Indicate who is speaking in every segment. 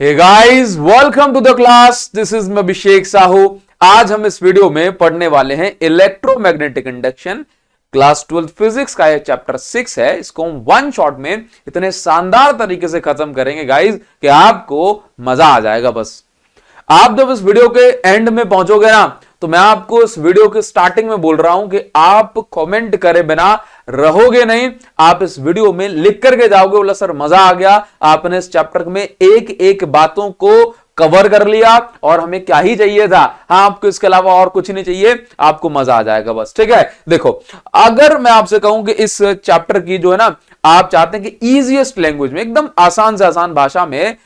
Speaker 1: Hey guys, welcome to the class. This is मैं अभिषेक साहू। आज हम इस वीडियो में पढ़ने वाले हैं इलेक्ट्रोमैग्नेटिक इंडक्शन। क्लास 12 फिजिक्स का ये चैप्टर 6 है। इसको हम वन शॉट में इतने शानदार तरीके से खत्म करेंगे गाइस कि आपको मजा आ जाएगा। बस आप जब इस वीडियो के एंड में पहुंचोगे ना, तो मैं आपको इस वीडियो के स्टार्टिंग में बोल रहा हूं कि आप कमेंट करे बिना रहोगे नहीं। आप इस वीडियो में लिख करके जाओगे, बोला सर मजा आ गया, आपने इस चैप्टर में एक एक बातों को कवर कर लिया और हमें क्या ही चाहिए था। हाँ, आपको इसके अलावा और कुछ नहीं चाहिए, आपको मजा आ जाएगा बस। ठीक है, देखो अगर मैं आपसे कहूं कि इस चैप्टर की जो है ना, आप चाहते हैं कि इजीएस्ट लैंग्वेज में, एकदम आसान से आसान भाषा में,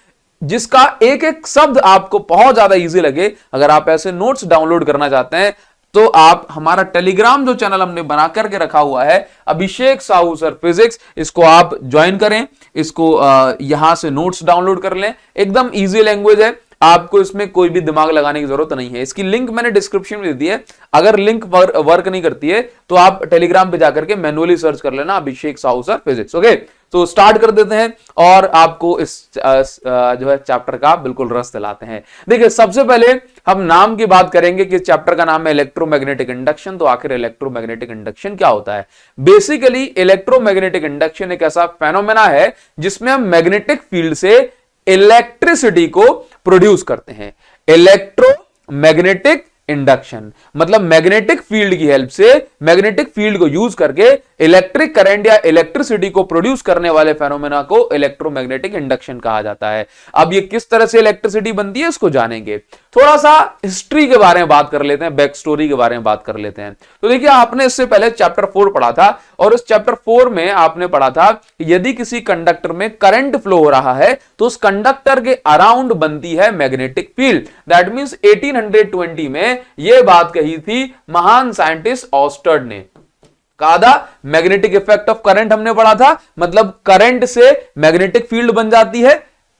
Speaker 1: जिसका एक एक शब्द आपको बहुत ज्यादा इजी लगे, अगर आप ऐसे नोट्स डाउनलोड करना चाहते हैं तो आप हमारा टेलीग्राम जो चैनल हमने बना करके रखा हुआ है, अभिषेक साहू सर फिजिक्स, इसको आप ज्वाइन करें। इसको यहां से नोट्स डाउनलोड कर लें। एकदम इजी लैंग्वेज है, आपको इसमें कोई भी दिमाग लगाने की जरूरत नहीं है। इसकी लिंक मैंने डिस्क्रिप्शन में दे दी है। अगर लिंक वर्क नहीं करती है तो आप टेलीग्राम पे जाकर के मैनुअली सर्च कर लेना अभिषेक साहू सर फिजिक्स। ओके, तो स्टार्ट कर देते हैं और आपको इस जो है चैप्टर का बिल्कुल रस दिलाते हैं। देखिए, सबसे पहले हम नाम की बात करेंगे कि चैप्टर का नाम है इलेक्ट्रोमैग्नेटिक इंडक्शन। तो आखिर इलेक्ट्रोमैग्नेटिक इंडक्शन क्या होता है? बेसिकली इलेक्ट्रोमैग्नेटिक इंडक्शन एक ऐसा फेनोमेना है जिसमें हम मैग्नेटिक फील्ड से इलेक्ट्रिसिटी को प्रोड्यूस करते हैं। इलेक्ट्रोमैग्नेटिक इंडक्शन मतलब मैग्नेटिक फील्ड की हेल्प से, मैग्नेटिक फील्ड को यूज करके इलेक्ट्रिक करंट या इलेक्ट्रिसिटी को प्रोड्यूस करने वाले फेनोमेना को इलेक्ट्रोमैग्नेटिक इंडक्शन कहा जाता है। अब ये किस तरह से इलेक्ट्रिसिटी बनती है इसको जानेंगे। थोड़ा सा हिस्ट्री के बारे में बात कर लेते हैं, बैक स्टोरी के बारे में बात कर लेते हैं। तो देखिए, आपने इससे पहले चैप्टर 4 पढ़ा था और इस चैप्टर 4 में आपने पढ़ा था कि यदि किसी कंडक्टर में करंट फ्लो हो रहा है तो उस कंडक्टर के अराउंड बनती है मैग्नेटिक फील्ड। दैट मींस 1820 में यह बात कही थी महान साइंटिस्ट ऑस्टर्ड ने। कहा था मैग्नेटिक इफेक्ट ऑफ करंट हमने पढ़ा था, मतलब करंट से मैग्नेटिक फील्ड बन जाती है।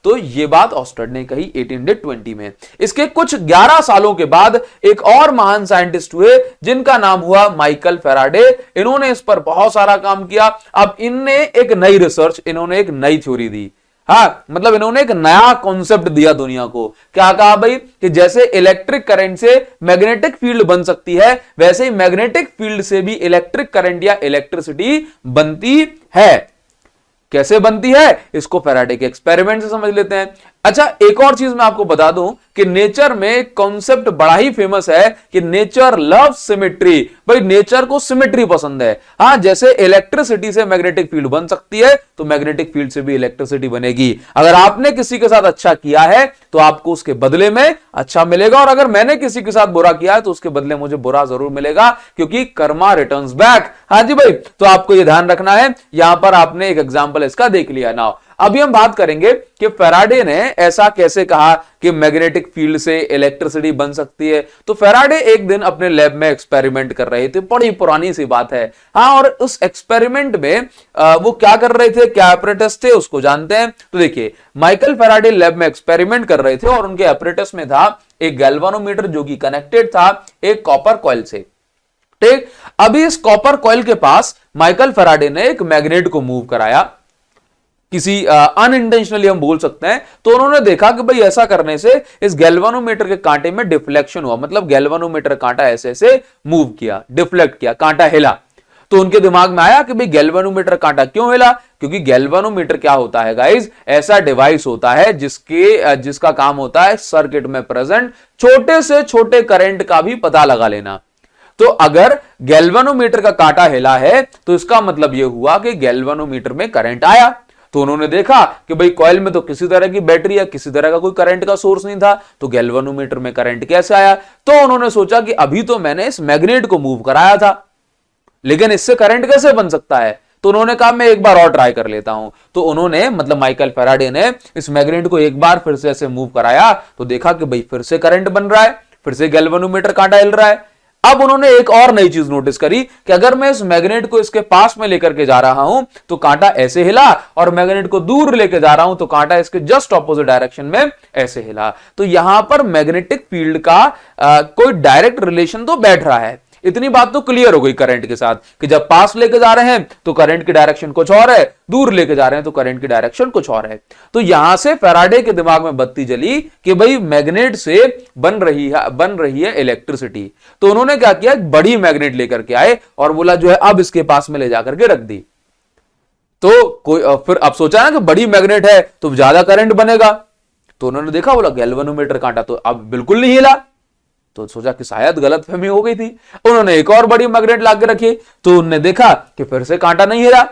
Speaker 1: तो यह बात ऑस्टर्ड ने कही 1820 में। इसके कुछ 11 सालों के बाद एक और महान साइंटिस्ट हुए जिनका नाम हुआ माइकल फैराडे। इन्होंने इस पर बहुत सारा काम किया। अब इनने एक नई रिसर्च, इन्होंने एक नई थ्योरी दी। हाँ, मतलब इन्होंने एक नया कॉन्सेप्ट दिया दुनिया को। क्या कहा भाई कि जैसे इलेक्ट्रिक करंट से मैग्नेटिक फील्ड बन सकती है, वैसे ही मैग्नेटिक फील्ड से भी इलेक्ट्रिक करंट या इलेक्ट्रिसिटी बनती है। कैसे बनती है इसको फैराडे के एक्सपेरिमेंट से समझ लेते हैं। अच्छा, एक और चीज मैं आपको बता दूं कि नेचर में एक कॉन्सेप्ट बड़ा ही फेमस है कि नेचर लव सिमेट्री। भाई नेचर को सिमेट्री पसंद है। हाँ, जैसे इलेक्ट्रिसिटी से मैग्नेटिक फील्ड बन सकती है तो मैग्नेटिक फील्ड से भी इलेक्ट्रिसिटी बनेगी। अगर आपने किसी के साथ अच्छा किया है तो आपको उसके बदले में अच्छा मिलेगा, और अगर मैंने किसी के साथ बुरा किया है तो उसके बदले मुझे बुरा जरूर मिलेगा, क्योंकि कर्मा रिटर्न्स बैक। हाँ जी भाई, तो आपको यह ध्यान रखना है। यहां पर आपने एक एग्जाम्पल इसका देख लिया ना। अभी हम बात करेंगे कि फैराडे ने ऐसा कैसे कहा कि मैग्नेटिक फील्ड से इलेक्ट्रिसिटी बन सकती है। तो फैराडे एक दिन अपने लैब में एक्सपेरिमेंट कर रहे थे, बड़ी पुरानी सी बात है। हाँ, और उस एक्सपेरिमेंट में वो क्या कर रहे थे, क्या एपरेटस थे, उसको जानते हैं। तो देखिए, माइकल फैराडे लैब में एक्सपेरिमेंट कर रहे थे और उनके एपरेटस में था एक गैल्वानोमीटर जो कि कनेक्टेड था एक कॉपर कॉइल से। ठीक, अभी इस कॉपर कॉइल के पास माइकल फैराडे ने एक मैग्नेट को मूव कराया, किसी अनइंटेंशनली हम बोल सकते हैं। तो उन्होंने देखा कि भाई ऐसा करने से इस गैल्वानोमीटर के कांटे में डिफ्लेक्शन हुआ, मतलब गैल्वानोमीटर कांटा ऐसे ऐसे मूव किया, डिफ्लेक्ट किया, कांटा हिला। तो उनके दिमाग में आया कि भाई गैल्वानोमीटर कांटा क्यों हिला? क्योंकि गैल्वानोमीटर क्या होता है गाइस, ऐसा डिवाइस होता है जिसका काम होता है सर्किट में प्रेजेंट छोटे से छोटे करंट का भी पता लगा लेना। तो अगर गैल्वानोमीटर का कांटा हिला है तो इसका मतलब यह हुआ कि गैल्वानोमीटर में करंट आया। तो उन्होंने देखा कि भाई कॉइल में तो किसी तरह की बैटरी या किसी तरह का कोई करंट का सोर्स नहीं था, तो गैल्वानोमीटर में करंट कैसे आया? तो उन्होंने सोचा कि अभी तो मैंने इस मैग्नेट को मूव कराया था, लेकिन इससे करंट कैसे बन सकता है? तो उन्होंने कहा मैं एक बार और ट्राई कर लेता हूं। तो उन्होंने, मतलब माइकल फैराडे ने इस मैग्नेट को एक बार फिर से ऐसे मूव कराया तो देखा कि भाई फिर से करंट बन रहा है, फिर से गैल्वानोमीटर कांटा हिल रहा है। अब उन्होंने एक और नई चीज नोटिस करी कि अगर मैं इस मैग्नेट को इसके पास में लेकर के जा रहा हूं तो कांटा ऐसे हिला, और मैग्नेट को दूर लेकर जा रहा हूं तो कांटा इसके जस्ट ऑपोजिट डायरेक्शन में ऐसे हिला। तो यहां पर मैग्नेटिक फील्ड का कोई डायरेक्ट रिलेशन तो बैठ रहा है। इतनी बात तो क्लियर हो गई करंट के साथ कि जब पास लेके जा रहे हैं तो करंट की डायरेक्शन कुछ और है, दूर लेके जा रहे हैं तो करंट की डायरेक्शन कुछ और है। तो यहां से फैराडे के दिमाग में बत्ती जली कि भाई मैग्नेट से बन रही है इलेक्ट्रिसिटी। तो उन्होंने क्या किया, बड़ी मैग्नेट लेकर के आए और बोला जो है अब इसके पास में ले जाकर के रख दी। तो फिर अब सोचा ना कि बड़ी मैग्नेट है तो ज्यादा करंट बनेगा, तो उन्होंने देखा, बोला गैल्वेनोमीटर कांटा तो अब बिल्कुल नहीं हिला, तो सोचा कि शायद गलतफहमी हो गई थी। उन्होंने एक और बड़ी मैग्नेट लाके रखी, तो उन्होंने देखा कि फिर से कांटा नहीं हिला।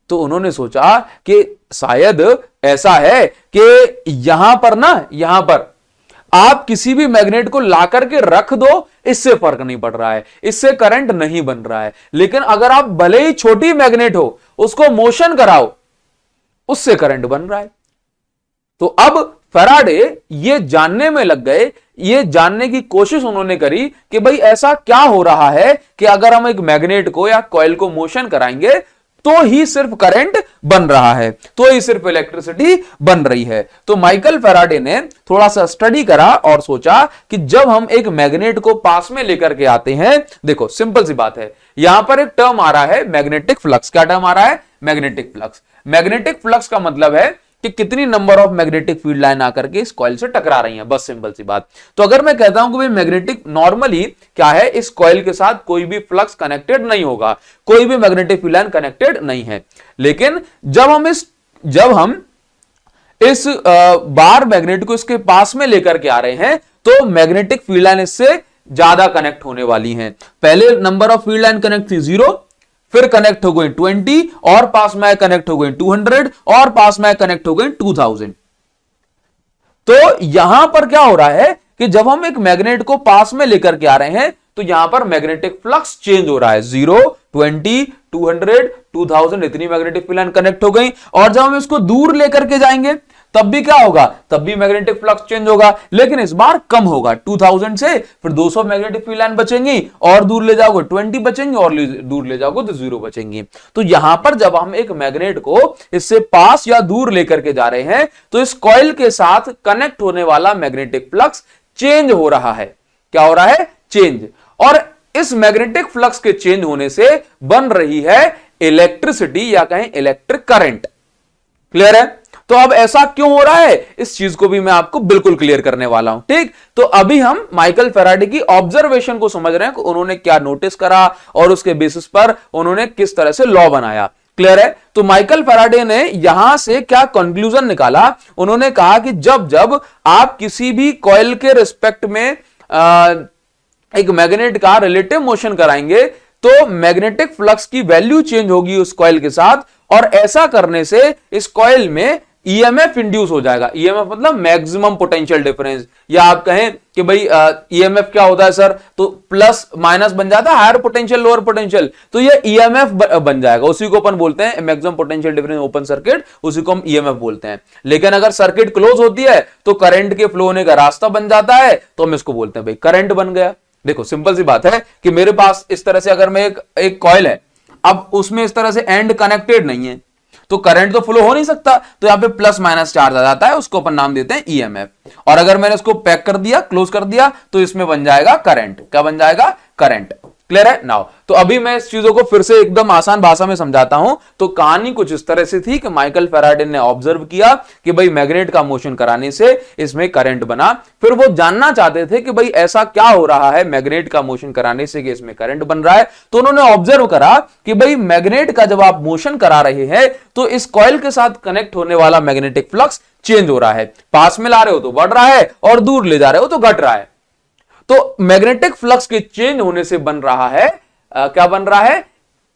Speaker 1: तो उन्होंने सोचा कि शायद ऐसा है कि यहां पर आप किसी भी मैग्नेट को ला करके रख दो, इससे फर्क नहीं पड़ रहा है, इससे करंट नहीं बन रहा है। लेकिन अगर आप भले ही छोटी मैग्नेट हो उसको मोशन कराओ, उससे करंट बन रहा है। तो अब फैराडे ये जानने में लग गए, ये जानने की कोशिश उन्होंने करी कि भाई ऐसा क्या हो रहा है कि अगर हम एक मैग्नेट को या कॉइल को मोशन कराएंगे तो ही सिर्फ करंट बन रहा है, तो ही सिर्फ इलेक्ट्रिसिटी बन रही है। तो माइकल फैराडे ने थोड़ा सा स्टडी करा और सोचा कि जब हम एक मैग्नेट को पास में लेकर के आते हैं, देखो सिंपल सी बात है, यहां पर एक टर्म आ रहा है मैग्नेटिक फ्लक्स। क्या टर्म आ रहा है? Magnetic flux. मैग्नेटिक फ्लक्स का मतलब है कि कितनी number of magnetic field line आकर के इस कॉइल से टकरा रही हैं, बस सिंपल सी बात। तो अगर मैं कहता हूं कि भाई मैग्नेटिक नॉर्मली क्या है, इस कॉइल के साथ कोई भी फ्लक्स कनेक्टेड नहीं होगा, कोई भी मैग्नेटिक फील्ड लाइन कनेक्टेड नहीं है। लेकिन जब हम इस बार मैग्नेट को इसके पास में लेकर के आ रहे हैं तो मैग्नेटिक फील्ड लाइन इससे ज्यादा कनेक्ट होने वाली हैं। पहले number of field line connect थी 0, फिर कनेक्ट हो गई 20 और पास में कनेक्ट हो गई 200 और पास में कनेक्ट हो गई 2000। तो यहां पर क्या हो रहा है कि जब हम एक मैग्नेट को पास में लेकर के आ रहे हैं तो यहां पर मैग्नेटिक फ्लक्स चेंज हो रहा है। 0, 20, 200, 2000 इतनी मैग्नेटिक फील्ड लाइन कनेक्ट हो गई। और जब हम इसको दूर लेकर के जाएंगे तब भी क्या होगा, तब भी मैग्नेटिक फ्लक्स चेंज होगा, लेकिन इस बार कम होगा। 2000 से फिर 200 मैग्नेटिक फील्ड लाइन बचेंगी और दूर ले जाओगे 20 बचेंगी और दूर ले जाओगे तो 0 बचेंगी। तो यहां पर जब हम एक मैग्नेट को इससे पास या दूर लेकर के जा रहे हैं तो इस कॉइल के साथ कनेक्ट होने वाला मैग्नेटिक फ्लक्स चेंज हो रहा है। क्या हो रहा है? चेंज। और इस मैग्नेटिक फ्लक्स के चेंज होने से बन रही है इलेक्ट्रिसिटी या कहें इलेक्ट्रिक करंट। क्लियर है? तो अब ऐसा क्यों हो रहा है, इस चीज को भी मैं आपको बिल्कुल क्लियर करने वाला हूं। ठीक, तो अभी हम माइकल फैराडे की ऑब्जर्वेशन को समझ रहे हैं कि उन्होंने क्या नोटिस करा और उसके बेसिस पर उन्होंने किस तरह से लॉ बनाया। क्लियर है? तो माइकल फैराडे ने यहां से क्या कंक्लूजन निकाला, उन्होंने कहा कि जब जब आप किसी भी कॉइल के रिस्पेक्ट में एक मैग्नेट का रिलेटिव मोशन कराएंगे तो मैग्नेटिक फ्लक्स की वैल्यू चेंज होगी उस कॉइल के साथ, और ऐसा करने से इस कॉइल में ईएमएफ इंड्यूस हो जाएगा। ईएमएफ मतलब मैक्सिमम पोटेंशियल डिफरेंस, या आप कहें कि भाई ईएमएफ क्या होता है सर, तो प्लस माइनस बन जाता है, हायर पोटेंशियल लोअर पोटेंशियल, तो ये ईएमएफ बन जाएगा। उसी को अपन बोलते हैं maximum potential difference open circuit, उसी को हम ईएमएफ बोलते हैं। लेकिन अगर सर्किट क्लोज होती है तो करंट के फ्लो होने का रास्ता बन जाता है, तो हम इसको बोलते हैं भाई करंट बन गया। देखो सिंपल सी बात है कि मेरे पास इस तरह से अगर मैं एक कॉइल है, अब उसमें इस तरह से एंड कनेक्टेड नहीं है तो करंट तो फ्लो हो नहीं सकता, तो यहां पे प्लस माइनस चार्ज आ जाता है, उसको अपन नाम देते हैं ईएमएफ। और अगर मैंने इसको पैक कर दिया, क्लोज कर दिया, तो इसमें बन जाएगा करंट। क्या बन जाएगा? करंट। क्लियर है? नाउ तो अभी मैं इस चीजों को फिर से एकदम आसान भाषा में समझाता हूं। तो कहानी कुछ इस तरह से थी कि माइकल फैराडे ने ऑब्जर्व किया कि भाई मैग्नेट का मोशन कराने से इसमें करंट बना। फिर वो जानना चाहते थे कि भाई ऐसा क्या हो रहा है मैग्नेट का मोशन कराने से कि इसमें करंट बन रहा है। तो उन्होंने ऑब्जर्व करा कि भाई मैग्नेट का जब आप मोशन करा रहे हैं तो इस कॉइल के साथ कनेक्ट होने वाला मैग्नेटिक फ्लक्स चेंज हो रहा है। पास में ला रहे हो तो बढ़ रहा है और दूर ले जा रहे हो तो घट रहा है। तो मैग्नेटिक फ्लक्स के चेंज होने से बन रहा है क्या बन रहा है?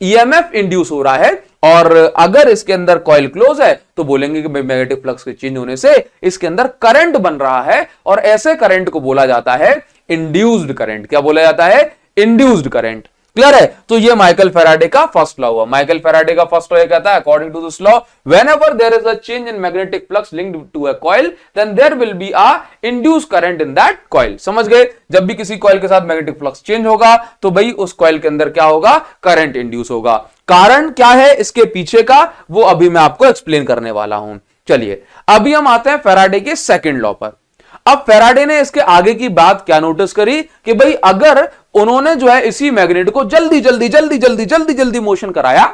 Speaker 1: ईएमएफ इंड्यूस हो रहा है। और अगर इसके अंदर कॉइल क्लोज है तो बोलेंगे कि मैग्नेटिक फ्लक्स के चेंज होने से इसके अंदर करंट बन रहा है, और ऐसे करंट को बोला जाता है इंड्यूस्ड करंट। क्या बोला जाता है? Induced current. क्लियर है? तो ये माइकल फैराडे का फर्स्ट लॉ हुआ। माइकल फैराडे का फर्स्ट लॉ ये कहता है, according to this law, whenever there is a change in magnetic flux linked to a coil then there will be a induced current in that coil. समझ गए? जब भी किसी कॉइल के साथ मैग्नेटिक फ्लक्स चेंज होगा तो भाई उस कॉइल के अंदर क्या होगा? करंट इंड्यूस होगा। कारण क्या है इसके पीछे का, वो अभी मैं आपको एक्सप्लेन करने वाला हूं। चलिए अभी हम आते हैं फैराडे के सेकंड लॉ पर। अब फैराडे ने इसके आगे की बात क्या नोटिस करी कि भाई अगर उन्होंने जो है इसी मैग्नेट को जल्दी जल्दी जल्दी जल्दी जल्दी जल्दी मोशन कराया,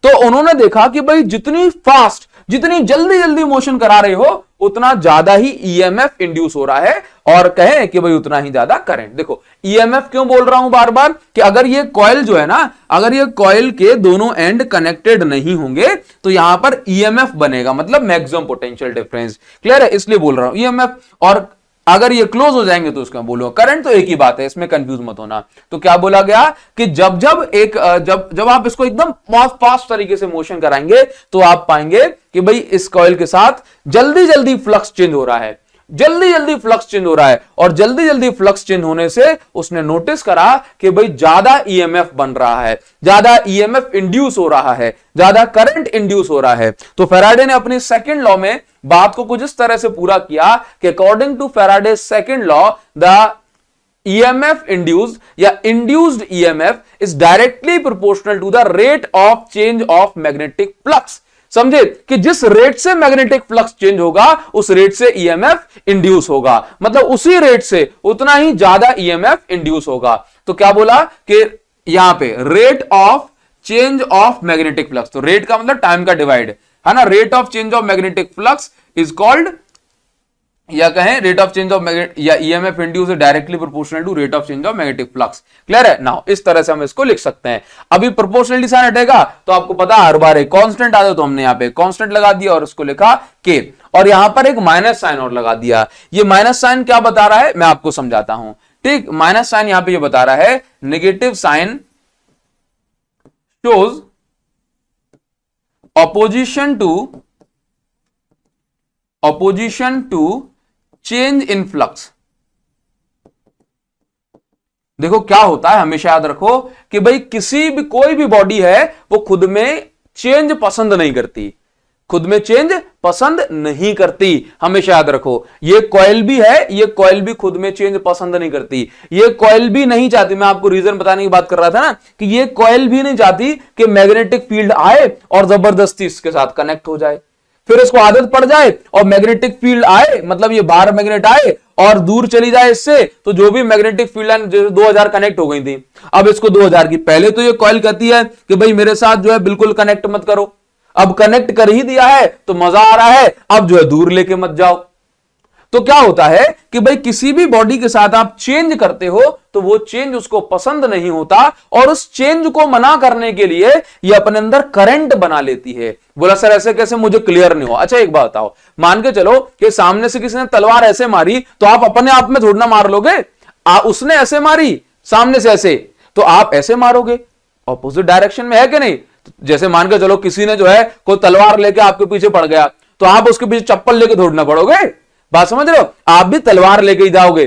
Speaker 1: तो उन्होंने देखा कि भाई जितनी फास्ट, जितनी जल्दी जल्दी मोशन करा रहे हो उतना ज्यादा ही ईएमएफ इंड्यूस हो रहा है, और कहें कि भाई उतना ही ज्यादा करंट। देखो ईएमएफ क्यों बोल रहा हूं बार बार, कि अगर ये कॉइल जो है ना, अगर ये कॉइल के दोनों एंड कनेक्टेड नहीं होंगे तो यहां पर ईएमएफ बनेगा, मतलब मैक्सिमम पोटेंशियल डिफरेंस। क्लियर है, इसलिए बोल रहा हूं ईएमएफ। और अगर ये क्लोज हो जाएंगे तो उसका बोलो करंट, तो एक ही बात है, इसमें कंफ्यूज मत होना। तो क्या बोला गया कि जब जब आप इसको एकदम फास्ट तरीके से मोशन कराएंगे तो आप पाएंगे कि भाई इस कॉइल के साथ जल्दी जल्दी फ्लक्स चेंज हो रहा है, जल्दी जल्दी फ्लक्स चेंज हो रहा है, और जल्दी जल्दी फ्लक्स चेंज होने से उसने नोटिस करा कि भाई ज्यादा ईएमएफ बन रहा है, ज्यादा ईएमएफ इंड्यूस हो रहा है, ज्यादा करंट इंड्यूस हो रहा है। तो फैराडे ने अपनी सेकंड लॉ में बात को कुछ इस तरह से पूरा किया कि according to Faraday second law, the EMF induced या induced EMF is directly proportional to the rate of change of magnetic flux। समझे कि जिस रेट से मैग्नेटिक फ्लक्स चेंज होगा उस रेट से ईएमएफ इंड्यूस होगा, मतलब उसी रेट से उतना ही ज्यादा ईएमएफ इंड्यूस होगा। तो क्या बोला कि यहां पे rate of change of magnetic flux, तो रेट का मतलब टाइम का डिवाइड है ना, rate of change of magnetic flux is called, या कहें rate of change of magnet या EMF induce directly proportional to rate of change of magnetic flux. Clear है नाउ, इस तरह से हम इसको लिख सकते हैं। अभी प्रोपोर्शनलिटी साइन हटेगा तो आपको पता हर बार एक कांस्टेंट आ जाए, तो हमने यहां पे कांस्टेंट लगा दिया और उसको लिखा के, और यहां पर एक माइनस साइन और लगा दिया। ये माइनस साइन क्या बता रहा है मैं आपको समझाता हूं। ठीक, माइनस साइन यहां पे ये बता रहा है negative sign shows opposition to change in flux। देखो क्या होता है, हमेशा याद रखो कि भाई कोई भी बॉडी है वो खुद में चेंज पसंद नहीं करती, खुद में चेंज पसंद नहीं करती, हमेशा याद रखो। ये कॉइल भी है, ये कॉइल भी खुद में चेंज पसंद नहीं करती, ये कॉइल भी नहीं चाहती, मैं आपको रीजन बताने की बात कर रहा था ना, कि ये कॉइल भी नहीं चाहती कि मैग्नेटिक फील्ड आए और जबरदस्ती इसके साथ कनेक्ट हो जाए, फिर इसको आदत पड़ जाए और मैग्नेटिक फील्ड आए, मतलब ये बाहर मैग्नेट आए और दूर चली जाए इससे, तो जो भी मैग्नेटिक फील्ड लाइन 2000 कनेक्ट हो गई थी, अब इसको 2000 की, पहले तो ये कॉइल कहती है कि भाई मेरे साथ जो है बिल्कुल कनेक्ट मत करो, अब कनेक्ट कर ही दिया है तो मजा आ रहा है, अब जो है दूर लेके मत जाओ। तो क्या होता है कि भाई किसी भी बॉडी के साथ आप चेंज करते हो तो वो चेंज उसको पसंद नहीं होता, और उस चेंज को मना करने के लिए ये अपने अंदर करंट बना लेती है। बोला सर ऐसे कैसे, मुझे क्लियर नहीं हो। अच्छा एक बात बताओ, मान के चलो कि सामने से किसी ने तलवार ऐसे मारी तो आप अपने आप में थोड़ा ना मार लोगे, उसने ऐसे मारी सामने से ऐसे, तो आप ऐसे मारोगे, ऑपोजिट डायरेक्शन में, है कि नहीं। जैसे मान के चलो किसी ने जो है कोई तलवार लेके आपके पीछे पड़ गया, तो आप उसके पीछे चप्पल लेके दौड़ना पड़ोगे, बात समझ रहे हो, आप भी तलवार लेके ही जाओगे,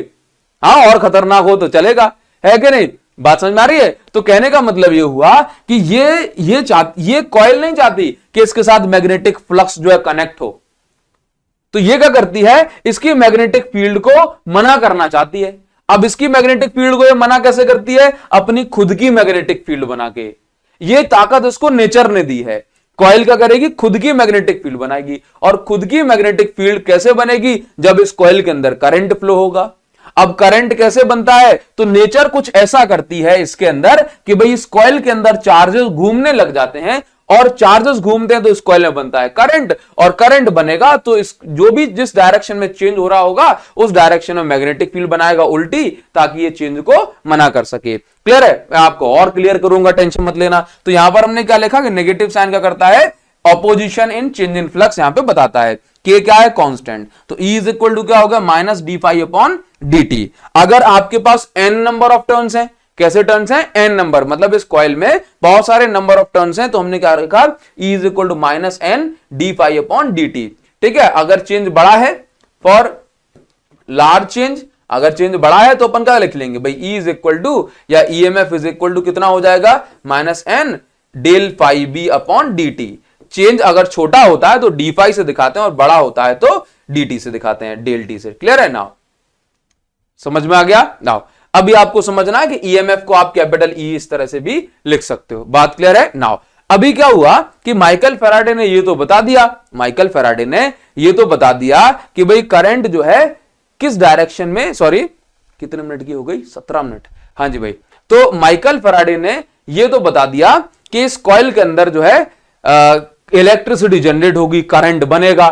Speaker 1: हाँ, और खतरनाक हो तो चलेगा, है कि नहीं, बात समझ में आ रही है। तो कहने का मतलब ये हुआ कि ये कॉइल नहीं चाहती कि इसके साथ मैग्नेटिक फ्लक्स जो है कनेक्ट हो, तो ये क्या करती है, इसकी मैग्नेटिक फील्ड को मना करना चाहती है। अब इसकी मैग्नेटिक फील्ड को ये मना कैसे करती है, अपनी खुद की मैग्नेटिक फील्ड बना के, ये ताकत इसको नेचर ने दी है। कॉइल क्या करेगी, खुद की मैग्नेटिक फील्ड बनाएगी, और खुद की मैग्नेटिक फील्ड कैसे बनेगी, जब इस कॉइल के अंदर करंट फ्लो होगा। अब करंट कैसे बनता है, तो नेचर कुछ ऐसा करती है इसके अंदर कि भाई इस कॉइल के अंदर चार्जेस घूमने लग जाते हैं, और चार्जेस घूमते हैं तो इस कॉइल में बनता है करंट, और करंट बनेगा तो इस जो भी जिस डायरेक्शन में चेंज हो रहा होगा उस डायरेक्शन में मैग्नेटिक फील्ड बनाएगा उल्टी, ताकि ये चेंज को मना कर सके। क्लियर है, मैं आपको और क्लियर करूंगा, टेंशन मत लेना। तो यहां पर हमने क्या लिखा कि नेगेटिव साइन क्या करता है, opposition in change in flux यहां पे बताता है। के क्या है, कांस्टेंट, तो E इज इक्वल टू क्या होगा, minus D phi upon D T. अगर आपके पास n नंबर ऑफ टर्न्स हैं, कैसे टर्न्स हैं, n नंबर, मतलब इस कॉइल में बहुत सारे नंबर ऑफ टर्न्स हैं, तो हमने क्या रखा, E is equal to minus N D phi upon D T. ठीक है, अगर चेंज बड़ा है, फॉर लार्ज चेंज, अगर चेंज बड़ा है तो अपन क्या लिख लेंगे भाई, E इज इक्वल टू या EMF इज इक्वल टू कितना हो जाएगा, minus N del phi B upon D T. Change अगर छोटा होता है तो डी फाई से दिखाते हैं, और बड़ा होता है तो डी टी से दिखाते हैं, डेल टी से। क्लियर है नाउ, समझ में आ गया। नाउ अभी आपको समझना है कि ईएमएफ को आप कैपिटल ई इस तरह से भी लिख सकते हो, बात क्लियर है। नाउ अभी क्या हुआ कि माइकल फैराडे ने ये तो बता दिया, माइकल फैराडे ने ये तो बता दिया कि भाई करंट जो है किस डायरेक्शन में, सॉरी कितने मिनट की हो गई, 17 मिनट, हाँ जी भाई, तो माइकल फैराडे ने ये तो बता दिया कि इस कॉइल के अंदर जो है इलेक्ट्रिसिटी जनरेट होगी, करंट बनेगा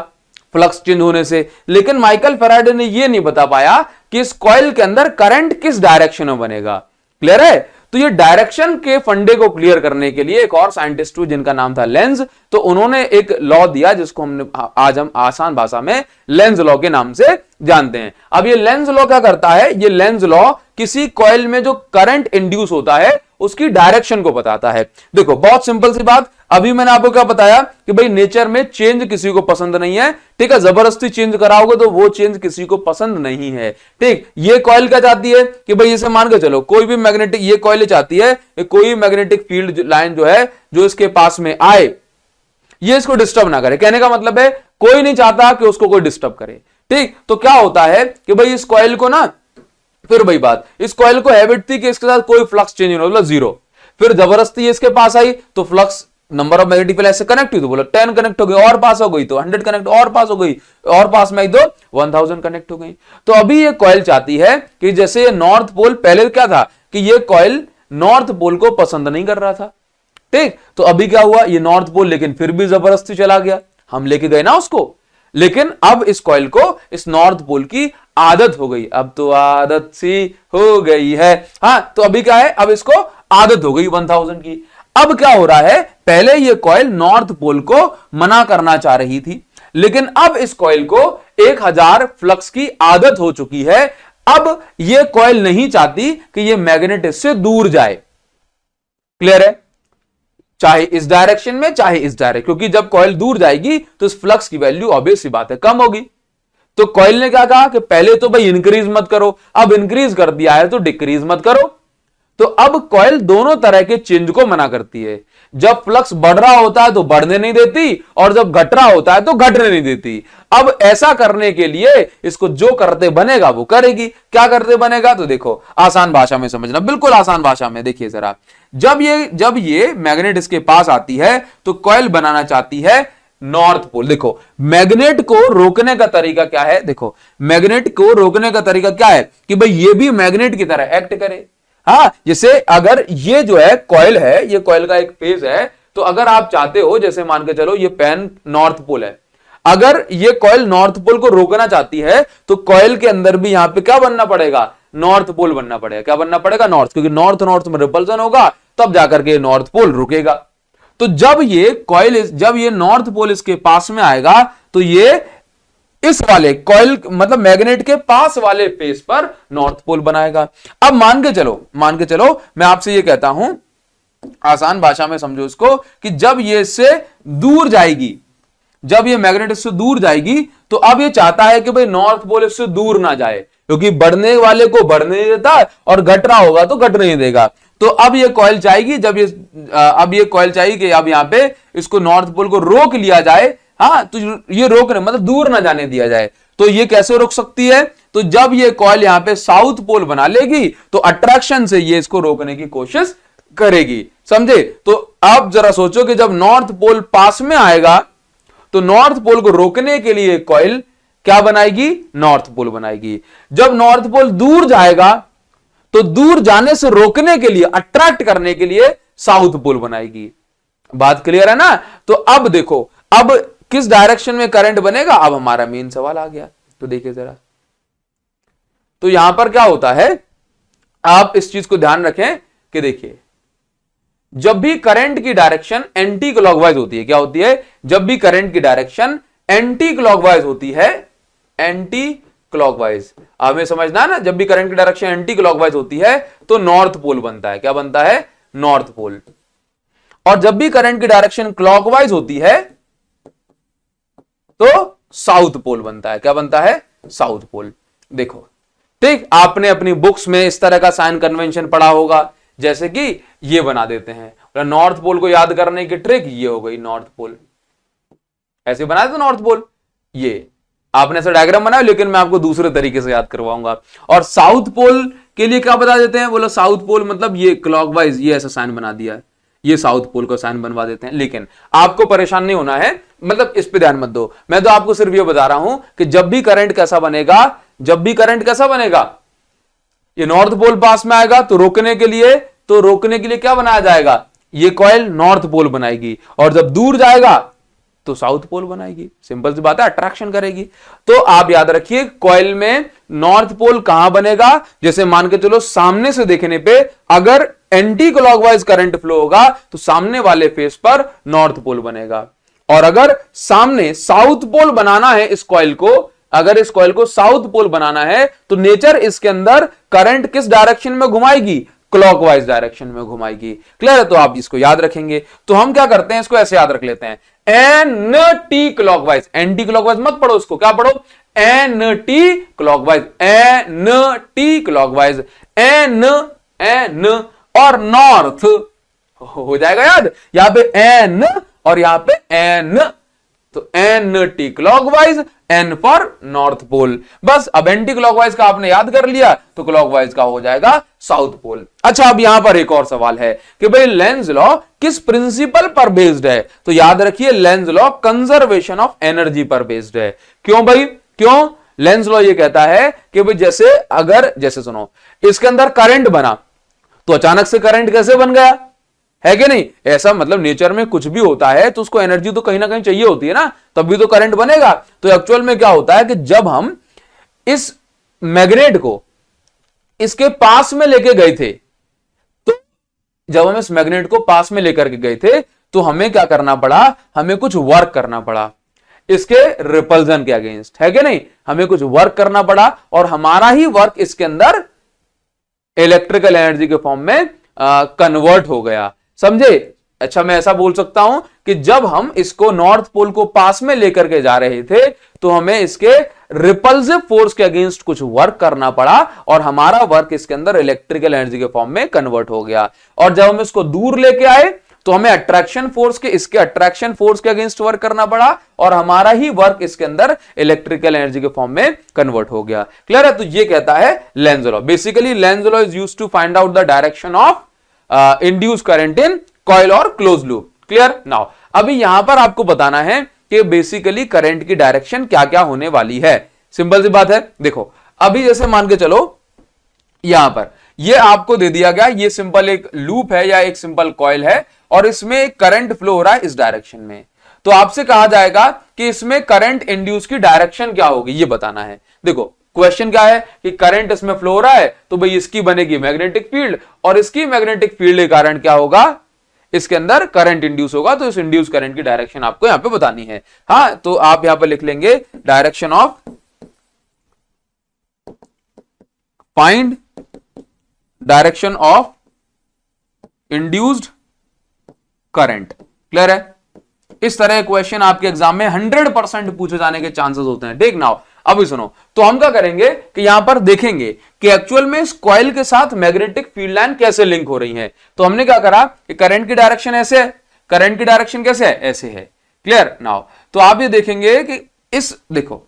Speaker 1: फ्लक्स चेंज होने से, लेकिन माइकल फैराडे ने यह नहीं बता पाया कि इस कॉइल के अंदर करंट किस डायरेक्शन में बनेगा। क्लियर है? तो ये डायरेक्शन के फंडे को क्लियर करने के लिए एक और साइंटिस्ट हुए जिनका नाम था लेंज, तो उन्होंने एक लॉ दिया जिसको आज हम आसान भाषा में लेंज लॉ के नाम से जानते हैं। अब ये लेंज लॉ क्या करता है? ये लेंज लॉ किसी कॉइल में जो करंट इंड्यूस होता है उसकी डायरेक्शन को बताता है। देखो बहुत सिंपल सी बात, अभी मैंने आपको क्या बताया कि भाई नेचर में चेंज किसी को पसंद नहीं है, ठीक है, जबरदस्ती चेंज कराओगे तो वो चेंज किसी को पसंद नहीं है। ठीक, ये कॉइल क्या चाहती है कि भाई इसे मान के चलो कोई भी मैग्नेटिक, ये कॉइल चाहती है कि कोई मैग्नेटिक फील्ड लाइन जो है जो इसके पास में आए ये इसको डिस्टर्ब ना करे। कहने का मतलब है कोई नहीं चाहता कि उसको कोई डिस्टर्ब करे। ठीक, तो क्या होता है कि भाई इस कॉइल को ना, फिर वही बात, इस कॉइल को हैबिट थी कि इसके साथ कोई फ्लक्स चेंज नहीं होगा, जीरो, फिर जबरदस्ती इसके पास आई तो flux number of magnetic field ऐसे कनेक्ट हुई तो बोला 10 कनेक्ट हो गई, और पास हो गई तो 100 कनेक्ट और पास हो गई, और पास में आई तो 1000 कनेक्ट हो गई। तो अभी ये कॉइल चाहती है कि जैसे ये नॉर्थ पोल, पहले क्या था कि ये कॉइल नॉर्थ पोल को पसंद नहीं कर रहा था। ठीक, तो अभी क्या हुआ, ये नॉर्थ पोल लेकिन फिर भी जबरदस्ती चला गया, हम लेके गए ना उसको, लेकिन अब इस कॉइल को इस नॉर्थ पोल की आदत हो गई, अब तो आदत सी हो गई है। हाँ, तो अभी क्या है, अब इसको आदत हो गई 1000 की। अब क्या हो रहा है, पहले ये कॉइल नॉर्थ पोल को मना करना चाह रही थी, लेकिन अब इस कॉइल को 1000 फ्लक्स की आदत हो चुकी है। अब ये कॉइल नहीं चाहती कि ये मैग्नेट इससे दूर जाए। क्लियर है? चाहे इस डायरेक्शन में चाहे इस डायरेक्शन, क्योंकि जब कॉइल दूर जाएगी तो इस फ्लक्स की वैल्यू ऑब्वियस सी बात है कम होगी। तो कॉइल ने क्या कहा कि पहले तो भाई इंक्रीज मत करो, अब इंक्रीज कर दिया है तो डिक्रीज मत करो। तो अब कॉइल दोनों तरह के चेंज को मना करती है। जब फ्लक्स बढ़ रहा होता है तो बढ़ने नहीं देती, और जब घट रहा होता है तो घटने नहीं देती। अब ऐसा करने के लिए इसको जो करते बनेगा वो करेगी। क्या करते बनेगा? तो देखो आसान भाषा में समझना, बिल्कुल आसान भाषा में देखिए जरा। जब ये मैग्नेट इसके पास आती है तो कॉइल बनाना चाहती है नॉर्थ पोल। देखो मैग्नेट को रोकने का तरीका क्या है, देखो मैग्नेट को रोकने का तरीका क्या है कि भाई ये भी मैग्नेट की तरह एक्ट करे। हाँ, जैसे अगर ये जो है कॉइल है, ये कॉइल का एक फेज है, तो अगर आप चाहते हो, जैसे मान के चलो ये पेन नॉर्थ पोल है, अगर ये कॉइल नॉर्थ पोल को रोकना चाहती है तो कॉइल के अंदर भी यहां पे क्या बनना पड़ेगा, नॉर्थ पोल बनना पड़ेगा। क्या बनना पड़ेगा? नॉर्थ, क्योंकि नॉर्थ नॉर्थ में रिपल्सन होगा तब जाकर के नॉर्थ पोल रुकेगा। तो जब ये कॉइल, जब ये नॉर्थ पोल इसके पास में आएगा तो ये इस वाले कॉइल मतलब मैग्नेट के पास वाले फेस पर नॉर्थ पोल बनाएगा। अब मान के चलो मैं आपसे ये कहता हूं, आसान भाषा में समझो इसको, कि जब ये इससे दूर जाएगी, जब ये मैग्नेट इससे दूर जाएगी तो अब ये चाहता है कि भाई नॉर्थ पोल इससे दूर ना जाए, क्योंकि बढ़ने वाले को बढ़ने नहीं देता और घट रहा होगा तो घटने नहीं देगा। तो अब ये कॉइल चाहेगी, अब ये कॉइल चाहिए कि अब यहां पे इसको नॉर्थ पोल को रोक लिया जाए। हाँ, तो ये रोकने मतलब दूर ना जाने दिया जाए। तो ये कैसे रोक सकती है? तो जब ये कॉइल यहां पे साउथ पोल बना लेगी तो अट्रैक्शन से ये इसको रोकने की कोशिश करेगी। समझे? तो आप जरा सोचो कि जब नॉर्थ पोल पास में आएगा तो नॉर्थ पोल को रोकने के लिए कॉइल क्या बनाएगी? नॉर्थ पोल बनाएगी। जब नॉर्थ पोल दूर जाएगा तो दूर जाने से रोकने के लिए, अट्रैक्ट करने के लिए साउथ पोल बनाएगी। बात क्लियर है ना? तो अब देखो, अब किस डायरेक्शन में करंट बनेगा, अब हमारा मेन सवाल आ गया। तो देखिए जरा, तो यहां पर क्या होता है, आप इस चीज को ध्यान रखें कि देखिए जब भी करंट की डायरेक्शन एंटी क्लॉकवाइज होती है, क्या होती है? जब भी करंट की डायरेक्शन एंटी क्लॉकवाइज होती है, एंटी क्लॉकवाइज, हमें समझना है ना, जब भी करंट की डायरेक्शन एंटी क्लॉकवाइज होती है तो नॉर्थ पोल बनता है। क्या बनता है? North pole. और जब भी करंट की डायरेक्शन क्लॉकवाइज होती है तो साउथ पोल बनता है। क्या बनता है? South pole. देखो ठीक, आपने अपनी बुक्स में इस तरह का साइन कन्वेंशन पढ़ा होगा, जैसे कि ये बना देते हैं नॉर्थ पोल को याद करने की ट्रिक, ये हो गई नॉर्थ पोल, ऐसे बना देते नॉर्थ पोल। ये आपने ऐसा डायग्राम बनाया, लेकिन मैं आपको दूसरे तरीके से याद करवाऊंगा। और साउथ पोल के लिए क्या बता देते हैं, बोलो साउथ पोल मतलब ये क्लॉकवाइज, ये ऐसा साइन बना दिया, ये साउथ पोल का साइन बनवा देते हैं। लेकिन आपको परेशान नहीं होना है, मतलब इस पे ध्यान मत दो, मैं तो आपको सिर्फ ये बता रहा हूं कि जब भी करंट कैसा बनेगा, जब भी करंट कैसा बनेगा, ये नॉर्थ पोल पास में आएगा तो रोकने के लिए क्या बनाया जाएगा, ये कॉइल नॉर्थ पोल बनाएगी, और जब दूर जाएगा तो साउथ पोल बनाएगी। सिंपल सी बात है, अट्रैक्शन करेगी। तो आप याद रखिए कॉइल में नॉर्थ पोल कहां बनेगा, जैसे मान के चलो सामने से देखने पे अगर एंटी क्लॉकवाइज करंट फ्लो होगा तो सामने वाले फेस पर नॉर्थ पोल बनेगा, और अगर सामने साउथ पोल बनाना है इस कॉइल को, अगर इस कॉइल को साउथ पोल बनाना है तो नेचर इसके अंदर करंट किस डायरेक्शन में घुमाएगी, क्लॉकवाइज डायरेक्शन में घुमाएगी। क्लियर है? तो आप इसको याद रखेंगे। तो हम क्या करते हैं, इसको ऐसे याद रख लेते हैं, एंटी क्लॉकवाइज। एंटी क्लॉकवाइज मत पढ़ो, उसको क्या पढ़ो, anti clockwise, anti clockwise, N और नॉर्थ हो जाएगा याद, यहां पे एन और यहां पे एन, तो anti clockwise, N for north pole. बस अब एंटी क्लॉकवाइज का आपने याद कर लिया तो क्लॉकवाइज का हो जाएगा साउथ पोल। अच्छा, अब यहां पर एक और सवाल है कि भाई लेंज लॉ किस प्रिंसिपल पर बेस्ड है, तो याद रखिए Lenz law conservation of energy पर बेस्ड है। क्यों भाई, क्यों? लेंज लॉ ये कहता है कि भाई जैसे सुनो, इसके अंदर करंट बना तो अचानक से करंट कैसे बन गया, है कि नहीं? ऐसा मतलब नेचर में कुछ भी होता है तो उसको एनर्जी तो कहीं ना कहीं चाहिए होती है ना, तभी तो करंट बनेगा। तो एक्चुअल में क्या होता है कि जब हम इस मैग्नेट को इसके पास में लेके गए थे, तो जब हम इस मैग्नेट को पास में लेकर के गए थे तो हमें क्या करना पड़ा, हमें कुछ वर्क करना पड़ा इसके रिपल्जन के अगेंस्ट, है कि नहीं? हमें कुछ वर्क करना पड़ा और हमारा ही वर्क इसके अंदर इलेक्ट्रिकल एनर्जी के फॉर्म में कन्वर्ट हो गया, समझे? अच्छा, मैं ऐसा बोल सकता हूं कि जब हम इसको नॉर्थ पोल को पास में लेकर के जा रहे थे तो हमें इसके रिपल्सिव फोर्स के अगेंस्ट कुछ वर्क करना पड़ा और हमारा वर्क इसके अंदर इलेक्ट्रिकल एनर्जी के फॉर्म में कन्वर्ट हो गया। और जब हम इसको दूर लेके आए तो हमें अट्रैक्शन फोर्स के अगेंस्ट वर्क करना पड़ा और हमारा ही वर्क इसके अंदर इलेक्ट्रिकल एनर्जी के फॉर्म में कन्वर्ट हो गया। क्लियर है? तो ये कहता है Lenz law. Basically Lenz law is used to find out the direction of induce current in coil और क्लोज लूप। क्लियर? नाउ अभी यहां पर आपको बताना है कि बेसिकली करंट की डायरेक्शन क्या क्या होने वाली है। सिंपल सी बात है, देखो अभी जैसे मान के चलो यहां पर ये आपको दे दिया गया, ये सिंपल एक लूप है या एक सिंपल कॉइल है और इसमें करंट फ्लो हो रहा है इस डायरेक्शन में। तो आपसे कहा जाएगा कि इसमें करंट इंड्यूस की डायरेक्शन क्या होगी, ये बताना है। देखो क्वेश्चन क्या है कि करंट इसमें फ्लो हो रहा है तो भाई इसकी बनेगी मैग्नेटिक फील्ड और इसकी मैग्नेटिक फील्ड के कारण क्या होगा, इसके अंदर करंट इंड्यूस होगा। तो इस इंड्यूस करंट की डायरेक्शन आपको यहां पे बतानी है। हाँ, तो आप यहां पे लिख लेंगे direction of, find direction of induced current. Clear है? इस तरह क्वेश्चन आपके एग्जाम में 100% पूछे जाने के चांसेस होते हैं। देख नाउ अभी सुनो, तो हम क्या करेंगे कि यहां पर देखेंगे कि एक्चुअल में इस कॉइल के साथ मैग्नेटिक फील्ड लाइन कैसे लिंक हो रही है। तो हमने क्या करा कि करंट की डायरेक्शन ऐसे है, करंट की डायरेक्शन कैसे है, ऐसे है। क्लियर? नाउ तो आप ये देखेंगे कि देखो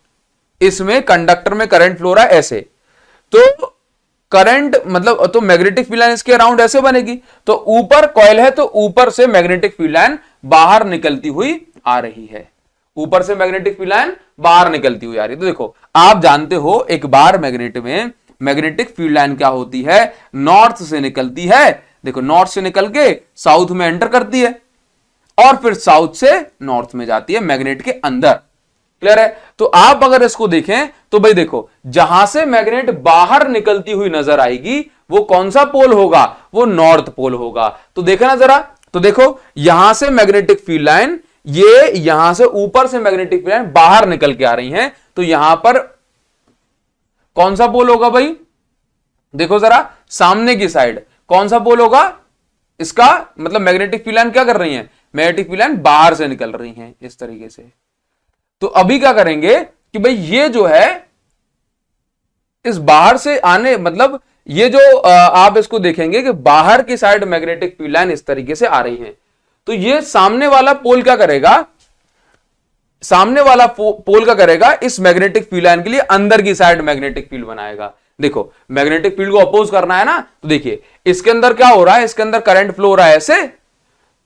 Speaker 1: इसमें कंडक्टर में करंट फ्लो रहा है ऐसे, तो करंट मतलब तो मैग्नेटिक फील्ड लाइन इसके अराउंड ऐसे बनेगी। तो ऊपर कॉइल है तो ऊपर से मैग्नेटिक फील्ड लाइन बाहर निकलती हुई आ रही है, ऊपर से मैग्नेटिक फील्ड लाइन बाहर निकलती हुई आ रही है। तो देखो आप जानते हो एक बार मैग्नेट में मैग्नेटिक फील्ड लाइन क्या होती है, नॉर्थ से निकलती है। देखो नॉर्थ से निकल के साउथ में एंटर करती है और फिर साउथ से नॉर्थ में जाती है मैग्नेट के अंदर। क्लियर है? तो आप अगर इसको देखें तो भाई देखो जहां से मैग्नेट बाहर निकलती हुई नजर आएगी वो कौन सा पोल होगा, वो नॉर्थ पोल होगा। तो देखा ना जरा, तो देखो यहां से मैग्नेटिक फील्ड लाइन, ये यहां से ऊपर से मैग्नेटिक फील्ड लाइन बाहर निकल के आ रही हैं, तो यहां पर कौन सा पोल होगा भाई, देखो जरा सामने की साइड कौन सा पोल होगा इसका, मतलब मैग्नेटिक फील्ड लाइन क्या कर रही है, मैग्नेटिक फील्ड लाइन बाहर से निकल रही है इस तरीके से। तो अभी क्या करेंगे कि भाई ये जो है इस बाहर से आने, मतलब ये जो आप इसको देखेंगे कि बाहर की साइड मैग्नेटिक फील्ड लाइन इस तरीके से आ रही है, तो ये सामने वाला पोल क्या करेगा, सामने वाला पोल क्या करेगा, इस मैग्नेटिक फील्ड लाइन के लिए अंदर की साइड मैग्नेटिक फील्ड बनाएगा। देखो मैग्नेटिक फील्ड को अपोज करना है ना, तो देखिए इसके अंदर क्या हो रहा है, इसके अंदर करंट फ्लो हो रहा है ऐसे,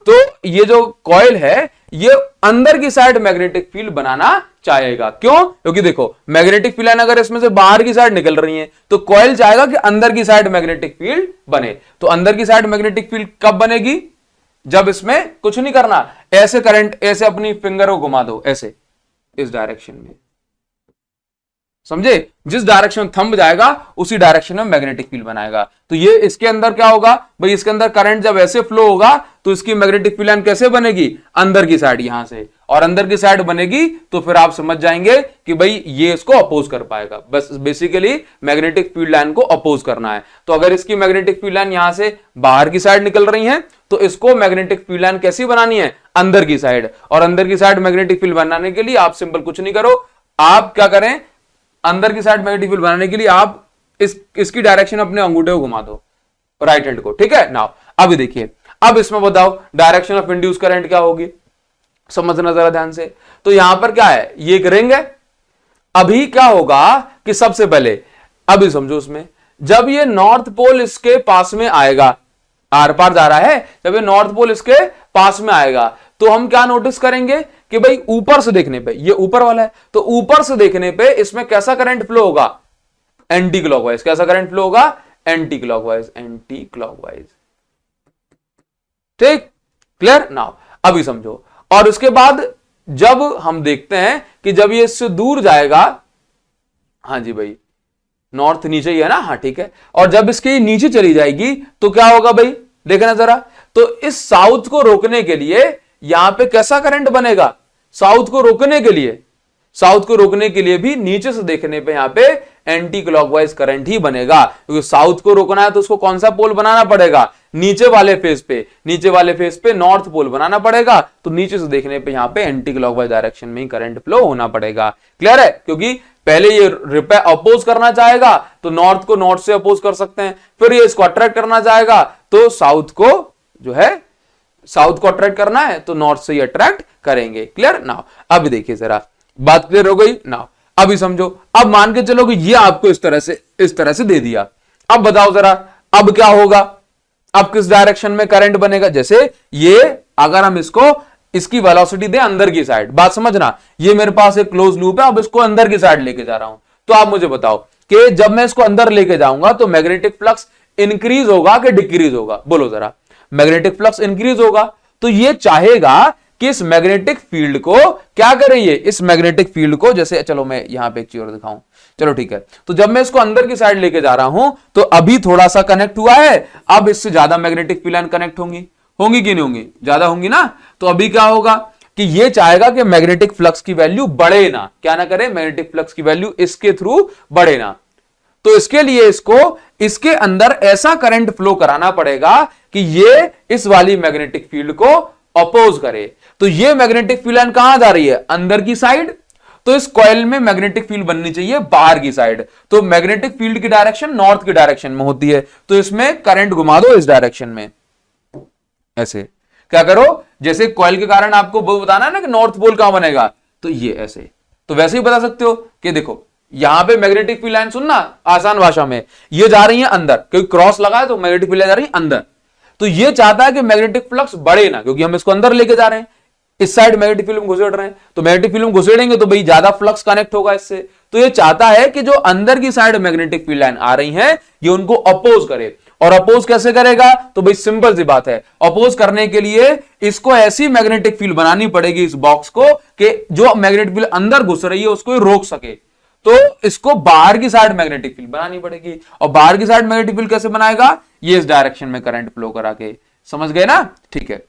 Speaker 1: तो ये जो कॉइल है ये अंदर की साइड मैग्नेटिक फील्ड बनाना चाहेगा। क्यों? क्योंकि देखो मैग्नेटिक फील्ड अगर इसमें से बाहर की साइड निकल रही है तो कॉइल चाहेगा कि अंदर की साइड मैग्नेटिक फील्ड बने। तो अंदर की साइड मैग्नेटिक फील्ड कब बनेगी? जब इसमें कुछ नहीं करना, ऐसे करंट, ऐसे अपनी फिंगर को घुमा दो, ऐसे इस डायरेक्शन में, समझे? जिस डायरेक्शन में थंब जाएगा उसी डायरेक्शन में मैग्नेटिक फील्ड बनाएगा। तो ये इसके अंदर क्या होगा भाई, इसके अंदर करंट जब ऐसे फ्लो होगा तो इसकी मैग्नेटिक फील्ड लाइन कैसे बनेगी? अंदर की साइड, यहां से, और अंदर की साइड बनेगी तो फिर आप समझ जाएंगे कि भाई ये इसको अपोज कर पाएगा। बस बेसिकली मैग्नेटिक फील्ड लाइन को अपोज करना है। तो अगर इसकी मैग्नेटिक फील्ड लाइन यहां से बाहर की साइड निकल रही है तो इसको मैग्नेटिक फील्ड लाइन कैसी बनानी है? अंदर की साइड। और अंदर की साइड मैग्नेटिक फील्ड बनाने के लिए आप सिंपल कुछ नहीं करो, आप क्या करें, अंदर की साइड मैग्नेटिक फील्ड बनाने के लिए आप इसकी डायरेक्शन अपने अंगूठे को घुमा दो, राइट हैंड को, ठीक है। नाउ अभी देखिए, अब इसमें बताओ डायरेक्शन ऑफ इंड्यूस करंट क्या होगी, समझना जरा ध्यान से। तो यहां पर क्या है, ये एक रिंग है। अभी क्या होगा कि सबसे पहले अभी समझो, उसमें जब ये नॉर्थ पोल इसके पास में आएगा, आर पार जा रहा है, जब ये नॉर्थ पोल इसके पास में आएगा तो हम क्या नोटिस करेंगे कि भाई ऊपर से देखने पे, ये ऊपर वाला है, तो ऊपर से देखने पे इसमें कैसा करंट फ्लो होगा? Anti clockwise. कैसा करंट फ्लो होगा? एंटी क्लॉकवाइज, एंटी क्लॉकवाइज, ठीक, क्लियर। नाउ अभी समझो, और उसके बाद जब हम देखते हैं कि जब ये इससे दूर जाएगा, हाँ जी भाई, नॉर्थ नीचे ही है ना, हाँ ठीक है, और जब इसके नीचे चली जाएगी तो क्या होगा भाई, देखना जरा। तो इस साउथ को रोकने के लिए यहां पे कैसा करंट बनेगा? साउथ को रोकने के लिए, साउथ को रोकने के लिए भी नीचे से देखने पे यहां पे एंटी क्लॉकवाइज करंट ही बनेगा, क्योंकि साउथ को रोकना है तो उसको कौन सा पोल बनाना पड़ेगा? नीचे वाले फेस पे, नीचे वाले फेस पे नॉर्थ पोल बनाना पड़ेगा। तो नीचे से देखने पे यहां पे एंटी क्लॉकवाइज डायरेक्शन में ही करंट फ्लो होना पड़ेगा। क्लियर है? क्योंकि पहले ये रिपेल अपोज करना चाहेगा तो नॉर्थ को नॉर्थ से अपोज कर सकते हैं, फिर ये इसको अट्रैक्ट करना चाहेगा तो साउथ को, जो है साउथ को अट्रैक्ट करना है तो नॉर्थ से ही अट्रैक्ट करेंगे। क्लियर। नाउ अभी देखिए जरा, बात क्लियर हो गई। नाउ अभी समझो, अब मान के चलो कि ये आपको इस तरह से दे दिया। अब बताओ जरा, अब क्या होगा? अब किस डायरेक्शन में करंट बनेगा? जैसे ये, अगर हम इसको, इसकी वेलोसिटी दे अंदर की साइड, बात समझना, ये मेरे पास एक क्लोज लूप है, अब इसको अंदर की साइड लेके जा रहा हूं, तो आप मुझे बताओ कि जब मैं इसको अंदर लेके जाऊंगा तो मैग्नेटिक फ्लक्स इंक्रीज होगा कि डिक्रीज होगा? बोलो जरा। मैग्नेटिक फ्लक्स इंक्रीज होगा, तो ये चाहेगा कि इस मैग्नेटिक फील्ड को क्या करे, ये इस मैग्नेटिक फील्ड को, जैसे चलो मैं यहां पे एक चीज और दिखाऊं, चलो ठीक है, तो जब मैं इसको अंदर की साइड लेके जा रहा हूं तो अभी थोड़ा सा कनेक्ट हुआ है, अब इससे ज्यादा मैग्नेटिक फील्ड लाइन कनेक्ट होंगी कि नहीं होंगी? ज्यादा होंगी ना। तो अभी क्या होगा कि ये चाहेगा कि मैग्नेटिक फ्लक्स की वैल्यू बढ़े ना, क्या ना करे, मैग्नेटिक फ्लक्स की वैल्यू इसके थ्रू बढ़े ना। तो इसके लिए इसको इसके अंदर ऐसा करंट फ्लो कराना पड़ेगा कि ये इस वाली मैग्नेटिक फील्ड को अपोज करे। तो ये मैग्नेटिक फील्ड लाइन कहां जा रही है? अंदर की साइड। तो इस कॉइल में मैग्नेटिक फील्ड बननी चाहिए बाहर की साइड। तो मैग्नेटिक फील्ड की डायरेक्शन नॉर्थ की डायरेक्शन में होती है, तो इसमें करंट घुमा दो इस डायरेक्शन में, ऐसे। क्या करो, जैसे कॉइल के कारण आपको वो बताना है ना कि नॉर्थ पोल कहां बनेगा, तो ये ऐसे। तो वैसे ही बता सकते हो कि देखो यहां पे मैग्नेटिक फील्ड लाइन, सुनना आसान भाषा में, ये जा रही है अंदर, क्योंकि क्रॉस लगा है तो मैग्नेटिक फील्ड लाइन जा रही है अंदर। तो ये चाहता है कि मैग्नेटिक फ्लक्स बढ़े ना, क्योंकि हम इसको अंदर लेके जा रहे हैं, इस साइड मैग्नेटिक फील्ड में घुसेड़ रहे हैं, तो मैग्नेटिक फील्ड में घुसेड़ेंगे तो भाई ज्यादा फ्लक्स कनेक्ट होगा इससे। तो ये चाहता है कि जो अंदर की साइड मैग्नेटिक फील्ड लाइन आ रही है ये उनको अपोज करे। और अपोज कैसे करेगा? तो भाई सिंपल सी बात है, अपोज करने के लिए इसको ऐसी मैग्नेटिक फील्ड बनानी पड़ेगी इस बॉक्स को कि जो मैग्नेटिक फील्ड अंदर घुस रही है उसको रोक सके। तो इसको बाहर की साइड मैग्नेटिक फील्ड बनानी पड़ेगी। और बाहर की साइड मैग्नेटिक फील्ड कैसे बनाएगा? ये इस डायरेक्शन में करंट फ्लो करा के, समझ गए ना? ठीक है,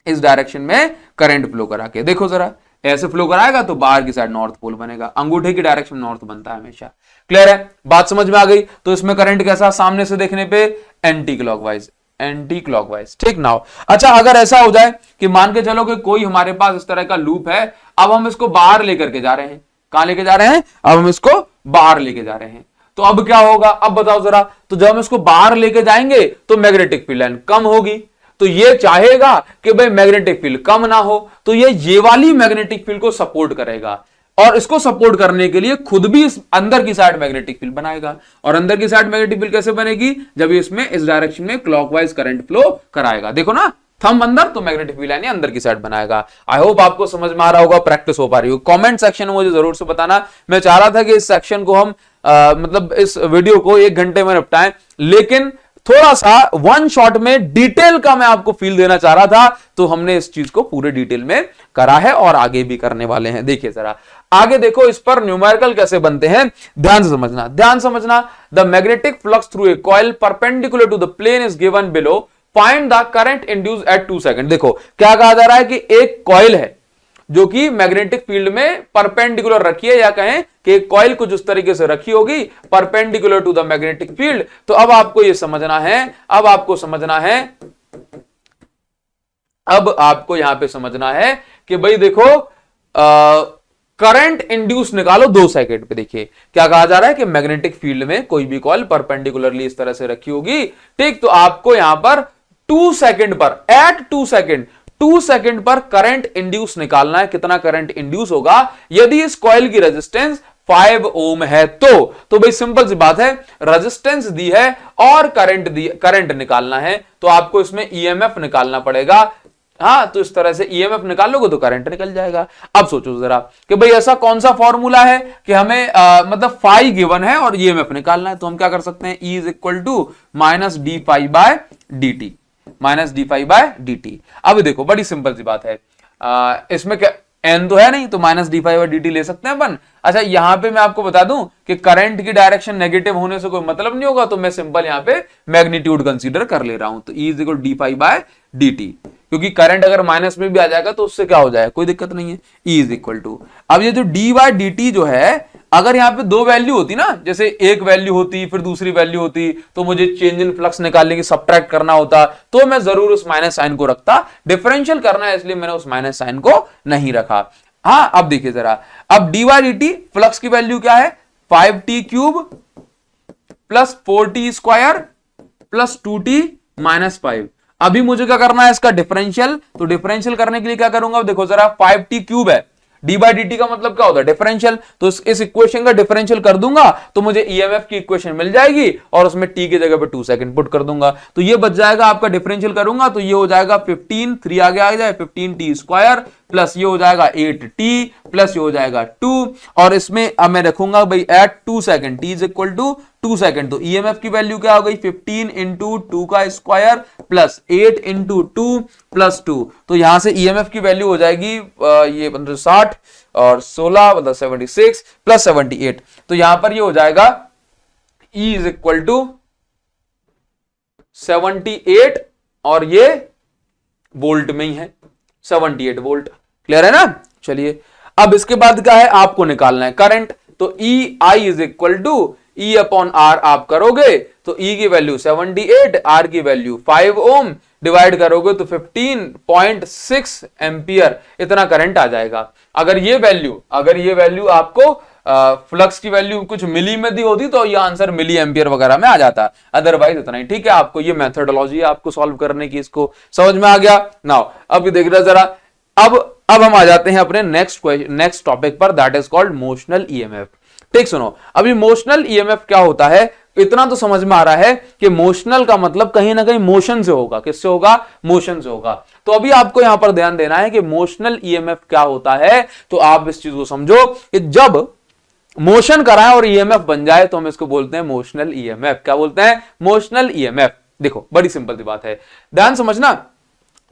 Speaker 1: इस डायरेक्शन में करंट फ्लो करा के, देखो जरा, ऐसे फ्लो कराएगा तो बाहर की साइड नॉर्थ पोल बनेगा, अंगूठे की डायरेक्शन नॉर्थ बनता है हमेशा। क्लियर है? बात समझ में आ गई? तो इसमें करंट कैसा? सामने से देखने पे एंटी क्लॉकवाइज, एंटी क्लॉकवाइज, ठीक। नाउ अच्छा, अगर ऐसा हो जाए कि मान के चलो कि कोई हमारे पास इस तरह का लूप है, अब हम इसको बाहर लेकर के जा रहे हैं, कहां लेके जा रहे हैं? अब हम इसको बाहर लेके जा रहे हैं, तो अब क्या होगा? अब बताओ जरा। तो जब हम इसको बाहर लेके जाएंगे तो मैग्नेटिक फील्ड लाइन कम होगी, तो ये चाहेगा कि भाई मैग्नेटिक फील्ड कम ना हो, तो ये वाली मैग्नेटिक फील्ड को सपोर्ट करेगा, और इसको सपोर्ट करने के लिए खुद भी इस अंदर की साइड मैग्नेटिक फील्ड बनाएगा। और अंदर की साइड मैग्नेटिक फील्ड कैसे बनेगी? जब इसमें इस डायरेक्शन में क्लॉकवाइज करंट फ्लो कराएगा। देखो ना, थंब अंदर तो मैग्नेटिक फील्ड यानी अंदर की साइड बनाएगा। आई होप आपको समझ में आ रहा होगा, प्रैक्टिस हो पा रही हो। कमेंट सेक्शन में मुझे जरूर से बताना। मैं चाह रहा था कि इस सेक्शन को हम मतलब इस वीडियो को 1 घंटे में निपटाएं, लेकिन थोड़ा सा वन शॉट में डिटेल का मैं आपको फील देना चाह रहा था, तो हमने इस चीज को पूरे डिटेल में करा है और आगे भी करने वाले हैं। देखिए जरा आगे देखो, इस पर न्यूमेरिकल कैसे बनते हैं, ध्यान से समझना, ध्यान समझना। The magnetic flux through a coil perpendicular to the plane is given below, find the current induce at 2 second. देखो क्या कहा जा रहा है कि एक कॉइल है जो कि मैग्नेटिक फील्ड में परपेंडिकुलर रखी है, या कहें कि एक कॉइल कुछ उस तरीके से रखी होगी perpendicular to the magnetic field. तो अब आपको यह समझना है, अब आपको समझना है, अब आपको यहां पे समझना है कि भाई देखो करंट इंड्यूस निकालो 2 सेकंड पे। देखिए क्या कहा जा रहा है कि मैग्नेटिक फील्ड में कोई भी कॉइल परपेंडिकुलरली इस तरह से रखी होगी, ठीक, तो आपको यहां पर 2 सेकंड पर, एट 2 सेकंड पर करंट इंड्यूस निकालना है। कितना करंट इंड्यूस होगा यदि इस कॉइल की रेजिस्टेंस 5 ओम है तो भाई सिंपल सी बात है, रेजिस्टेंस दी है और करंट निकालना है, तो आपको इसमें ईएमएफ निकालना पड़ेगा। हाँ, तो इस तरह से ईएमएफ निकाल लोगे तो करंट निकल जाएगा। अब सोचो जरा कि भाई ऐसा कौन सा फॉर्मूला है कि हमें मतलब फाई गिवन है और ईएमएफ निकालना है, तो हम क्या कर सकते हैं, E is equal to minus D phi by D T, minus D phi by D T. अब देखो बड़ी सिंपल सी बात है, इसमें क्या एन तो है नहीं, तो minus D phi by D T ले सकते हैं अपन। अच्छा यहां पे मैं आपको बता दूं कि करंट की डायरेक्शन नेगेटिव होने से कोई मतलब नहीं होगा, तो मैं सिंपल यहां पे मैग्नीट्यूड कंसीडर कर ले रहा हूं, तो E is equal D phi by D T, क्योंकि करंट अगर माइनस में भी आ जाएगा तो उससे क्या हो जाएगा, कोई दिक्कत नहीं है। E इज इक्वल टू, अब ये जो डी बाय डी टी जो है, अगर यहां पे 2 वैल्यू होती ना, जैसे एक वैल्यू होती फिर दूसरी वैल्यू होती, तो मुझे चेंज इन फ्लक्स निकालने की सब्ट्रैक्ट करना होता, तो मैं जरूर उस माइनस साइन को रखता। डिफरेंशियल करना है इसलिए मैंने उस माइनस साइन को नहीं रखा। हाँ अब देखिए जरा, अब D Y D T flux की वैल्यू क्या है, 5t cube plus 4t square plus 2t minus 5। अभी मुझे क्या करना है इसका डिफरेंशियल, तो डिफरेंशियल करने के लिए क्या करूंगा, देखो जरा 5t क्यूब है, डी बाई डी टी का मतलब क्या होता है, डिफरेंशियल, तो इस इक्वेशन का डिफरेंशियल कर दूंगा तो मुझे ईएमएफ की इक्वेशन मिल जाएगी और उसमें टी की जगह पे 2 सेकंड पुट कर दूंगा, तो ये बच जाएगा आपका, डिफरेंशियल करूंगा तो ये हो जाएगा 15, 3 आगे आ जाए 15t स्क्वायर प्लस ये हो जाएगा 8t प्लस ये हो जाएगा 2, और इसमें अब मैं रखूंगा भाई at 2 second, t is equal to 2 second, तो ईएमएफ की वैल्यू क्या हो गई, 15 इंटू 2 का स्क्वायर प्लस 8 इंटू 2 प्लस 2, तो यहां से ईएमएफ की वैल्यू हो जाएगी ये 60 और 16 मतलब 76 प्लस 78, तो यहां पर ये हो जाएगा E इज इक्वल टू 78 और ये वोल्ट में ही है, 78 वोल्ट। क्लियर है ना। चलिए अब इसके बाद क्या है, आपको निकालना है करंट, तो E I is equal to E upon R आप करोगे तो E की वैल्यू 78, R की वैल्यू 5 ओम, डिवाइड करोगे तो 15.6 एम्पियर इतना करंट आ जाएगा। अगर ये वैल्यू आपको फ्लक्स की वैल्यू कुछ मिली में दी होती तो ये आंसर मिली एम्पियर वगैरह में आ जाता, अदरवाइज इतना ही। ठीक है, आपको ये मेथोडोलॉजी है आपको सॉल्व करने की, इसको समझ में आ गया। नाउ अब देख रहे जरा, अब हम आ जाते हैं अपने नेक्स्ट टॉपिक पर, that is called motional EMF. ठीक सुनो, अभी मोशनल ईएमएफ क्या होता है, इतना तो समझ में आ रहा है कि मोशनल का मतलब कहीं ना कहीं मोशन से होगा। किससे होगा, मोशन से होगा। तो अभी आपको यहां पर ध्यान देना है कि मोशनल ईएमएफ क्या होता है, तो आप इस चीज को समझो कि जब मोशन कराए और ईएमएफ बन जाए तो हम इसको बोलते हैं मोशनल ईएमएफ। क्या बोलते हैं, मोशनल ईएमएफ। देखो बड़ी सिंपल सी बात है, ध्यान समझना।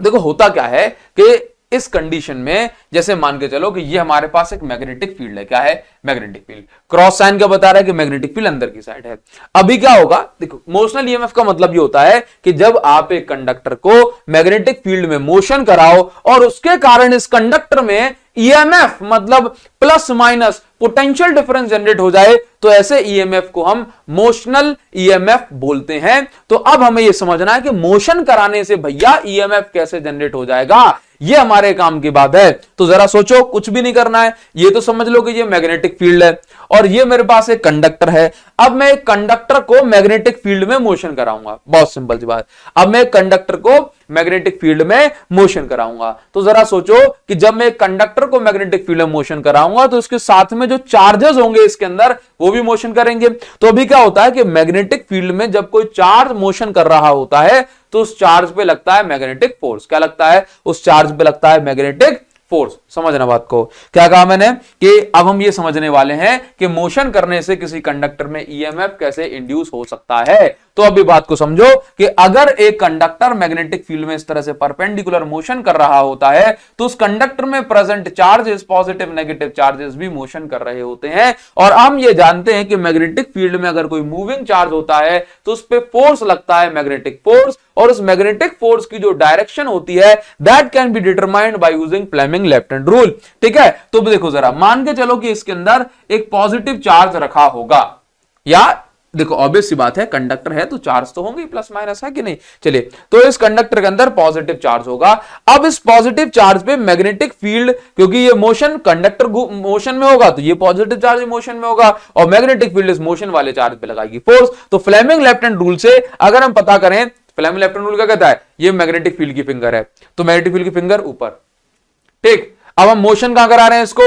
Speaker 1: देखो होता क्या है कि इस कंडीशन में जैसे मान के चलो कि ये हमारे पास एक मैग्नेटिक फील्ड है, क्या है, मैग्नेटिक फील्ड। क्रॉस साइन क्या बता रहा है कि मैग्नेटिक फील्ड अंदर की साइड है। अभी क्या होगा, देखो मोशनल ईएमएफ का मतलब ये होता है कि जब आप एक कंडक्टर को मैग्नेटिक फील्ड में मोशन कराओ और उसके कारण इस कंडक्टर में ईएमएफ मतलब plus minus potential difference generate हो जाए, तो ऐसे ईएमएफ को हम मोशनल ईएमएफ बोलते हैं। तो अब हमें यह समझना है कि मोशन कराने से भैया ईएमएफ कैसे जनरेट हो जाएगा, ये हमारे काम की बात है। तो जरा सोचो, कुछ भी नहीं करना है, ये तो समझ लो कि ये मैग्नेटिक फील्ड है और ये मेरे पास एक कंडक्टर है। अब मैं एक कंडक्टर को मैग्नेटिक फील्ड में मोशन कराऊंगा, बहुत सिंपल सी बात। अब मैं एक कंडक्टर को मैग्नेटिक फील्ड में मोशन कराऊंगा। तो जरा सोचो कि जब मैं एक कंडक्टर को मैग्नेटिक फील्ड में मोशन कराऊंगा तो इसके साथ में जो चार्जेस होंगे इसके अंदर वो भी मोशन करेंगे। तो अभी क्या होता है कि मैग्नेटिक फील्ड में जब कोई चार्ज मोशन कर रहा होता है तो उस चार्ज पे लगता है मैग्नेटिक फोर्स। क्या लगता है? उस चार्ज पे लगता है मैग्नेटिक फोर्स। समझना बात को। क्या कहा मैंने कि अब हम ये समझने वाले हैं कि मोशन करने से किसी कंडक्टर में ईएमएफ कैसे इंड्यूस हो सकता है। तो अभी बात को समझो कि अगर एक कंडक्टर मैग्नेटिक फील्ड में इस तरह से परपेंडिकुलर मोशन कर रहा होता है तो उस कंडक्टर में present charges, positive negative charges भी मोशन कर रहे होते हैं। और हम ये जानते हैं कि मैग्नेटिक फील्ड में अगर कोई मूविंग चार्ज होता है तो उस पर फोर्स लगता है, मैग्नेटिक फोर्स। और उस मैग्नेटिक फोर्स की जो डायरेक्शन होती है that can be determined by using Fleming left hand rule. ठीक है, तो देखो जरा, मान के चलो कि इसके अंदर एक पॉजिटिव चार्ज रखा होगा, या देखो ऑब्वियस सी बात है कंडक्टर है तो चार्ज तो होंगे प्लस माइनस, है कि नहीं। चलिए, तो इस कंडक्टर के अंदर पॉजिटिव चार्ज होगा। अब इस पॉजिटिव चार्ज पे मैग्नेटिक फील्ड, क्योंकि ये मोशन, कंडक्टर मोशन में होगा तो ये पॉजिटिव चार्ज मोशन में होगा और मैग्नेटिक फील्ड इस मोशन वाले चार्ज पे लगाएगी फोर्स। तो फ्लेमिंग लेफ्ट हैंड रूल से अगर हम पता करें, फ्लेमिंग लेफ्ट हैंड रूल क्या कहता है, ये मैग्नेटिक फील्ड की फिंगर है तो मैग्नेटिक फील्ड की फिंगर ऊपर। ठीक, अब हम मोशन कहां करा रहे हैं इसको,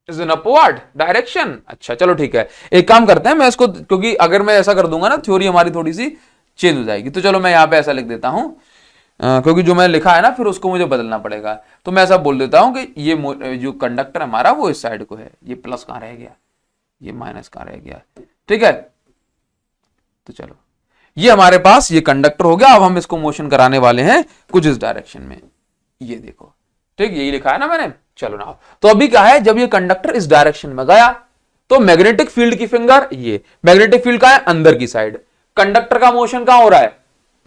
Speaker 1: इज इन अपवर्ड डायरेक्शन। अच्छा चलो ठीक है, एक काम करते हैं, मैं इसको, क्योंकि अगर मैं ऐसा कर दूंगा ना थ्योरी हमारी थोड़ी सी चेंज हो जाएगी। तो चलो मैं यहां पे ऐसा लिख देता हूं, क्योंकि जो मैंने लिखा है ना फिर उसको मुझे बदलना पड़ेगा। तो मैं ऐसा बोल देता हूं कि ये जो कंडक्टर हमारा वो इस साइड को है, ये प्लस कहां रह गया, ये माइनस कहां रह गया। ठीक है, तो चलो ये हमारे पास ये कंडक्टर हो गया। अब हम इसको मोशन कराने वाले हैं कुछ इस डायरेक्शन में, ये देखो। ठीक, यही लिखा है ना मैंने। चलो ना, तो अभी क्या है, जब ये कंडक्टर इस डायरेक्शन में गया तो मैग्नेटिक फील्ड की फिंगर, ये मैग्नेटिक फील्ड का है अंदर की साइड, कंडक्टर का मोशन कहां हो रहा है,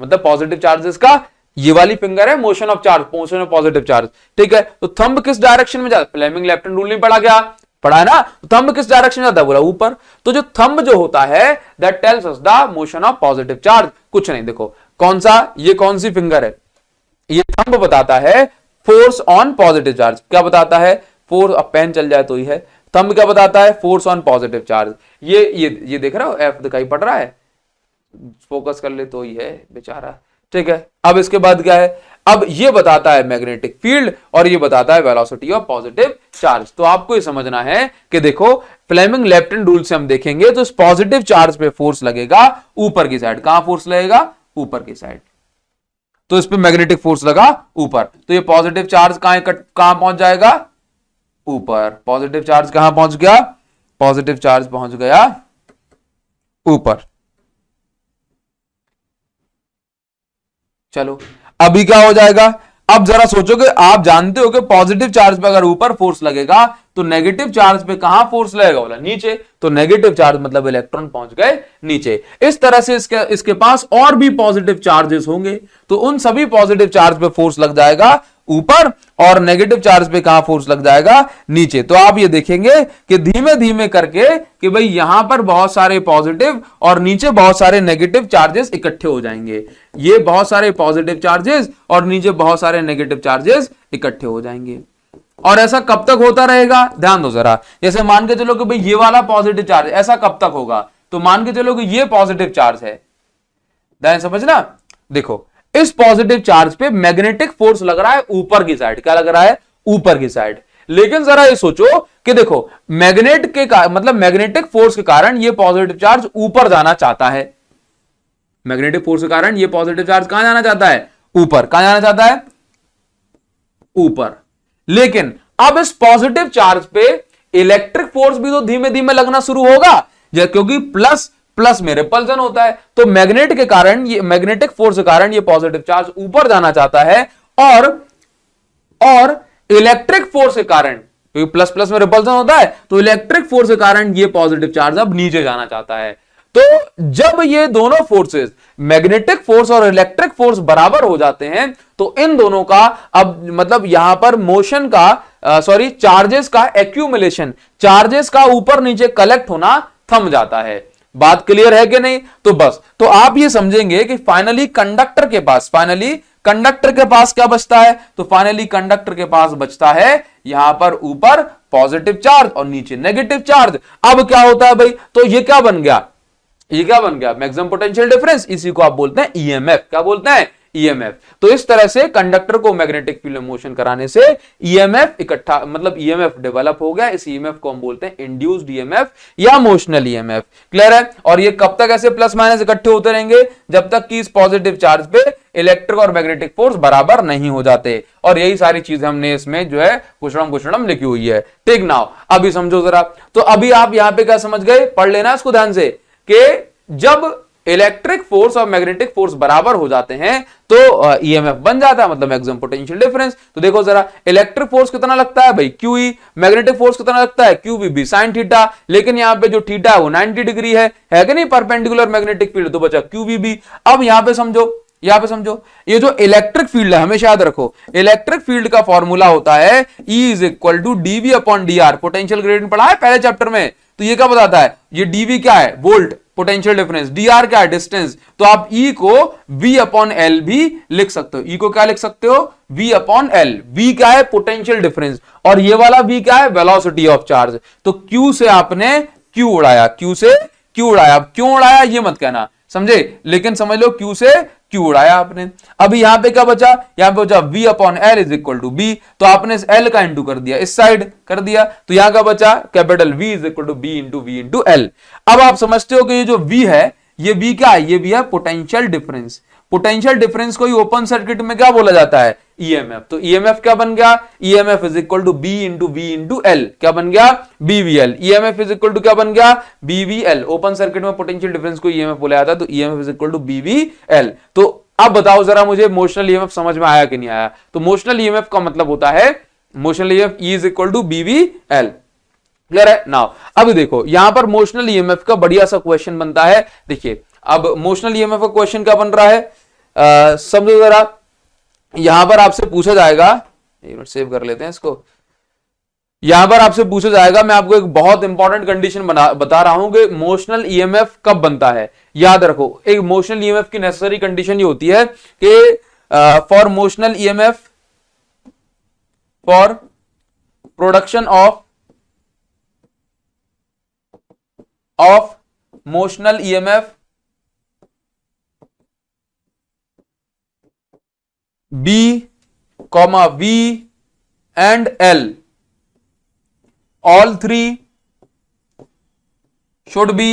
Speaker 1: मतलब पॉजिटिव चार्जेस का ये वाली फिंगर है motion of charge, motion of positive charge. ठीक है, तो थंब किस डायरेक्शन में जाता है, फ्लेमिंग लेफ्ट हैंड रूल नहीं पढ़ा गया, पढ़ा है ना। तो थंब किस डायरेक्शन में जाता है, बोला ऊपर। तो जो थंब जो होता है that tells us the motion of positive charge. कुछ नहीं, देखो कौन सा, ये कौन सी फिंगर है, ये थंब बताता है फोर्स ऑन पॉजिटिव चार्ज। क्या बताता है, फोर्स, अब पेन चल जाए तो ही है, थंब क्या बताता है, फोर्स ऑन पॉजिटिव चार्ज। ये देख रहा हो, एफ दिखाई पड़ रहा है, फोकस कर ले तो ही है बेचारा। ठीक है, अब इसके बाद क्या है, अब ये बताता है मैग्नेटिक फील्ड और ये बताता है वेलोसिटी ऑफ पॉजिटिव चार्ज। तो आपको ये समझना है कि देखो फ्लेमिंग लेफ्ट हैंड रूल से हम देखेंगे तो इस पॉजिटिव चार्ज पे फोर्स लगेगा ऊपर की साइड। कहां फोर्स लगेगा, ऊपर की साइड। तो इस पे मैग्नेटिक फोर्स लगा ऊपर, तो ये पॉजिटिव चार्ज कहां पहुंच जाएगा, ऊपर। पॉजिटिव चार्ज कहां पहुंच गया, पॉजिटिव चार्ज पहुंच गया ऊपर। चलो अभी क्या हो जाएगा, अब जरा सोचो कि आप जानते हो कि पॉजिटिव चार्ज पे अगर ऊपर फोर्स लगेगा तो नेगेटिव चार्ज पे कहां फोर्स लगेगा, बोला नीचे। तो नेगेटिव चार्ज मतलब इलेक्ट्रॉन पहुंच गए नीचे। इस तरह से इसके पास और भी पॉजिटिव चार्जेस होंगे तो उन सभी पॉजिटिव चार्ज पे फोर्स लग जाएगा ऊपर और नेगेटिव चार्ज पे कहां फोर्स लग जाएगा, नीचे। तो आप ये देखेंगे कि धीमे धीमे करके कि भाई यहां पर बहुत सारे पॉजिटिव और नीचे बहुत सारे नेगेटिव चार्जेस इकट्ठे हो जाएंगे। ये बहुत सारे पॉजिटिव चार्जेस और नीचे बहुत सारे नेगेटिव चार्जेस इकट्ठे हो जाएंगे। और ऐसा कब तक होता रहेगा, ध्यान दो जरा। जैसे मान के चलो कि भाई ये वाला पॉजिटिव चार्ज, ऐसा कब तक होगा, तो मान के चलो कि ये पॉजिटिव चार्ज है, ध्यान समझना। देखो इस पॉजिटिव चार्ज पे मैग्नेटिक फोर्स लग रहा है ऊपर की साइड। क्या लग रहा है, ऊपर की साइड। लेकिन जरा ये सोचो कि देखो मतलब मैग्नेटिक फोर्स के कारण ये पॉजिटिव चार्ज ऊपर जाना चाहता है। मैग्नेटिक फोर्स के कारण ये पॉजिटिव चार्ज कहां जाना चाहता है, ऊपर। कहां जाना चाहता है, ऊपर। लेकिन अब इस पॉजिटिव चार्ज पे इलेक्ट्रिक फोर्स भी तो धीमे धीमे लगना शुरू होगा, क्योंकि प्लस प्लस में रिपल्जन होता है। तो मैग्नेट के कारण, ये मैग्नेटिक फोर्स के कारण ये पॉजिटिव चार्ज ऊपर जाना चाहता है और इलेक्ट्रिक फोर्स के कारण, क्योंकि प्लस प्लस में रिपल्जन होता है, तो इलेक्ट्रिक फोर्स के कारण ये पॉजिटिव चार्ज अब नीचे जाना चाहता है। तो जब ये दोनों फोर्सेस, मैग्नेटिक फोर्स और इलेक्ट्रिक फोर्स बराबर हो जाते हैं तो इन दोनों का अब मतलब यहां पर मोशन का चार्जेस का एक्यूमुलेशन, चार्जेस का ऊपर नीचे कलेक्ट होना थम जाता है। बात क्लियर है कि नहीं। तो बस, तो आप ये समझेंगे कि फाइनली कंडक्टर के पास क्या बचता है, तो फाइनली कंडक्टर के पास बचता है यहां पर ऊपर पॉजिटिव चार्ज और नीचे नेगेटिव चार्ज। अब क्या होता है भाई, तो ये क्या बन गया, ये क्या बन गया, मैक्सिमम पोटेंशियल डिफरेंस, इसी को आप बोलते हैं ईएमएफ। क्या बोलते हैं, ईएमएफ। तो इस तरह से कंडक्टर को मैग्नेटिक फील्ड में मोशन कराने से ईएमएफ इकट्ठा, मतलब ईएमएफ डेवलप हो गया। इस ईएमएफ को हम बोलते हैं इंड्यूस्ड ईएमएफ या मोशनल ईएमएफ। क्लियर है। और ये कब तक ऐसे प्लस माइनस इकट्ठे होते रहेंगे, जब तक कि इस पॉजिटिव चार्ज पे इलेक्ट्रिक और मैग्नेटिक फोर्स बराबर नहीं हो जाते। और यही सारी चीजें हमने इसमें जो है कुछड़म लिखी हुई है। ठीक नाउ अभी समझो जरा। तो अभी आप यहां पे क्या समझ गए, पढ़ लेना इसको ध्यान से, कि जब इलेक्ट्रिक फोर्स और मैग्नेटिक फोर्स बराबर हो जाते हैं तो ईएमएफ बन जाता है, मतलब मैक्सिमम पोटेंशियल डिफरेंस। तो देखो जरा, इलेक्ट्रिक फोर्स कितना लगता है भाई, क्यूई। मैग्नेटिक फोर्स कितना लगता है, क्यूबी साइन थीटा। लेकिन यहां पे जो थीटा है वो 90 डिग्री है कि नहीं, परपेंडिकुलर मैग्नेटिक फील्ड, तो बचा क्यूबी। अब यहां पे समझो, ये जो इलेक्ट्रिक फील्ड है, हमेशा याद रखो, इलेक्ट्रिक फील्ड का फॉर्मूला होता है E is equal to dV upon dr। Potential gradient पढ़ा है पहले चैप्टर में, तो ये क्या बताता है, ये dV क्या है, वोल्ट पोटेंशियल डिफरेंस, dr क्या है, डिस्टेंस। तो आप E को V अपॉन L भी लिख सकते हो। E को क्या लिख सकते हो, V अपॉन L। V क्या है, पोटेंशियल डिफरेंस, और ये वाला V क्या है, वेलोसिटी ऑफ चार्ज। तो Q से आपने Q उड़ाया, Q से Q उड़ाया। क्यों उड़ाया ये मत कहना, समझे, लेकिन समझ लो Q से Q उड़ाया आपने। अभी यहां पे क्या बचा, यहां पे बचा V upon L is equal to B। तो आपने इस L का इंटू कर दिया, इस साइड कर दिया, तो यहां का बचा capital V is equal to B into V into L। अब आप समझते हो कि ये जो V है, ये V क्या है, ये V है पोटेंशियल डिफरेंस। पोटेंशियल डिफरेंस को ही ओपन सर्किट में क्या बोला जाता है, ईएमएफ। तो ईएमएफ क्या बन गया, EMF is equal to B into V into L. क्या बन गया, BVL. EMF is equal to क्या बन गया, बीवीएल। ओपन सर्किट में पोटेंशियल डिफरेंस को ईएमएफ बोला जाता है, तो EMF is equal to BVL. तो अब बताओ जरा मुझे, मोशनल ईएमएफ समझ में आया कि नहीं आया। तो मोशनल ईएमएफ का मतलब होता है, motional EMF E is equal to BVL. Clear है। नाउ अब देखो, यहां पर मोशनल ईएमएफ का बढ़िया सा क्वेश्चन बनता है। देखिए अब मोशनल ईएमएफ का क्वेश्चन क्या बन रहा है, समझो जरा। यहां पर आपसे पूछा जाएगा, एक मिनट सेव कर लेते हैं इसको। यहां पर आपसे पूछा जाएगा, मैं आपको एक बहुत इंपॉर्टेंट कंडीशन बता रहा हूं कि मोशनल ईएमएफ कब बनता है। याद रखो, एक मोशनल ईएमएफ की नेसेसरी कंडीशन ये होती है कि for motional EMF, for production of motional EMF B, V and L, all three should be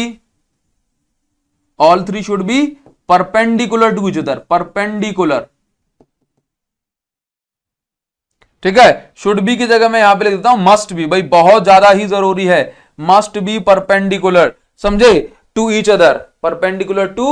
Speaker 1: perpendicular to each other, perpendicular। ठीक है, शुड बी की जगह मैं यहां पे लिख देता हूं मस्ट बी, भाई बहुत ज्यादा ही जरूरी है, मस्ट बी परपेंडिकुलर, समझे, to each other, perpendicular to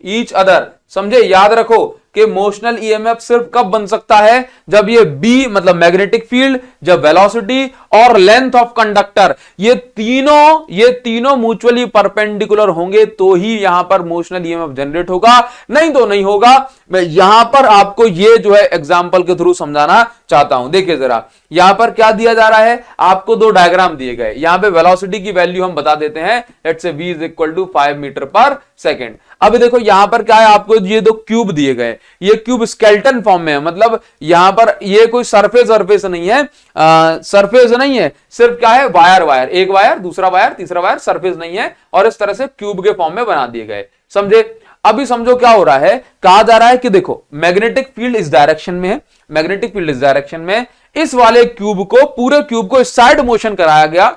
Speaker 1: each other. समझे, याद रखो कि मोशनल ईएमएफ सिर्फ कब बन सकता है, जब ये बी मतलब मैग्नेटिक फील्ड, जब वेलोसिटी और लेंथ ऑफ कंडक्टर ये तीनों म्यूचुअली परपेंडिकुलर होंगे, तो ही यहां पर मोशनल ईएमएफ जनरेट होगा, नहीं तो नहीं होगा। मैं यहां पर आपको ये जो है एग्जांपल के थ्रू समझाना चाहता हूं। देखिए जरा, यहां पर क्या दिया जा रहा है, आपको दो डायग्राम दिए गए। यहां पे वेलोसिटी की वैल्यू हम बता देते हैं, let's say v is equal to 5 metre per second. अब देखो यहां पर क्या है, आपको ये दो क्यूब दिए गए, ये क्यूब स्केलेटन फॉर्म में है, मतलब यहां पर ये कोई सरफेस नहीं है, सरफेस नहीं है, सिर्फ क्या है, वायर, एक वायर, दूसरा वायर, तीसरा वायर, सरफेस नहीं है, और इस तरह से क्यूब के फॉर्म में बना दिए गए। समझे। अभी समझो क्या हो रहा है, कहा जा रहा है कि देखो मैग्नेटिक फील्ड इस डायरेक्शन में है, मैग्नेटिक फील्ड इस डायरेक्शन में, इस वाले क्यूब को, पूरे क्यूब को इस साइड मोशन कराया गया,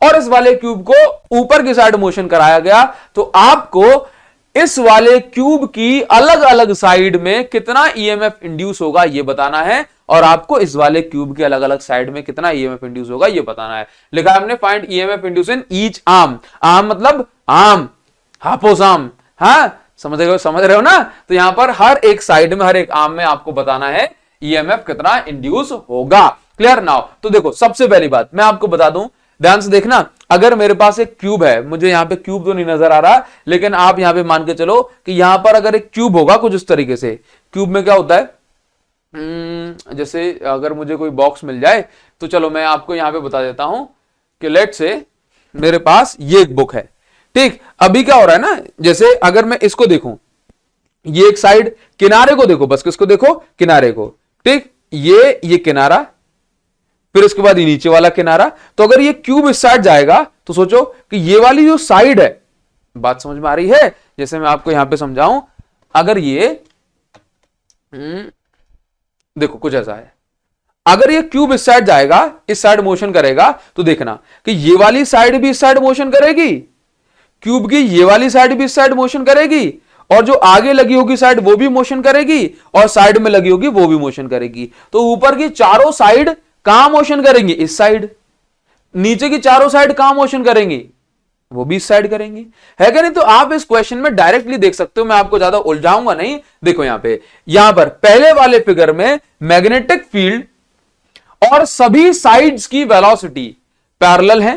Speaker 1: और इस वाले क्यूब को ऊपर की साइड मोशन कराया गया। तो आपको इस वाले क्यूब की अलग अलग साइड में कितना ईएमएफ इंड्यूस होगा ये बताना है, और आपको इस वाले क्यूब के अलग अलग साइड में कितना ईएमएफ इंड्यूस होगा ये बताना है। लिखा है हमने find EMF induce in each arm. Arm मतलब आर्म, हापोस आर्म, हाँ समझ रहे हो ना। तो यहां पर हर एक साइड में, हर एक आर्म में आपको बताना है ईएमएफ कितना इंड्यूस होगा। Clear now. तो देखो सबसे पहली बात मैं आपको बता दूं, ध्यान से देखना, अगर मेरे पास एक क्यूब है, मुझे यहां पे क्यूब तो नहीं नजर आ रहा, लेकिन आप यहां पे मान के चलो कि यहां पर अगर एक क्यूब होगा कुछ इस तरीके से, क्यूब में क्या होता है, जैसे अगर मुझे कोई बॉक्स मिल जाए, तो चलो मैं आपको यहां पे बता देता हूं कि लेट से मेरे पास ये एक बुक है, ठीक। अभी क्या हो रहा है ना, जैसे अगर मैं इसको देखूं, ये एक साइड, किनारे को देखो, बस किसको देखो, किनारे को, ठीक, ये किनारा, फिर उसके बाद ये नीचे वाला किनारा। तो अगर ये क्यूब इस साइड जाएगा, तो सोचो कि ये वाली जो साइड है, बात समझ में आ रही है? जैसे मैं आपको यहां पे समझाऊं, अगर ये देखो कुछ ऐसा है, अगर ये क्यूब इस साइड जाएगा, इस साइड मोशन करेगा, तो देखना कि ये वाली साइड भी इस साइड मोशन करेगी, क्यूब की ये वाली साइड भी इस साइड मोशन करेगी, और जो आगे लगी होगी साइड वो भी मोशन करेगी, और साइड में लगी होगी वो भी मोशन करेगी। तो ऊपर की चारों साइड कहां मोशन करेंगी? इस साइड। नीचे की चारों साइड कहां मोशन करेंगी? वो भी इस साइड करेंगी, है क्या नहीं? तो आप इस क्वेश्चन में डायरेक्टली देख सकते हो, मैं आपको ज्यादा उलझाऊंगा नहीं। देखो यहां पर पहले वाले फिगर में मैग्नेटिक फील्ड और सभी साइड्स की वेलोसिटी पैरेलल है,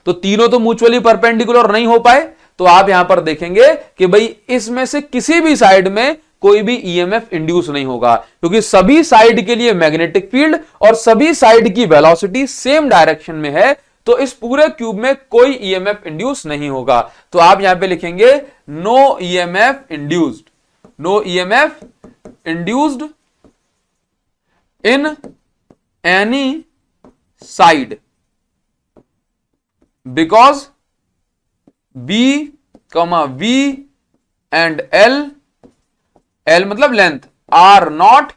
Speaker 1: तो तीनों तो म्यूचुअली परपेंडिकुलर नहीं हो पाए, तो आप यहां पर देखेंगे कि भाई इसमें से किसी भी साइड में कोई भी ईएमएफ इंड्यूस नहीं होगा, क्योंकि सभी साइड के लिए मैग्नेटिक फील्ड और सभी साइड की वेलोसिटी सेम डायरेक्शन में है, तो इस पूरे क्यूब में कोई ईएमएफ इंड्यूस नहीं होगा। तो आप यहां पे लिखेंगे no EMF induced, no EMF induced in any side because B V and L, L मतलब length, are not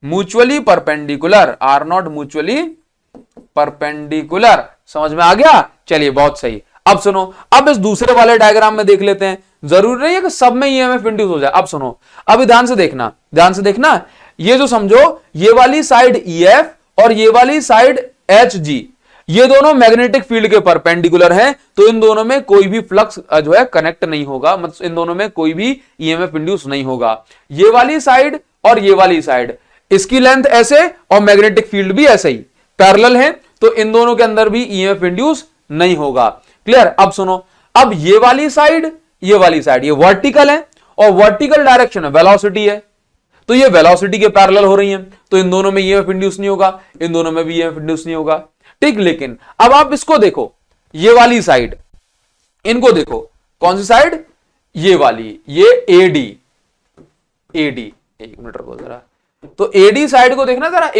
Speaker 1: mutually perpendicular, are not mutually perpendicular. समझ में आ गया? चलिए बहुत सही। अब सुनो, अब इस दूसरे वाले डायग्राम में देख लेते हैं, जरूरी नहीं है कि सब में ईएमएफ इंड्यूस हो जाए। अब सुनो, अभी ध्यान से देखना, ध्यान से देखना, ये जो समझो ये वाली साइड ईएफ और ये वाली साइड एच जी, ये दोनों मैग्नेटिक फील्ड के परपेंडिकुलर हैं, तो इन दोनों में कोई भी फ्लक्स जो है कनेक्ट नहीं होगा, मतलब इन दोनों में कोई भी ईएमएफ इंड्यूस नहीं होगा। ये वाली साइड और ये वाली साइड, इसकी लेंथ ऐसे और मैग्नेटिक फील्ड भी ऐसे ही पैरेलल है, तो इन दोनों के अंदर भी ईएमएफ इंड्यूस नहीं होगा। क्लियर? अब सुनो, अब ये वाली साइड ये वर्टिकल है और वर्टिकल डायरेक्शन में वेलोसिटी है, तो ये वेलोसिटी के पैरेलल हो रही है, तो इन दोनों में ईएमएफ इंड्यूस नहीं होगा, इन दोनों में भी ईएमएफ इंड्यूस नहीं होगा। ठीक, लेकिन अब आप इसको देखो, ये वाली साइड, इनको देखो, कौन सी साइड? ये वाली, ये एडी, एक मिनट रुको जरा, तो एडी साइड को देखना जरा,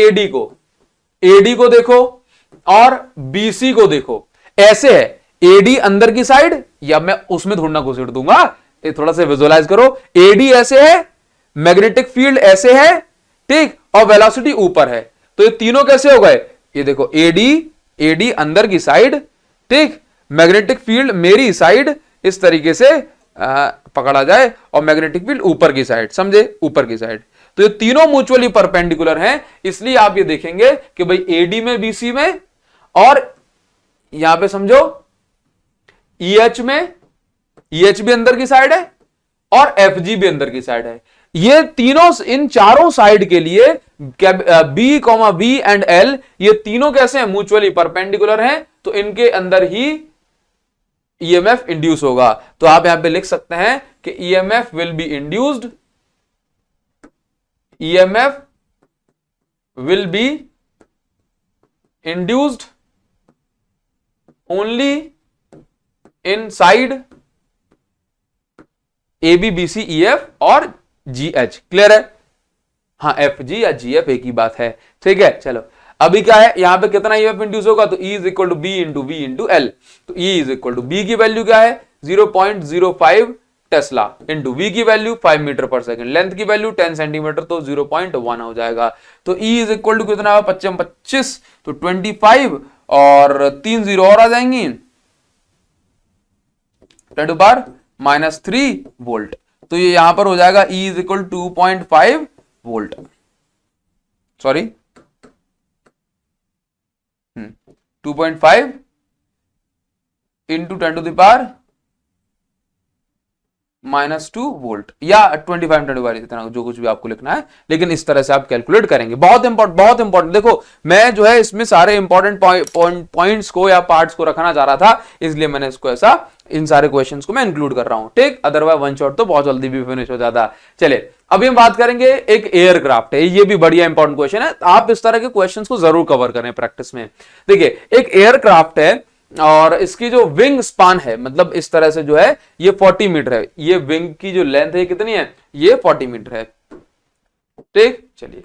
Speaker 1: एडी को देखो और बीसी को देखो, ऐसे है एडी अंदर की साइड, या मैं उसमें थोड़ा ना घुसेड़ दूंगा, ये थोड़ा सा विजुअलाइज करो, एडी ऐसे है, मैग्नेटिक फील्ड ऐसे है, ठीक, और वेलोसिटी ऊपर है, तो ये तीनों कैसे हो गए? ये देखो एडी अंदर की साइड, ठीक, मैग्नेटिक फील्ड मेरी साइड, इस तरीके से पकड़ा जाए, और मैग्नेटिक फील्ड ऊपर की साइड, समझे, ऊपर की साइड, तो ये तीनों म्यूचुअली परपेंडिकुलर हैं, इसलिए आप ये देखेंगे कि भाई एडी में बीसी में, और यहां पे समझो ईएच में, ईएच भी अंदर की साइड है और एफजी भी अंदर की साइड है, ये तीनों, इन चारों साइड के लिए बी वी एंड एल, ये तीनों कैसे हैं? म्यूचुअली परपेंडिकुलर हैं, तो इनके अंदर ही ईएमएफ इंड्यूस होगा। तो आप यहां पे लिख सकते हैं कि EMF will be induced, EMF will be induced only in side A B B C E F और जी एच। क्लियर है? हाँ, एफ जी या जी एफ एक ही बात है, ठीक है। चलो अभी क्या है, यहां पे कितना ईएमएफ इंड्यूस होगा? तो E is equal to B into V into L, तो E is equal to B की वैल्यू क्या है? 0.05 टेस्ला इंटू वी की value 5 metre per second, length की वैल्यू 10 सेंटीमीटर, तो 0.1 हो जाएगा। तो E इज इक्वल टू कितना? 25, तो 25 और 3 जीरो और आ जाएंगी, 10⁻³ वोल्ट। तो ये यहां पर हो जाएगा E is equal 2.5 volt, sorry 2.5 into 10⁻⁻² volt, या 25 इतना जो कुछ भी आपको लिखना है, लेकिन इस तरह से आप कैलकुलेट करेंगे। बहुत इंपॉर्टेंट देखो, मैं जो है इसमें सारे इंपॉर्टेंट पॉइंट्स को या पार्ट्स को रखना चाह रहा था, इसलिए मैंने इसको ऐसा, इन सारे क्वेश्चंस को मैं इंक्लूड कर रहा हूं, ठीक। अदरवाइज वन शॉट तो बहुत जल्दी भी फिनिश हो जाता। चलिए अभी हम बात करेंगे, एक एयरक्राफ्ट है, ये भी बढ़िया इंपॉर्टेंट क्वेश्चन है, आप इस तरह के क्वेश्चंस को जरूर कवर करें प्रैक्टिस में। देखिए एक एयरक्राफ्ट है और इसकी जो विंग स्पान है, मतलब इस तरह से जो है ये 40 मीटर है, ये विंग की जो लेंथ है कितनी है? ये 40 मीटर है, ठीक। चलिए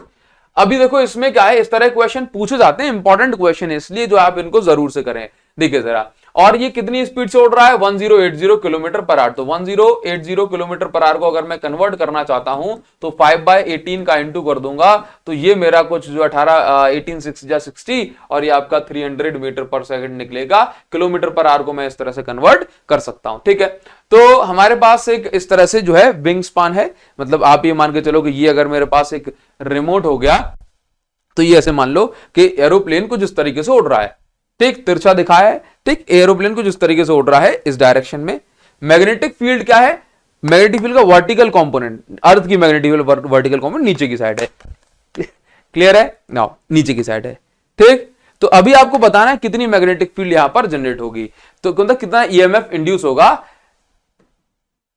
Speaker 1: अभी देखो इसमें क्या है, इस तरह क्वेश्चन पूछे जाते हैं, इंपॉर्टेंट क्वेश्चन है, इसलिए जो आप इनको जरूर से करें। देखिए जरा, और ये कितनी स्पीड से उड़ रहा है 1080 किलोमीटर पर आवर। तो 1080 किलोमीटर पर आवर को अगर मैं कन्वर्ट करना चाहता हूं तो 5/18 का इंटू कर दूंगा तो ये मेरा कुछ जो 18 और ये आपका 300 मीटर पर सेकंड निकलेगा। किलोमीटर पर आवर को मैं इस तरह से कन्वर्ट कर सकता हूं। ठीक है, तो हमारे पास एक इस तरह से जो है विंग स्पान है। मतलब आप ये मान के चलो कि ये अगर मेरे पास एक रिमोट हो गया तो ये ऐसे मान लो कि एरोप्लेन को जिस तरीके से उड़ रहा है, ठीक तिरछा दिखाया है, ठीक एरोप्लेन को जिस तरीके से उड़ रहा है इस डायरेक्शन में। मैग्नेटिक फील्ड क्या है? मैग्नेटिक फील्ड का वर्टिकल कंपोनेंट, अर्थ की मैग्नेटिक फील्ड वर्टिकल कंपोनेंट नीचे की साइड है। क्लियर है ना? नीचे की साइड है। ठीक, तो अभी आपको बताना है कितनी मैग्नेटिक फील्ड यहां पर जनरेट होगी। तो कितना ईएमएफ इंड्यूस होगा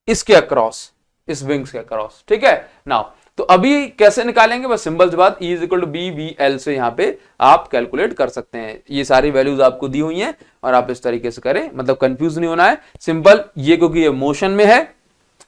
Speaker 1: इसके अक्रॉस, इस विंग्स के अक्रॉस। ठीक है नाउ, तो अभी कैसे निकालेंगे? बस सिंपल सी बात, E = BVL से यहां पे आप कैलकुलेट कर सकते हैं। ये सारी वैल्यूज आपको दी हुई हैं और आप इस तरीके से करें, मतलब कंफ्यूज नहीं होना है। सिंपल, ये क्योंकि ये मोशन में है,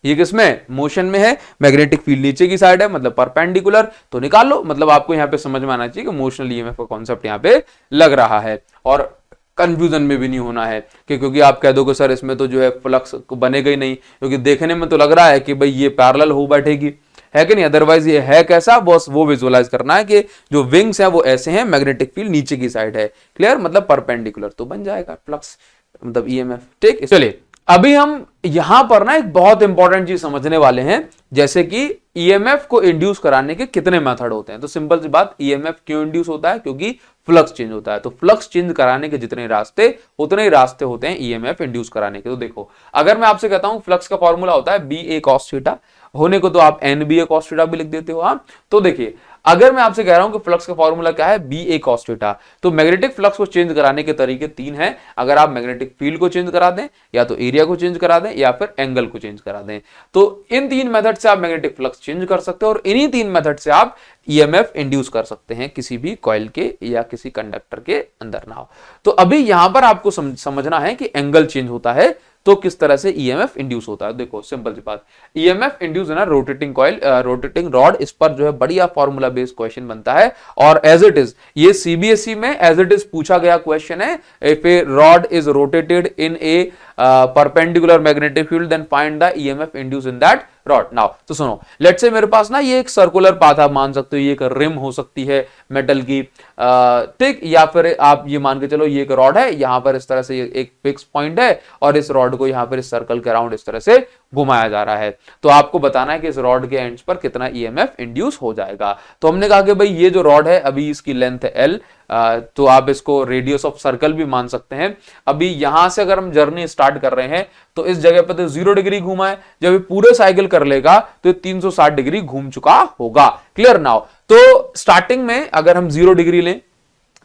Speaker 1: ये किसमें? मोशन में है। मैग्नेटिक फील्ड नीचे की साइड है, मतलब परपेंडिकुलर, तो निकाल लो। मतलब आपको यहां पे समझ में आना चाहिए कि मोशनल ईएमएफ का कॉन्सेप्ट यहां पे लग रहा है और कंफ्यूजन में भी नहीं होना है कि क्योंकि आप कह दो कि सर इसमें तो जो है फ्लक्स बनेगा ही नहीं, क्योंकि देखने में तो लग रहा है कि भाई ये पैरेलल हो बैठेगी, है कि नहीं? अदरवाइज ये है कैसा? बस वो विजुअलाइज करना है कि जो विंग्स हैं वो ऐसे हैं, मैग्नेटिक फील्ड नीचे की साइड है। क्लियर? मतलब परपेंडिकुलर, तो बन जाएगा फ्लक्स मतलब ईएमएफ। ठीक, चलिए अभी हम यहां पर ना एक बहुत इंपॉर्टेंट चीज समझने वाले हैं, जैसे कि ईएमएफ को इंड्यूस कराने के कितने मेथड होते हैं। तो सिंपल सी बात, ईएमएफ क्यों इंड्यूस होता है? क्योंकि फ्लक्स चेंज होता है। तो फ्लक्स चेंज कराने के जितने रास्ते, उतने ही रास्ते होते हैं ईएमएफ इंड्यूस कराने के। तो देखो, अगर मैं आपसे कहता हूं फ्लक्स का फॉर्मूला होता है BA cos थीटा, होने को तो आप NBA cos थीटा भी लिख देते हो। हाँ, तो देखिए अगर मैं आपसे कह रहा हूं कि फ्लक्स का फॉर्मूला क्या है? BA cos थीटा, तो मैग्नेटिक फ्लक्स को चेंज कराने के तरीके तीन हैं। अगर आप मैग्नेटिक फील्ड को चेंज करा दें, या तो एरिया को चेंज करा दें, या फिर एंगल को चेंज करा दें, तो इन तीन मेथड से आप मैग्नेटिक फ्लक्स चेंज कर सकते हो और इन्हीं तीन मेथड से आप ईएमएफ इंड्यूस कर सकते हैं किसी भी कॉइल के या किसी कंडक्टर के अंदर ना हो। तो अभी यहां पर आपको समझना है कि एंगल चेंज होता है तो किस तरह से ईएमएफ इंड्यूस होता है। देखो सिंपल सी बात, ईएमएफ इंड्यूस है ना रोटेटिंग कॉइल, रोटेटिंग रॉड, इस पर जो है बढ़िया फॉर्मूला बेस्ड क्वेश्चन बनता है और एज इट इज ये सीबीएसई में एज इट इज पूछा गया क्वेश्चन है। If a rod is rotated in a perpendicular magnetic field then find the EMF induce in that rod. Now तो सुनो, लेट्स से मेरे पास ना ये एक सर्कुलर पाथ आप मान सकते हो, ये एक रिम हो सकती है मेटल की, ठीक, या फिर आप ये मान के चलो ये एक रॉड है, यहां पर इस तरह से एक फिक्स पॉइंट है और इस रॉड को यहां पर इस सर्कल के अराउंड इस तरह से घुमाया जा रहा है। तो आपको बताना है कि इस रॉड के एंड्स पर कितना ईएमएफ इंड्यूस हो जाएगा। तो हमने कहा कि भाई ये जो रॉड है अभी इसकी लेंथ है L, तो आप इसको रेडियस ऑफ सर्कल भी मान सकते हैं। अभी यहां से अगर हम जर्नी स्टार्ट कर रहे हैं तो इस जगह पर तो 0 डिग्री घूमा है, जब ये पूरे साइकिल कर लेगा तो 360 डिग्री घूम चुका होगा। Clear now? तो स्टार्टिंग में अगर हम 0 डिग्री लें,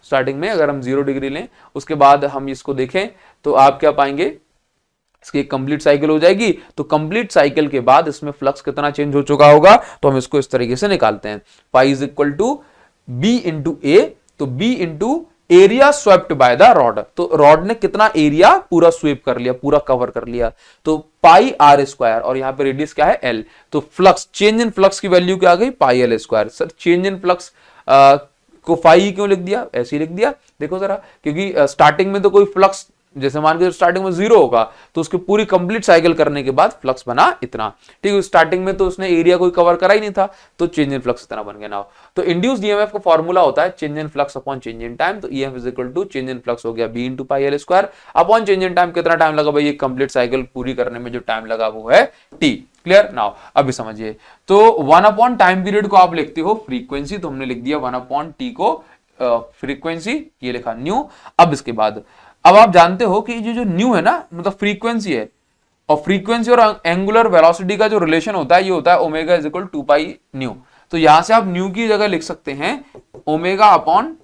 Speaker 1: स्टार्टिंग में अगर हम 0 डिग्री लें, उसके बाद हम इसको देखें तो आप क्या पाएंगे, इसकी कंप्लीट साइकिल हो जाएगी। तो कंप्लीट साइकिल के बाद इसमें फ्लक्स कितना चेंज हो चुका होगा, तो हम इसको इस तरीके से निकालते हैं, pi is equal to B into A, तो B into area swept by the rod. तो रॉड ने कितना एरिया पूरा स्वीप कर लिया, पूरा कवर कर लिया, तो पाई आर स्क्वायर, और यहां पे रेडियस क्या है L। तो फ्लक्स, चेंज इन फ्लक्स की वैल्यू क्या आ गई, पाई L square. Sir change in flux को फाई क्यों लिख दिया, ऐसे ही लिख दिया, देखो जरा, क्योंकि स्टार्टिंग में तो कोई फ्लक्स, जैसे मान के स्टार्टिंग में 0 होगा तो उसकी पूरी कंप्लीट साइकिल करने के बाद फ्लक्स बना इतना, ठीक है। स्टार्टिंग में तो उसने एरिया कोई कवर करा ही नहीं था, तो चेंज इन फ्लक्स इतना बन गया ना। तो इंड्यूस्ड ईएमएफ का फॉर्मूला होता है change in flux upon change in time. तो EMF is equal to change in flux हो गया B into pi L square upon change in time. कितना टाइम लगा भाई, ये कंप्लीट साइकिल पूरी करने में जो टाइम लगा वो है T। Clear now? अभी समझिए, तो 1 अपॉन टाइम पीरियड को आप लिखते हो फ्रीक्वेंसी, तो हमने लिख दिया 1 अपॉन T को फ्रीक्वेंसी, ये लिखा न्यू। अब इसके बाद अब आप जानते हो कि जो न्यू है ना, मतलब फ्रीक्वेंसी है, और फ्रीक्वेंसी और एंगुलर वेलोसिटी का जो रिलेशन होता है ये होता है omega is equal 2 pi nu. तो यहां से आप न्यू की जगह लिख सकते हैं ओमेगा अपॉन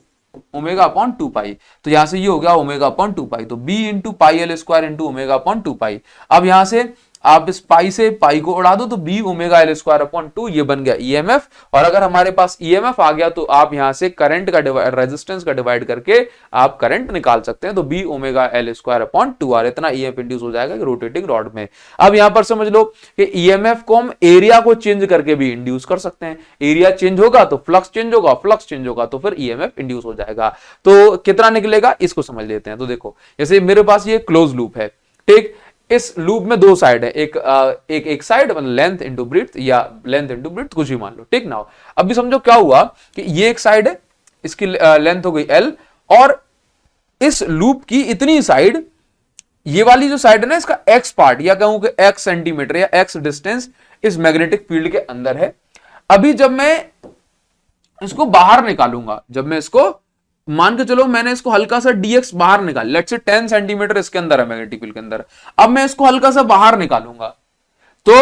Speaker 1: 2 पाई। तो यहां से ये हो गया ओमेगा अपॉन 2 पाई, तो B into pi L square into omega upon 2 pi. अब यहां से आप इस पाई से पाई को उड़ा दो तो B omega L square upon 2 ये बन गया ईएमएफ। और अगर हमारे पास ईएमएफ आ गया तो आप यहां से करंट का रेजिस्टेंस का डिवाइड करके आप करंट निकाल सकते हैं। तो B omega L square upon 2r इतना ईएमएफ इंड्यूस हो जाएगा रोटेटिंग रॉड में। अब यहां पर समझ लो कि ईएमएफ को हम एरिया को चेंज करके भी इंड्यूस कर सकते हैं। एरिया चेंज होगा तो फ्लक्स चेंज होगा, फ्लक्स चेंज होगा तो फिर ईएमएफ इंड्यूस हो जाएगा। तो कितना निकलेगा इसको समझ लेते हैं। तो देखो जैसे मेरे पास ये क्लोज लूप है, ठीक, इस लूप में दो साइड है, एक साइड मतलब लेंथ इंटू ब्रीथ या लेंथ इंटू ब्रीथ कुछ भी मान लो, ठीक ना। अभी समझो क्या हुआ कि ये एक साइड है, इसकी लेंथ हो गई एल, और इस लूप की इतनी साइड, ये वाली जो साइड है ना इसका एक्स पार्ट या कहूं कि एक्स सेंटीमीटर या एक्स डिस्टेंस इस मैग्नेटिक फील्ड के अंदर है। अभी जब मैं इसको बाहर निकालूंगा, जब मैं इसको मान के चलो मैंने इसको हल्का सा dx बाहर निकाल, लेट्स से 10 सेंटीमीटर इसके अंदर है मैग्नेटिक फील्ड के अंदर। अब मैं इसको हल्का सा बाहर निकालूंगा तो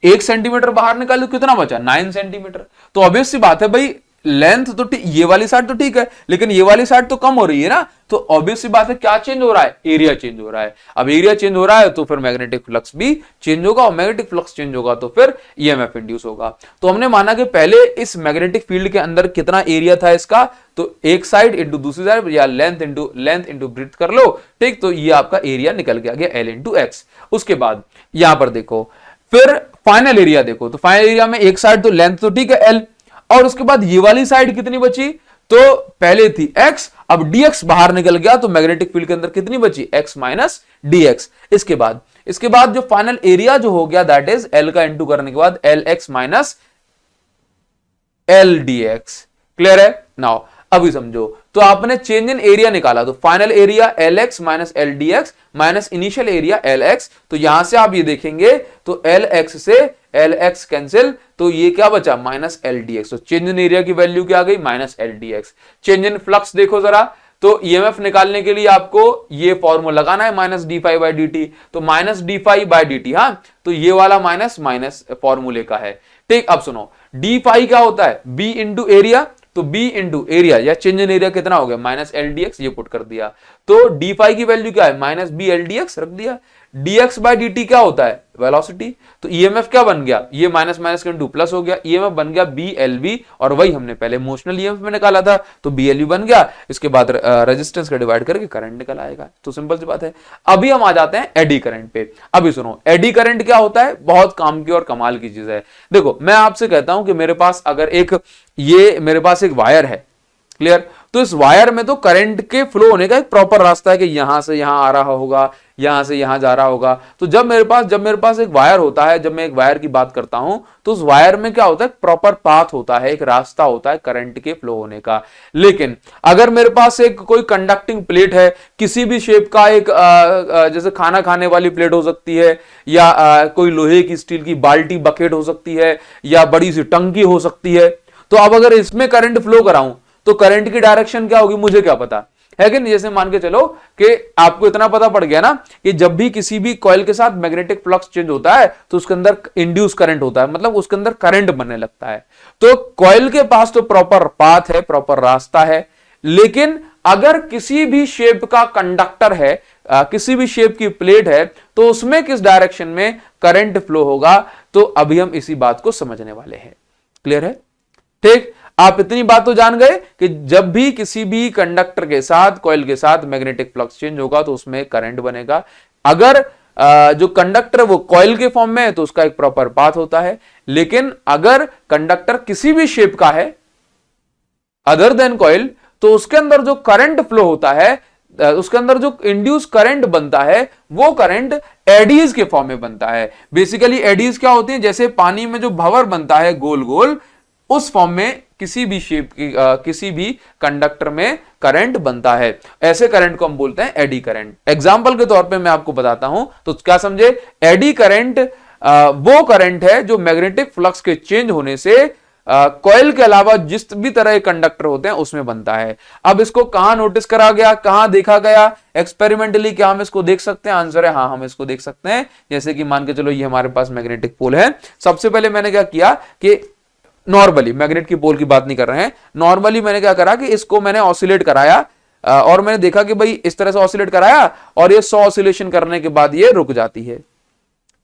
Speaker 1: 1 सेंटीमीटर बाहर निकालू, कितना बचा 9 सेंटीमीटर। तो ऑब्वियस सी बात है भाई लेंथ तो ये वाली साइड तो ठीक है लेकिन ये वाली साइड तो कम हो रही है ना। तो ऑब्वियस सी बात है क्या चेंज हो रहा है, एरिया चेंज हो रहा है। अब एरिया चेंज हो रहा है तो फिर मैग्नेटिक फ्लक्स भी चेंज होगा, और मैग्नेटिक फ्लक्स चेंज होगा तो फिर ईएमएफ इंड्यूस होगा। तो हमने माना कि पहले इस मैग्नेटिक फील्ड के अंदर कितना एरिया था इसका, तो एक साइड इंटू दूसरी साइड या लेंथ इंटू ब्रीथ कर लो, ठीक। तो ये आपका एरिया निकल गया एल इंटू एक्स। उसके बाद यहां पर देखो फिर फाइनल एरिया देखो, तो फाइनल एरिया में एक साइड तो लेंथ तो ठीक है एल, और उसके बाद ये वाली साइड कितनी बची, तो पहले थी x, अब dx बाहर निकल गया तो मैग्नेटिक फील्ड के अंदर कितनी बची x माइनस dx। इसके बाद जो फाइनल एरिया जो हो गया दैट इज l का इंटू करने के बाद lx minus l dx। Clear है। नाउ अभी समझो, तो आपने चेंज इन एरिया निकाला तो final area lx minus l dx minus initial area lx। तो यहां से आप ये देखेंगे तो lx से lx कैंसिल, तो ये क्या बचा माइनस एल dx। तो चेंज इन एरिया की वैल्यू क्या आ गई minus L dx। Change in flux देखो जरा, तो ईएमएफ निकालने के लिए आपको ये फॉर्मूला लगाना है minus D phi by D T. तो minus D phi by D T, हाँ, तो ये वाला माइनस माइनस फॉर्मूले का है, ठीक। अब सुनो डी फाई क्या होता है बी इंटू एरिया, तो b इंटू एरिया या चेंज इन एरिया कितना हो गया माइनस एल डीएक्स, ये पुट कर दिया। तो डी फाई की वैल्यू क्या है माइनस बी एल डीएक्स रख दिया। dx बाई dt क्या होता है वेलोसिटी, तो ईएमएफ क्या बन गया, ये माइनस माइनस के इंटू प्लस हो गया, ईएमएफ बन गया BLV, और वही हमने पहले मोशनल ईएमएफ में निकाला था तो BLV बन गया। इसके बाद रेजिस्टेंस का डिवाइड करके करंट निकल आएगा। तो सिंपल सी बात है। अभी हम आ जाते हैं एडी करंट पे। अभी सुनो एडी करंट क्या होता है, बहुत काम की और कमाल की चीज है। देखो मैं आपसे कहता हूं कि मेरे पास अगर मेरे पास एक वायर है, क्लियर, तो इस वायर में तो करंट के फ्लो होने का एक प्रॉपर रास्ता है कि यहां से यहां आ रहा होगा, यहां से यहां जा रहा होगा। तो जब मेरे पास एक वायर होता है, जब मैं एक वायर की बात करता हूं तो उस वायर में क्या होता है प्रॉपर पाथ होता है, एक रास्ता होता है करंट के फ्लो होने का। लेकिन अगर मेरे पास एक कोई कंडक्टिंग प्लेट है किसी भी शेप का, एक जैसे खाना खाने वाली प्लेट हो सकती है, या कोई लोहे की स्टील की बाल्टी बकेट हो सकती है, या बड़ी सी टंकी हो सकती है, तो अब अगर इसमें करंट फ्लो कराऊं तो करंट की डायरेक्शन क्या होगी मुझे क्या पता है कि नहीं। जैसे मान के चलो कि आपको इतना पता पड़ गया ना कि जब भी किसी भी कॉइल के साथ मैग्नेटिक फ्लक्स चेंज होता है तो उसके अंदर इंड्यूस करंट होता है, मतलब उसके अंदर करंट बनने लगता है। तो कॉइल के पास तो प्रॉपर पाथ है, प्रॉपर रास्ता है, लेकिन अगर किसी भी शेप का कंडक्टर है, किसी भी शेप की प्लेट है, तो उसमें किस डायरेक्शन में करंट फ्लो होगा, तो अभी हम इसी बात को समझने वाले हैं। क्लियर है, ठीक। आप इतनी बात तो जान गए कि जब भी किसी भी कंडक्टर के साथ, कॉइल के साथ मैग्नेटिक फ्लक्स चेंज होगा तो उसमें करंट बनेगा। अगर जो कंडक्टर वो कॉइल के फॉर्म में है तो उसका एक प्रॉपर पाथ होता है, लेकिन अगर कंडक्टर किसी भी शेप का है अदर देन कॉइल, तो उसके अंदर जो करंट फ्लो होता है, उसके अंदर जो इंड्यूस करंट बनता है वो करंट एडीज के फॉर्म में बनता है। बेसिकली एडीज क्या होती है, जैसे पानी में जो भंवर बनता है गोल गोल, उस फॉर्म में किसी भी शेप की किसी भी कंडक्टर में करंट बनता है। ऐसे करंट को हम बोलते हैं एडी करंट। एग्जांपल के तौर पे मैं आपको बताता हूं तो क्या समझे, एडी करंट वो करंट है जो मैग्नेटिक फ्लक्स के चेंज होने से कॉइल के अलावा जिस भी तरह के कंडक्टर होते हैं उसमें बनता है। अब इसको कहां नोटिस करा गया, कहां देखा गया एक्सपेरिमेंटली, क्या हम इसको देख सकते हैं, आंसर है हाँ हम इसको देख सकते हैं। जैसे कि मान के चलो ये हमारे पास मैग्नेटिक पोल है, सबसे पहले मैंने क्या किया कि नॉर्मली, मैग्नेट की पोल की बात नहीं कर रहे हैं, नॉर्मली मैंने क्या करा कि इसको मैंने ऑसिलेट कराया, और मैंने देखा कि भाई इस तरह से ऑसिलेट कराया और ये 100 ऑसिलेशन करने के बाद ये रुक जाती है,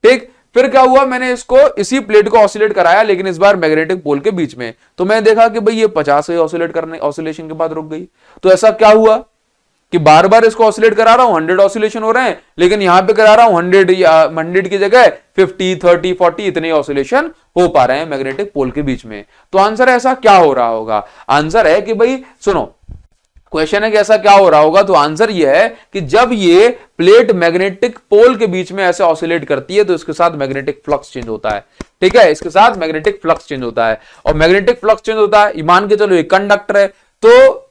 Speaker 1: ठीक। फिर क्या हुआ, मैंने इसको इसी प्लेट को ऑसिलेट कराया, लेकिन इस बार मैग्नेटिक पोल के बीच में, तो मैंने देखा कि भाई ये 50 से ऑसिलेट करने, ऑसिलेशन के बाद रुक गई। तो ऐसा क्या हुआ कि बार बार इसको ऑसिलेट करा रहा हूं, 100 ऑसिलेशन हो रहे हैं, लेकिन यहां पे करा रहा हूं 100 या 100 की जगह 50, 30, 40 इतने ऑसिलेशन हो पा रहे हैं मैग्नेटिक पोल के बीच में। तो आंसर ऐसा क्या हो रहा होगा? आंसर है कि भाई सुनो, क्वेश्चन है कि ऐसा क्या हो रहा होगा, तो आंसर यह है कि जब ये प्लेट मैग्नेटिक पोल के बीच में ऐसे ऑसिलेट करती है तो इसके साथ मैग्नेटिक फ्लक्स चेंज होता है। ठीक है, इसके साथ मैग्नेटिक फ्लक्स चेंज होता है, और मैग्नेटिक फ्लक्स चेंज होता है, मान के चलो ये कंडक्टर है, तो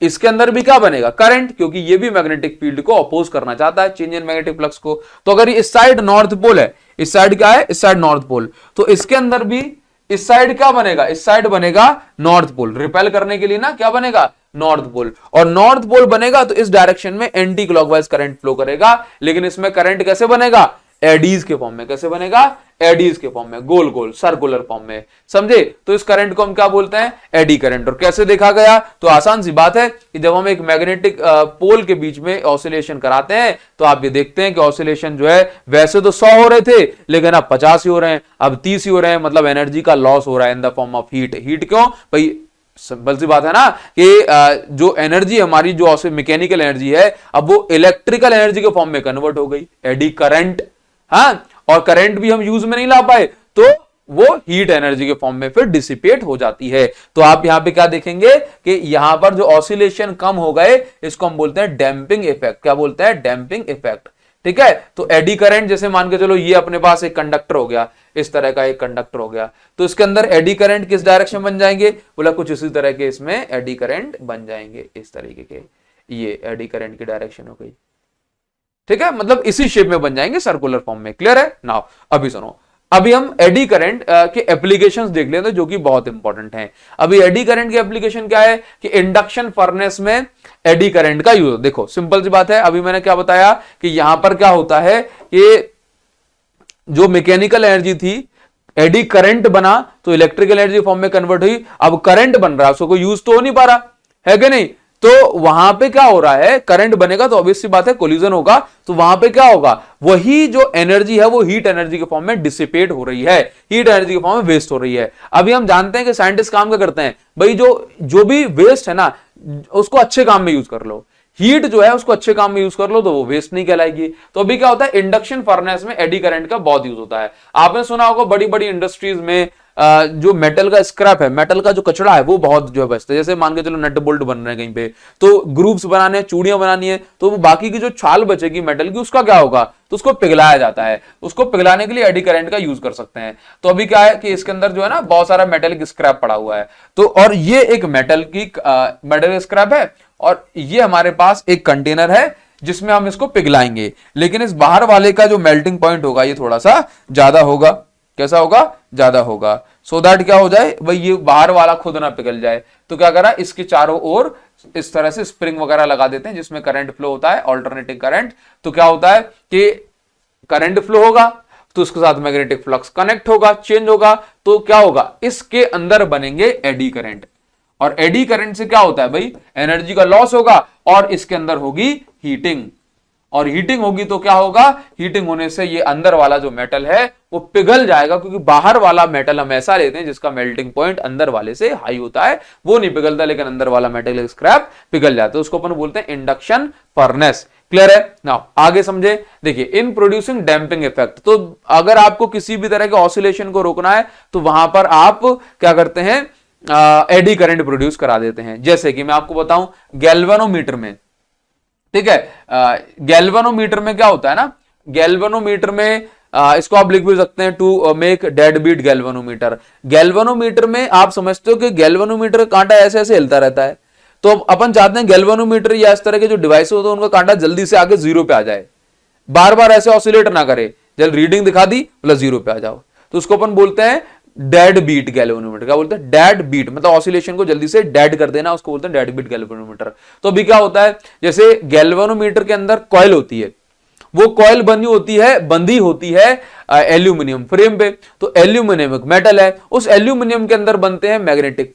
Speaker 1: इसके अंदर भी क्या बनेगा? करंट, क्योंकि ये भी मैग्नेटिक फील्ड को अपोज करना चाहता है, चेंज इन मैग्नेटिक फ्लक्स को। तो अगर इस साइड नॉर्थ पोल है, इस साइड क्या है? इस साइड नॉर्थ पोल, तो इसके अंदर भी इस साइड क्या बनेगा? इस साइड बनेगा नॉर्थ पोल, रिपेल करने के लिए ना क्या बनेगा? North pole. और नॉर्थ पोल बनेगा तो इस डायरेक्शन में एंटी क्लॉकवाइज करंट फ्लो करेगा, लेकिन इसमें करंट कैसे बनेगा? एडीज के फॉर्म में। कैसे बनेगा? एडीज के फॉर्म में, गोल गोल सर्कुलर फॉर्म में, समझे? तो इस करंट को हम क्या बोलते हैं? Eddy current. और कैसे देखा गया? तो आसान सी बात है कि जब हम एक मैग्नेटिक पोल के बीच में ऑसिलेशन कराते हैं तो आप ये देखते हैं कि ऑसिलेशन जो है वैसे तो 100 हो रहे थे, लेकिन अब 50 ही हो रहे हैं, अब 30 ही हो रहे हैं, मतलब एनर्जी का लॉस हो रहा है in the form of heat. Heat क्यों भाई? सिंपल सी बात है ना कि जो एनर्जी हमारी जो मैकेनिकल एनर्जी है, अब वो इलेक्ट्रिकल एनर्जी के फॉर्म में कन्वर्ट हो गई, एडी करंट। हाँ, और करंट भी हम यूज में नहीं ला पाए तो वो हीट एनर्जी के फॉर्म में फिर डिसिपेट हो जाती है। तो आप यहां पे क्या देखेंगे कि यहां पर जो ऑसिलेशन कम हो गए, इसको हम बोलते हैं डैंपिंग इफेक्ट। क्या बोलते हैं? Damping effect. ठीक है, तो एडी करंट, जैसे मान के चलो ये अपने पास एक कंडक्टर हो गया, इस तरह का एक कंडक्टर हो गया, तो इसके अंदर एडी करंट किस डायरेक्शन बन जाएंगे? बोला कुछ इसी तरह के इसमें एडी करंट बन जाएंगे, इस तरीके के, ये एडी करंट की डायरेक्शन हो गई। ठीक है, मतलब इसी शेप में बन जाएंगे, सर्कुलर फॉर्म में। क्लियर है? नाउ अभी सुनो, अभी हम एडी करंट के एप्लीकेशंस देख लेते हैं जो कि बहुत इंपॉर्टेंट हैं। अभी एडी करंट की एप्लीकेशन क्या है कि इंडक्शन फर्नेस में एडी करंट का यूज। देखो सिंपल सी बात है, अभी मैंने क्या बताया कि यहां पर क्या होता है कि जो मैकेनिकल एनर्जी थी, एडी करंट बना तो इलेक्ट्रिकल एनर्जी फॉर्म में कन्वर्ट हुई। अब करंट बन रहा है, उसको कोई यूज तो हो नहीं पा रहा है कि नहीं? तो वहां पे क्या हो रहा है? करंट बनेगा तो ऑब्वियस सी बात है कोलिजन होगा, तो वहां पे क्या होगा? वही जो एनर्जी है वो हीट एनर्जी के फॉर्म में डिसिपेट हो रही है, हीट एनर्जी के फॉर्म में वेस्ट हो रही है। अभी हम जानते हैं कि साइंटिस्ट काम क्या करते हैं भाई, जो भी वेस्ट है ना उसको अच्छे काम में यूज कर लो, हीट जो है उसको अच्छे काम में यूज कर लो तो वो वेस्ट नहीं कहलाएगी। तो अभी क्या होता है? इंडक्शन फर्नेस में एडी करंट का बहुत यूज होता है। आपने सुना होगा बड़ी बड़ी इंडस्ट्रीज में जो मेटल का स्क्रैप है, मेटल का जो कचरा है वो बहुत जो है बचता है। जैसे मान के चलो नट बोल्ट बन रहे हैं कहीं पे, तो ग्रुप्स बनाने हैं, चूड़ियां बनानी है, तो वो बाकी की जो छाल बचेगी मेटल की उसका क्या होगा? तो उसको पिघलाया जाता है, उसको पिघलाने के लिए एडी करंट का यूज कर सकते हैं। तो अभी क्या है कि इसके अंदर जो है ना बहुत सारा मेटल स्क्रैप पड़ा हुआ है, तो और ये एक मेटल स्क्रैप है, और ये हमारे पास एक कंटेनर है जिसमें हम इसको पिघलाएंगे, लेकिन इस बाहर वाले का जो मेल्टिंग पॉइंट होगा ये थोड़ा सा ज्यादा होगा। कैसा होगा? ज्यादा होगा, सो दैट क्या हो जाए भाई, ये बाहर वाला खुद ना पिघल जाए। तो क्या करा, इसके चारों ओर इस तरह से स्प्रिंग वगैरह लगा देते हैं जिसमें करंट फ्लो होता है, ऑल्टरनेटिंग करंट। तो क्या होता है कि करंट फ्लो होगा तो उसके साथ मैग्नेटिक फ्लक्स कनेक्ट होगा, चेंज होगा, तो क्या होगा? इसके अंदर बनेंगे एडी करंट। और एडी करंट से क्या होता है भाई? एनर्जी का लॉस होगा और इसके अंदर होगी हीटिंग, और हीटिंग होगी तो क्या होगा? हीटिंग होने से ये अंदर वाला जो मेटल है वो पिघल जाएगा, क्योंकि बाहर वाला मेटल हम ऐसा लेते हैं जिसका मेल्टिंग पॉइंट अंदर वाले से हाई होता है, वो नहीं पिघलता, लेकिन अंदर वाला मेटल स्क्रैप पिघल जाता है। उसको अपन बोलते हैं इंडक्शन फर्नेस। क्लियर है? नाउ आगे समझे। देखिए, इन प्रोड्यूसिंग डैंपिंग इफेक्ट, तो अगर आपको किसी भी तरह के ऑसिलेशन को रोकना है तो वहां पर आप क्या करते हैं? एडी करंट प्रोड्यूस करा देते हैं। जैसे कि मैं आपको बताऊं गैल्वेनोमीटर में, ठीक है, गैल्वेनोमीटर में क्या होता है ना, गैल्वेनोमीटर में इसको आप लिख भी सकते हैं to make dead beat galvanometer. Galvanometer में आप समझते हो कि गैल्वेनोमीटर का कांटा ऐसे ऐसे हिलता रहता है, तो अपन चाहते हैं गैल्वेनोमीटर या इस तरह के जो डिवाइस होते हैं उनका कांटा जल्दी से आगे जीरो पे आ जाए, बार बार ऐसे ऑसिलेट ना करे, जब रीडिंग दिखा दी बोला जीरो पे आ जाओ, तो उसको अपन बोलते हैं डेड बीट गैल्वेनोमीटर। क्या बोलते हैं? डेड बीट, मतलब ऑसिलेशन को जल्दी से डेड कर देना, उसको बोलते हैं डेड बीट गैल्वेनोमीटर। तो अभी क्या होता है, जैसे गैल्वेनोमीटर के अंदर कॉइल होती है, वो कॉइल बंधी होती है एल्यूमिनियम फ्रेम पे, तो एल्यूमिनियम एक मेटल है, उस एल्यूमिनियम के अंदर बनते हैं मैग्नेटिक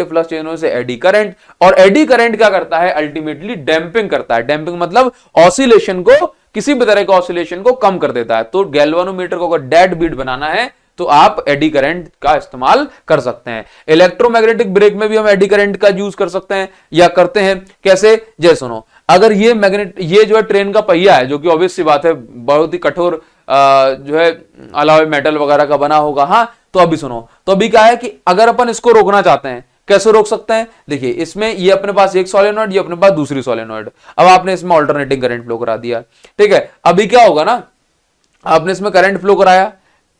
Speaker 1: फ्लक्स चेंज होने से एडी करंट, और एडी करंट क्या करता है? अल्टीमेटली डैंपिंग करता है। डैंपिंग मतलब ऑसिलेशन को किसी भी तरह के ऑसिलेशन को कम कर देता है। तो गैल्वेनोमीटर को अगर डेड बीट बनाना है तो आप एडी करंट का इस्तेमाल कर सकते हैं। इलेक्ट्रोमैग्नेटिक ब्रेक में भी हम एडी करंट का यूज कर सकते हैं या करते हैं। कैसे? जय सुनो, अगर ये जो है ट्रेन का पहिया है, जो कि ऑब्वियस सी बात है बहुत ही कठोर जो है अलॉय मेटल वगैरह का बना होगा। हाँ, तो अभी सुनो, तो अभी क्या है कि अगर अपन इसको रोकना चाहते हैं, कैसे रोक सकते हैं? देखिए, इसमें ये अपने पास एक सोलेनॉइड, ये अपने पास दूसरी सोलेनॉइड। अब आपने इसमें ऑल्टरनेटिंग करंट फ्लो करा दिया, ठीक है। अभी क्या होगा ना, आपने इसमें करंट फ्लो कराया,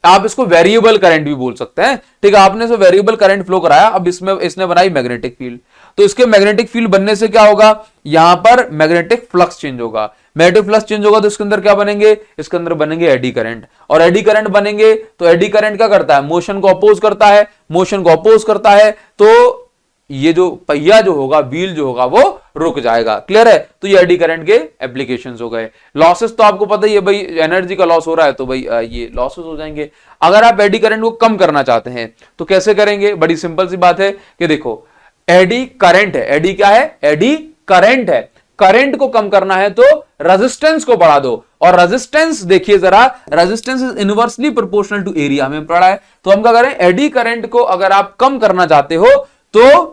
Speaker 1: आप इसको वेरिएबल करंट भी बोल सकते हैं, ठीक है। आपने इसमें वेरिएबल करंट फ्लो कराया, अब इसमें इसने बनाई मैग्नेटिक फील्ड। तो इसके मैग्नेटिक फील्ड बनने से क्या होगा, यहां पर मैग्नेटिक फ्लक्स चेंज होगा। मैग्नेटिक फ्लक्स चेंज होगा तो इसके अंदर क्या बनेंगे, इसके अंदर बनेंगे एडी करंट। और एडी करंट बनेंगे तो एडी करंट क्या करता है, मोशन को अपोज करता है। मोशन को अपोज करता है तो ये जो पहिया जो होगा, व्हील जो होगा, वो रुक जाएगा। क्लियर है? तो ये एडी करंट के एप्लीकेशंस हो गए। लॉसेस तो आपको पता ही है भाई, एनर्जी का लॉस हो रहा है तो भाई ये लॉसेस हो जाएंगे। अगर आप एडी करंट को कम करना चाहते हैं तो कैसे करेंगे? बड़ी सिंपल सी बात है कि देखो, एडी करंट है, एडी क्या है, एडी करंट है। करंट को कम करना है तो रेजिस्टेंस को बढ़ा दो। और रेजिस्टेंस देखिए जरा, resistance is inversely proportional to area, हमें पढ़ा है। तो हम क्या करें, एडी करंट को अगर आप कम करना चाहते हो तो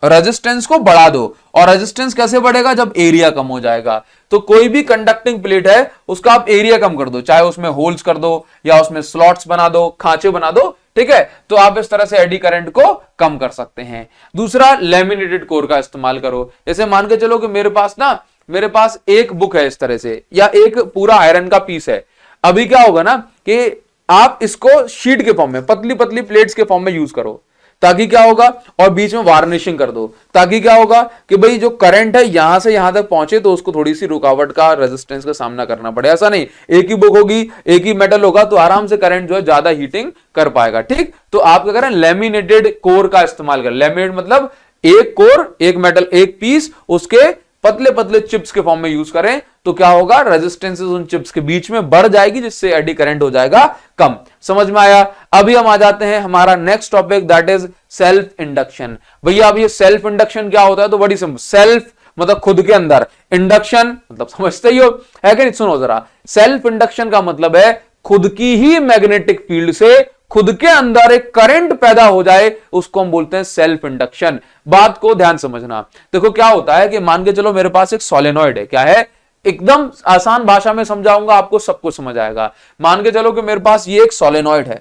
Speaker 1: रेजिस्टेंस को बढ़ा दो। और रेजिस्टेंस कैसे बढ़ेगा, जब एरिया कम हो जाएगा। तो कोई भी कंडक्टिंग प्लेट है उसका आप एरिया कम कर दो, चाहे उसमें होल्स कर दो या उसमें स्लॉट्स बना दो, खांचे बना दो, ठीक है। तो आप इस तरह से एडी करंट को कम कर सकते हैं। दूसरा, लैमिनेटेड कोर का इस्तेमाल करो। जैसे मान के चलो कि मेरे पास एक बुक है इस तरह से, या एक पूरा आयरन का पीस है। अभी क्या होगा ना कि आप इसको शीट के फॉर्म में, पतली पतली प्लेट्स के फॉर्म में यूज करो, ताकि क्या होगा, और बीच में वार्निशिंग कर दो, ताकि क्या होगा कि भाई जो करंट है यहां से यहां तक पहुंचे तो उसको थोड़ी सी रुकावट का, रेजिस्टेंस का सामना करना पड़े। ऐसा नहीं, एक ही बुक होगी, एक ही मेटल होगा तो आराम से करंट जो है ज्यादा हीटिंग कर पाएगा, ठीक। तो आप क्या करें, लेमिनेटेड कोर का इस्तेमाल करें। लेमिनेट मतलब एक कोर, एक मेटल, एक पीस, उसके पतले पतले चिप्स के फॉर्म में यूज करें तो क्या होगा, रेजिस्टेंस उन चिप्स के बीच में बढ़ जाएगी, जिससे एडी करंट हो जाएगा कम। समझ में आया? अभी हम आ जाते हैं हमारा next topic, that is self induction. भैया अब ये सेल्फ इंडक्शन क्या होता है, तो बड़ी सिंपल, सेल्फ मतलब खुद के अंदर, इंडक्शन मतलब समझते ही हो, है कि नहीं? सुनो जरा, सेल्फ इंडक्शन का मतलब है खुद की ही मैग्नेटिक फील्ड से खुद के अंदर एक करंट पैदा हो जाए, उसको हम बोलते हैं सेल्फ इंडक्शन। बात को ध्यान समझना। देखो क्या होता है कि मान के चलो मेरे पास एक सोलेनॉइड है, क्या है, एकदम आसान भाषा में समझाऊंगा, आपको सब कुछ समझ आएगा। मान के चलो कि मेरे पास ये एक सोलेनॉइड है,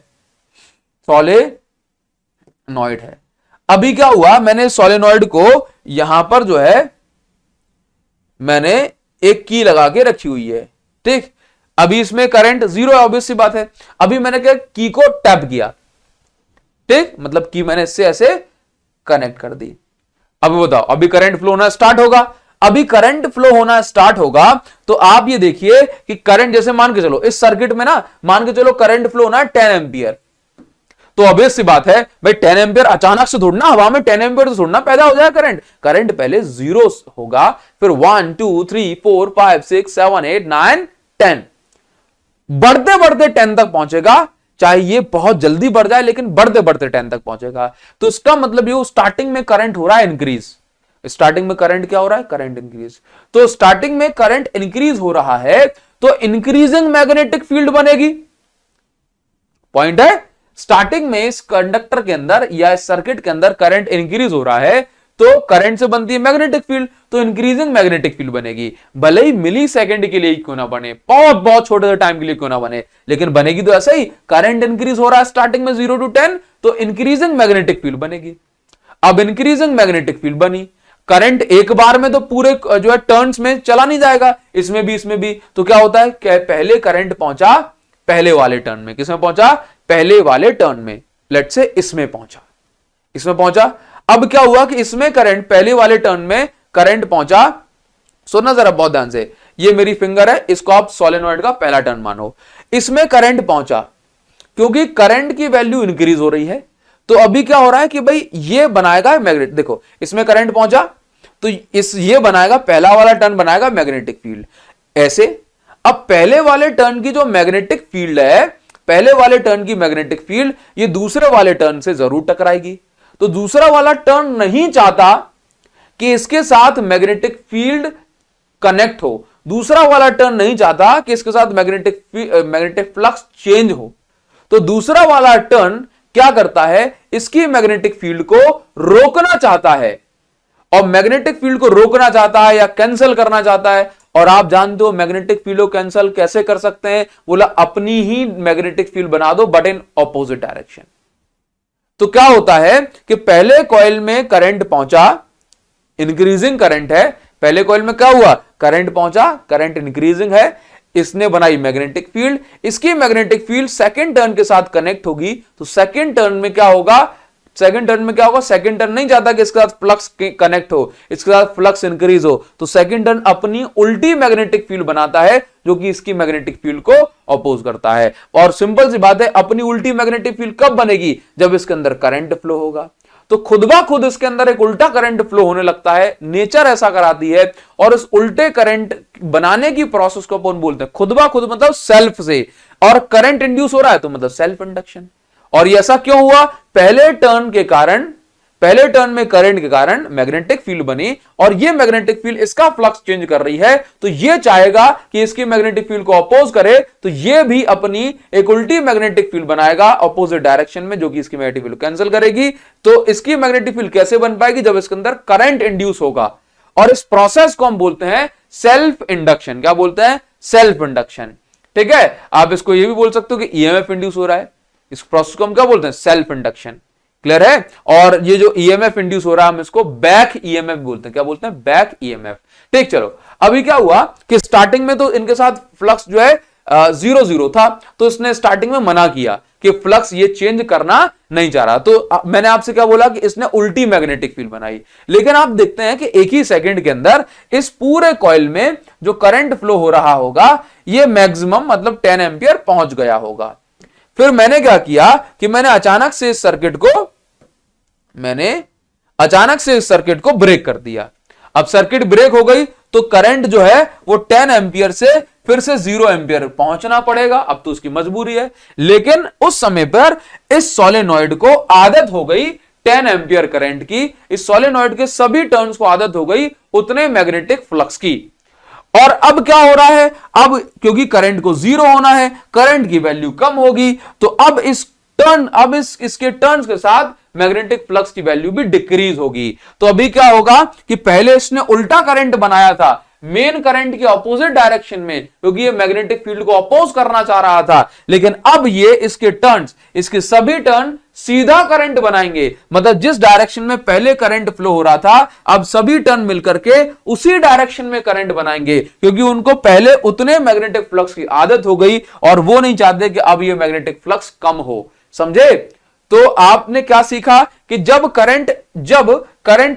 Speaker 1: सोलेनॉइड है। अभी क्या हुआ, मैंने सोलेनॉइड को यहां पर जो है मैंने एक की लगा के रखी हुई है, ठीक। अभी इसमें करंट जीरो है, ऑब्वियस सी बात है। अभी मैंने क्या, की को टैप किया, ठीक, मतलब की मैंने इससे ऐसे कनेक्ट कर दी। अभी बताओ, अभी करंट फ्लो होना स्टार्ट होगा। अभी करंट फ्लो होना स्टार्ट होगा तो आप ये देखिए कि करंट, जैसे मान के चलो इस सर्किट में ना, मान के चलो करंट फ्लो होना 10 एम्पियर। तो ऑब्वियस सी बात है भाई, 10 एम्पियर अचानक से थोड़ा ना, हवा में 10 एम्पियर तो थोड़ा ना पैदा हो जाए करंट। करंट पहले जीरो होगा, फिर 1 2 3 4 5 6 7 8 9 10, बढ़ते बढ़ते 10 तक पहुंचेगा। चाहे ये बहुत जल्दी बढ़ जाए, लेकिन बढ़ते बढ़ते 10 तक पहुंचेगा। तो इसका मतलब ये स्टार्टिंग में करंट हो रहा है इंक्रीज। स्टार्टिंग में करंट क्या हो रहा है, करंट इंक्रीज। तो स्टार्टिंग में करंट इंक्रीज हो रहा है तो इंक्रीजिंग मैग्नेटिक फील्ड बनेगी। पॉइंट है, स्टार्टिंग में इस कंडक्टर के अंदर या इस सर्किट के अंदर करंट इंक्रीज हो रहा है तो करंट से बनती है मैग्नेटिक फील्ड, तो इंक्रीजिंग मैग्नेटिक फील्ड बनेगी। भले ही मिली सेकेंड के लिए क्यों ना बने, बहुत बहुत छोटे से टाइम के लिए क्यों ना बने, लेकिन बनेगी तो ऐसा ही। करंट इंक्रीज हो रहा है स्टार्टिंग में 0 to 10 तो इंक्रीजिंग मैग्नेटिक फील्ड बनेगी। अब इंक्रीजिंग मैग्नेटिक फील्ड बनी, करंट एक बार में तो पूरे जो है टर्न्स में चला नहीं जाएगा, इसमें भी। तो क्या होता है, पहले करंट पहुंचा पहले वाले टर्न में, किसमें पहुंचा, पहले वाले टर्न में, लेट से इसमें पहुंचा। अब क्या हुआ कि इसमें करंट, पहले वाले टर्न में करंट पहुंचा। सुनना जरा बहुत ध्यान से, ये मेरी फिंगर है, इसको आप सोलेनॉइड का पहला टर्न मानो। इसमें करंट पहुंचा, क्योंकि करंट की वैल्यू इंक्रीज हो रही है। तो अभी क्या हो रहा है कि भाई ये बनाएगा मैग्नेट, देखो इसमें करंट पहुंचा तो ये बनाएगा, पहला वाला टर्न बनाएगा मैग्नेटिक फील्ड ऐसे। अब पहले वाले टर्न की जो मैग्नेटिक फील्ड है, पहले वाले टर्न की मैग्नेटिक फील्ड ये दूसरे वाले टर्न से जरूर टकराएगी। तो दूसरा वाला टर्न नहीं चाहता कि इसके साथ मैग्नेटिक फील्ड कनेक्ट हो, दूसरा वाला टर्न नहीं चाहता कि इसके साथ मैग्नेटिक फ्लक्स चेंज हो, तो दूसरा वाला टर्न क्या करता है, इसकी मैग्नेटिक फील्ड को रोकना चाहता है, और मैग्नेटिक फील्ड को रोकना चाहता है या कैंसिल करना चाहता है। और आप जानते हो मैग्नेटिक फील्ड को कैंसिल कैसे कर सकते हैं, बोला अपनी ही मैग्नेटिक फील्ड बना दो बट इन ऑपोजिट डायरेक्शन। तो क्या होता है कि पहले कॉइल में करंट पहुंचा, इंक्रीजिंग करंट है, पहले कॉइल में क्या हुआ, करंट पहुंचा, करंट इंक्रीजिंग है, इसने बनाई मैग्नेटिक फील्ड, इसकी मैग्नेटिक फील्ड सेकंड टर्न के साथ कनेक्ट होगी, तो सेकंड टर्न में क्या होगा, सेकंड टर्न नहीं चाहता कि इसके साथ फ्लक्स कनेक्ट हो, इसके साथ फ्लक्स इंक्रीज हो, तो सेकंड टर्न अपनी उल्टी मैग्नेटिक फील्ड बनाता है जो कि इसकी मैग्नेटिक फील्ड को अपोज करता है। और सिंपल सी बात है, अपनी उल्टी मैग्नेटिक फील्ड कब बनेगी, जब इसके अंदर करंट फ्लो होगा। तो खुद ब खुद इसके अंदर एक उल्टा करंट फ्लो होने लगता है, नेचर ऐसा कराती है, और इस उल्टे करंट बनाने की प्रोसेस को अपन बोलते हैं खुद ब खुद, मतलब सेल्फ से, और करंट इंड्यूस हो रहा है तो मतलब सेल्फ इंडक्शन। और ये ऐसा क्यों हुआ, पहले टर्न में करंट के कारण मैग्नेटिक फील्ड बनी, और ये मैग्नेटिक फील्ड इसका फ्लक्स चेंज कर रही है, तो ये चाहेगा कि इसकी मैग्नेटिक फील्ड को अपोज करे, तो ये भी अपनी एक उल्टी मैग्नेटिक फील्ड बनाएगा अपोजिट डायरेक्शन में, जो कि इसकी मैग्नेटिक फील्ड कैंसिल करेगी। तो इसकी मैग्नेटिक फील्ड कैसे बन पाएगी, जब इसके अंदर करंट इंड्यूस होगा, और इस प्रोसेस को हम बोलते हैं सेल्फ इंडक्शन। क्या बोलते हैं, सेल्फ इंडक्शन। ठीक है, आप इसको ये भी बोल सकते हो कि ईएमएफ इंड्यूस हो रहा है, इस प्रोसेस को हम क्या बोलते हैं, सेल्फ इंडक्शन। क्लियर है। और ये जो ईएमएफ इंड्यूस हो रहा है हम इसको बैक ईएमएफ बोलते हैं। क्या बोलते हैं, बैक ईएमएफ। ठीक, चलो अभी क्या हुआ कि स्टार्टिंग में तो इनके साथ फ्लक्स जो है 0-0 था, तो इसने स्टार्टिंग में मना किया कि फ्लक्स ये चेंज करना नहीं चाह रहा, तो मैंने आपसे क्या बोला कि इसने उल्टी मैग्नेटिक फील्ड बनाई। लेकिन आप देखते हैं कि एक ही सेकंड के अंदर इस पूरे कॉइल में जो करंट फ्लो हो रहा होगा ये मैक्सिमम मतलब 10 एम्पियर पहुंच गया होगा। फिर मैंने क्या किया कि मैंने अचानक से इस सर्किट को ब्रेक कर दिया। अब सर्किट ब्रेक हो गई तो करंट जो है वो 10 एम्पियर से फिर से 0 एम्पियर पहुंचना पड़ेगा, अब तो उसकी मजबूरी है। लेकिन उस समय पर इस सोलेनॉइड को आदत हो गई 10 एम्पियर करंट की, इस सोलेनॉइड के सभी टर्न्स को आदत हो गई उतने मैग्नेटिक फ्लक्स की। और अब क्या हो रहा है, अब क्योंकि करंट को 0 होना है, करंट की वैल्यू कम होगी, तो अब इसके टर्न्स के साथ मैग्नेटिक फ्लक्स की वैल्यू भी डिक्रीज होगी। तो अभी क्या होगा कि पहले इसने उल्टा करंट बनाया था मेन करंट के अपोजिट डायरेक्शन में, क्योंकि ये मैग्नेटिक फील्ड को अपोज करना चाह रहा था, लेकिन अब ये इसके सभी टर्न सीधा करंट बनाएंगे। मतलब जिस डायरेक्शन में पहले करंट फ्लो हो रहा था अब सभी टर्न मिलकर के उसी डायरेक्शन में करंट बनाएंगे, क्योंकि उनको पहले उतने मैग्नेटिक फ्लक्स की आदत हो गई और वो नहीं चाहते कि अब ये मैग्नेटिक फ्लक्स कम हो। समझे। तो आपने क्या सीखा कि जब करंट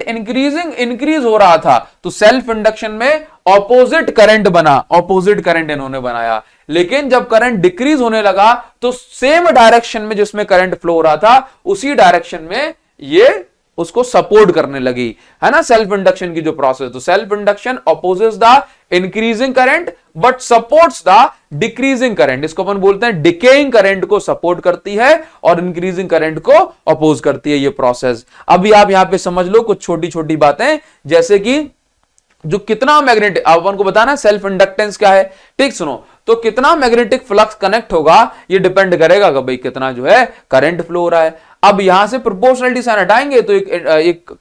Speaker 1: इंक्रीज हो रहा था तो सेल्फ इंडक्शन में ऑपोजिट करंट इन्होंने बनाया। लेकिन जब करंट डिक्रीज होने लगा तो सेम डायरेक्शन में जिसमें करंट फ्लो हो रहा था उसी डायरेक्शन में ये उसको सपोर्ट करने लगी, है ना, सेल्फ इंडक्शन की जो प्रोसेस। तो self induction opposes the increasing current but supports the decreasing current. इसको अपन बोलते हैं डिकेइंग करंट को सपोर्ट करती है और इंक्रीजिंग करंट को अपोज करती है ये प्रोसेस। अभी आप यहां पे समझ लो कुछ छोटी छोटी बातें, जैसे कि जो कितना मैग्नेटिक, अपन को बताना है सेल्फ इंडक्टेंस क्या है। ठीक सुनो, तो कितना मैग्नेटिक फ्लक्स कनेक्ट होगा ये डिपेंड करेगा कि भाई कितना जो है करंट फ्लो हो रहा है। अब यहां से प्रोपोर्शनलिटी साइन हटाएंगे तो एक